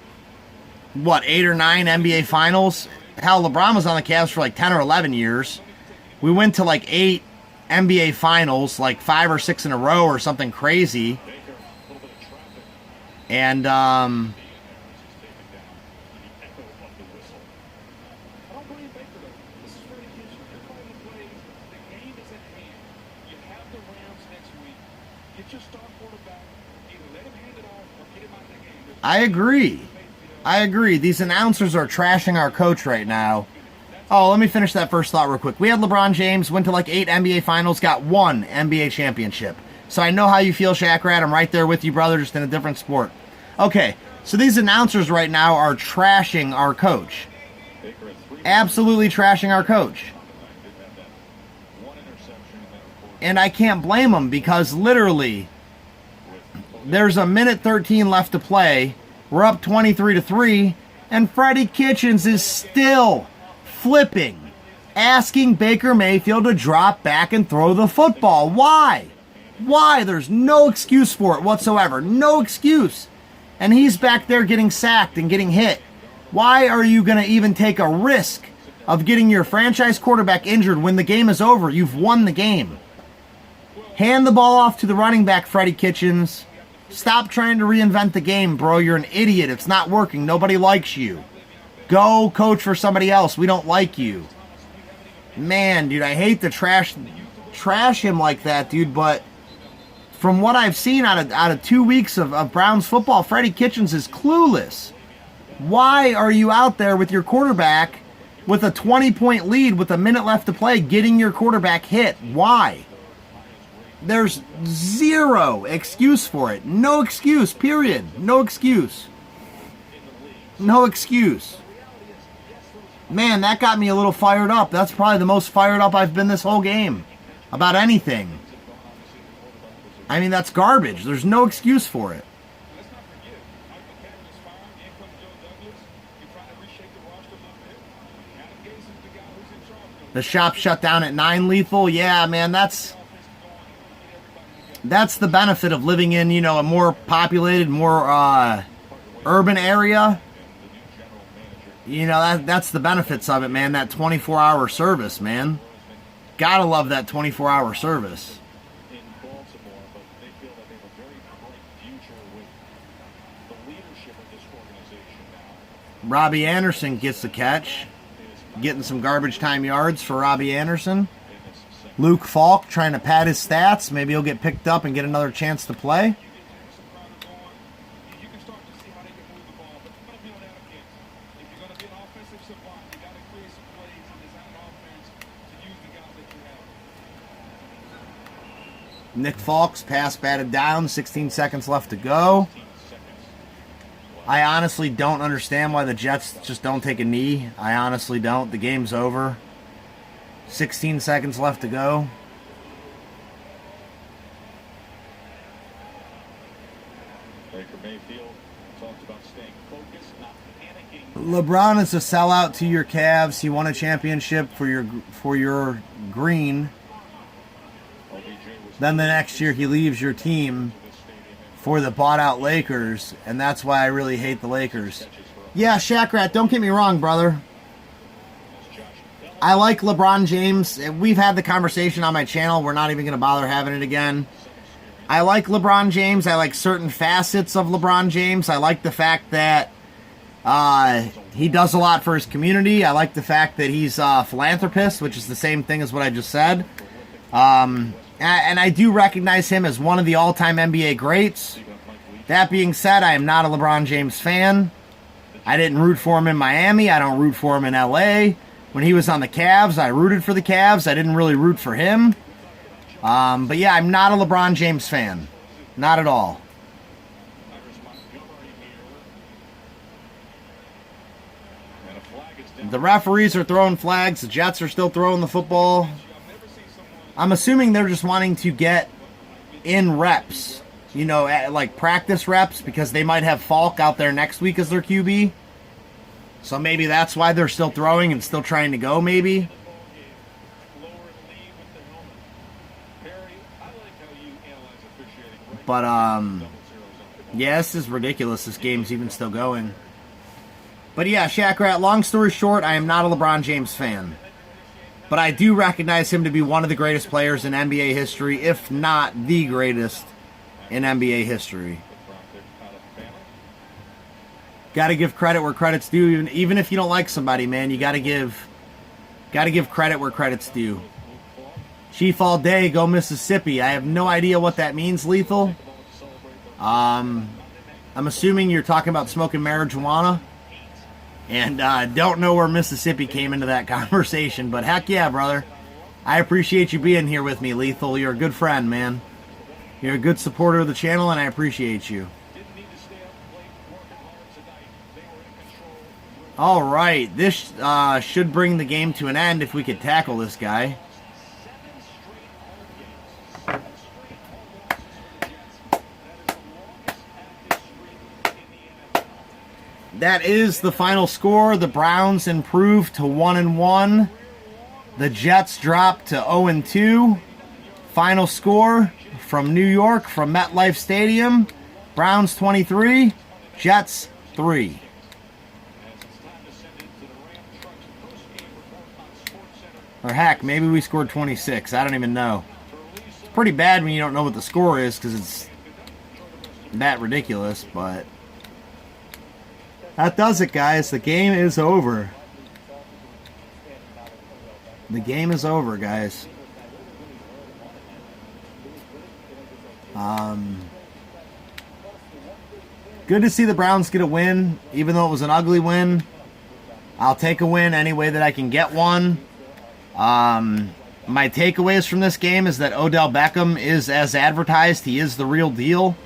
what, 8 or 9 NBA Finals? Hell, LeBron was on the Cavs for like 10 or 11 years. We went to like 8 NBA Finals, like 5 or 6 in a row or something crazy. And, I don't blame Baker, though. This is Freddie Kitchens. You're calling the plays. The game is at hand. You have the Rams next week. Get your star quarterback. Either let him hand it off or get him out of the game. I agree. I agree. These announcers are trashing our coach right now. Oh, let me finish that first thought real quick. We had LeBron James, went to like 8 NBA Finals, got 1 NBA championship. So I know how you feel, Shaq Rat. I'm right there with you, brother, just in a different sport. Okay, so these announcers right now are trashing our coach. Absolutely trashing our coach. And I can't blame them because literally there's a minute 13 left to play. We're up 23-3, and Freddie Kitchens is still flipping, asking Baker Mayfield to drop back and throw the football. Why? Why? There's no excuse for it whatsoever. No excuse. And he's back there getting sacked and getting hit. Why are you going to even take a risk of getting your franchise quarterback injured when the game is over? You've won the game. Hand the ball off to the running back, Freddie Kitchens. Stop trying to reinvent the game, bro. You're an idiot. It's not working. Nobody likes you. Go coach for somebody else. We don't like you. Man, dude, I hate to trash him like that, dude, but from what I've seen out of 2 weeks of Browns football, Freddie Kitchens is clueless. Why are you out there with your quarterback with a 20-point lead with a minute left to play getting your quarterback hit? Why? There's zero excuse for it. No excuse, period. No excuse. No excuse. Man, that got me a little fired up. That's probably the most fired up I've been this whole game about anything. I mean, that's garbage. There's no excuse for it. Let's not forget, Michael Captain is fired. In comes Joe Douglas. You're trying to reshape the roster a little bit. Adam Gase is the guy who's in charge. The shop shut down at 9, Lethal. Yeah, man, that's the benefit of living in, you know, a more populated, more urban area. You know, that's the benefits of it, man. That 24-hour service, man. Gotta love that 24-hour service. In Baltimore, but they feel that they have a very bright future with the leadership of this organization now. Robbie Anderson gets the catch. Getting some garbage time yards for Robbie Anderson. Luke Falk trying to pad his stats. Maybe he'll get picked up and get another chance to play. You can start to see how they can move the ball, but you're going to be on that again. If you're going to be an offensive savant, you got to create some plays and design an offense to use the guys that you have. Nick Falk's pass batted down. 16 seconds left to go. I honestly don't understand why the Jets just don't take a knee. I honestly don't. The game's over. 16 seconds left to go. Baker Mayfield talked about staying focused, not panicking. LeBron is a sellout to your Cavs. He won a championship for your green. Then the next year he leaves your team for the bought-out Lakers, and that's why I really hate the Lakers. Yeah, Shaq Rat, don't get me wrong, brother. I like LeBron James. We've had the conversation on my channel. We're not even going to bother having it again. I like LeBron James. I like certain facets of LeBron James. I like the fact that he does a lot for his community. I like the fact that he's a philanthropist, which is the same thing as what I just said. And I do recognize him as one of the all-time NBA greats. That being said, I am not a LeBron James fan. I didn't root for him in Miami. I don't root for him in LA. When he was on the Cavs, I rooted for the Cavs. I didn't really root for him. But yeah, I'm not a LeBron James fan. Not at all. The referees are throwing flags. The Jets are still throwing the football. I'm assuming they're just wanting to get in reps. You know, like practice reps, because they might have Falk out there next week as their QB. So maybe that's why they're still throwing and still trying to go, maybe. Lower and lead with the helmet. Barry, I like how you analyze officiating. Right But, double zeros on the yeah, this is ridiculous. This game's even still going. But yeah, Shaq Rat, long story short, I am not a LeBron James fan. But I do recognize him to be one of the greatest players in NBA history, if not the greatest in NBA history. Got to give credit where credit's due, even if you don't like somebody, man. You got to give credit where credit's due. Chief all day, go Mississippi. I have no idea what that means, Lethal. I'm assuming you're talking about smoking marijuana, and don't know where Mississippi came into that conversation. But heck yeah, brother. I appreciate you being here with me, Lethal. You're a good friend, man. You're a good supporter of the channel, and I appreciate you. All right, this should bring the game to an end if we could tackle this guy. That is the final score. The Browns improved to 1-1. The Jets dropped to 0-2. Final score from New York, from MetLife Stadium. Browns 23, Jets 3. Or heck, maybe we scored 26. I don't even know. It's pretty bad when you don't know what the score is because it's that ridiculous, but that does it, guys. The game is over. The game is over, guys. Good to see the Browns get a win, even though it was an ugly win. I'll take a win any way that I can get one. My takeaways from this game is that Odell Beckham is as advertised. He is the real deal.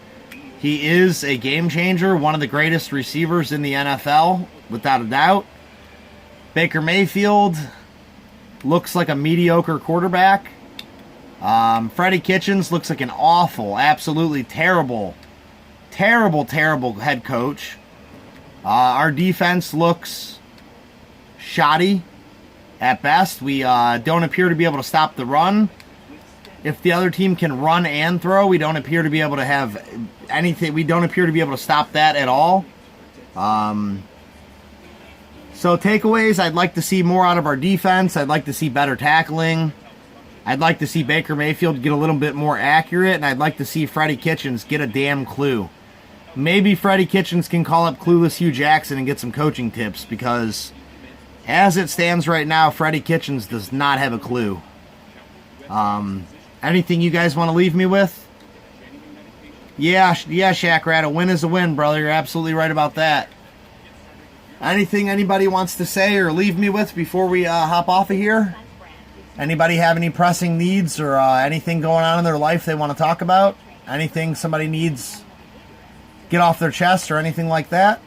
He is a game changer, one of the greatest receivers in the NFL, without a doubt. Baker Mayfield looks like a mediocre quarterback. Freddie Kitchens looks like an awful, absolutely terrible head coach. Our defense looks shoddy at best. We don't appear to be able to stop the run. If the other team can run and throw, we don't appear to be able to have anything. We don't appear to be able to stop that at all. So takeaways, I'd like to see more out of our defense. I'd like to see better tackling. I'd like to see Baker Mayfield get a little bit more accurate, and I'd like to see Freddie Kitchens get a damn clue. Maybe Freddie Kitchens can call up clueless Hugh Jackson and get some coaching tips, because as it stands right now, Freddie Kitchens does not have a clue. Anything you guys want to leave me with? Yeah, Shaq Rat, a win is a win, brother. You're absolutely right about that. Anything anybody wants to say or leave me with before we hop off of here? Anybody have any pressing needs or anything going on in their life they want to talk about? Anything somebody needs get off their chest or anything like that?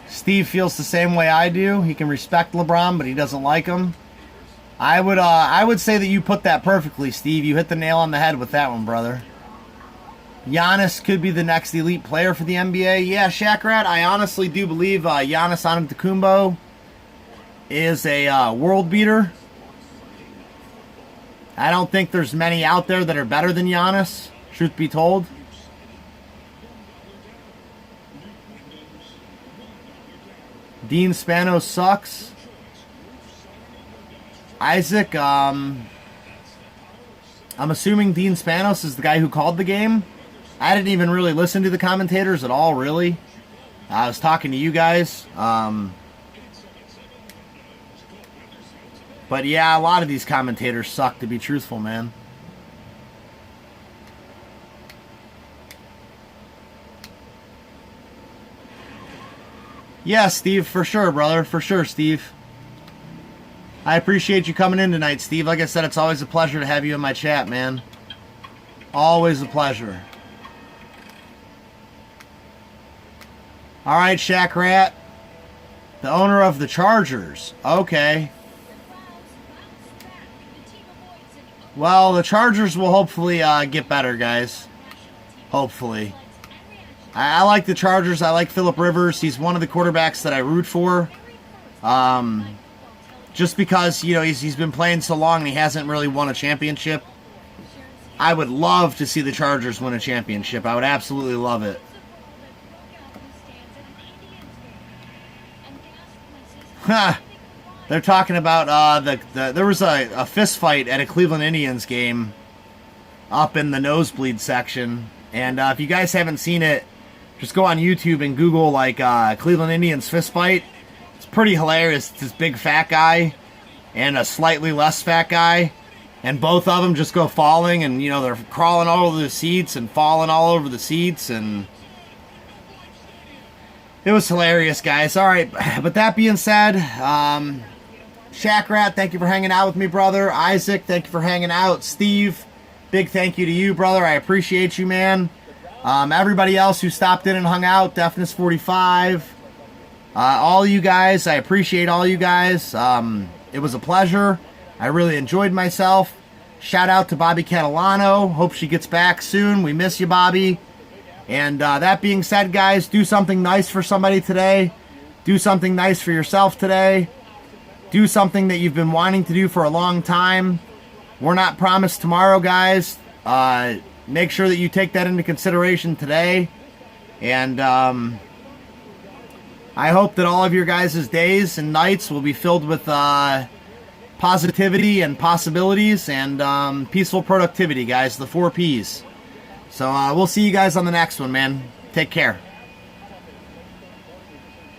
Steve feels the same way I do. He can respect LeBron, but he doesn't like him. I would say that you put that perfectly, Steve. You hit the nail on the head with that one, brother. Giannis could be the next elite player for the NBA. Yeah, Shaq Rat, I honestly do believe Giannis Antetokounmpo is a world beater. I don't think there's many out there that are better than Giannis, truth be told. Dean Spanos sucks. Isaac, I'm assuming Dean Spanos is the guy who called the game. I didn't even really listen to the commentators at all, really. I was talking to you guys. But yeah, a lot of these commentators suck, to be truthful, man. Yeah, Steve, for sure, brother. For sure, Steve. I appreciate you coming in tonight, Steve. Like I said, it's always a pleasure to have you in my chat, man. Always a pleasure. All right, Shaq Rat. The owner of the Chargers. Okay. Well, the Chargers will hopefully get better, guys. Hopefully. I like the Chargers. I like Phillip Rivers. He's one of the quarterbacks that I root for. Just because, you know, he's been playing so long and he hasn't really won a championship. I would love to see the Chargers win a championship. I would absolutely love it. They're talking about there was a fist fight at a Cleveland Indians game up in the nosebleed section. And if you guys haven't seen it, just go on YouTube and Google like Cleveland Indians fist fight. It's pretty hilarious. It's this big fat guy and a slightly less fat guy. And both of them just go falling, and, you know, they're crawling all over the seats and falling all over the seats, and it was hilarious, guys. All right, but that being said, Shaq Rat, thank you for hanging out with me, brother. Isaac, thank you for hanging out. Steve, big thank you to you, brother. I appreciate you, man. Everybody else who stopped in and hung out, Deafness 45, all you guys, I appreciate all you guys. It was a pleasure. I really enjoyed myself. Shout out to Bobby Catalano. Hope she gets back soon. We miss you, Bobby. And that being said, guys, do something nice for somebody today. Do something nice for yourself today. Do something that you've been wanting to do for a long time. We're not promised tomorrow, guys. Make sure that you take that into consideration today. And I hope that all of your guys' days and nights will be filled with positivity and possibilities and peaceful productivity, guys. The 4 Ps. So we'll see you guys on the next one, man. Take care.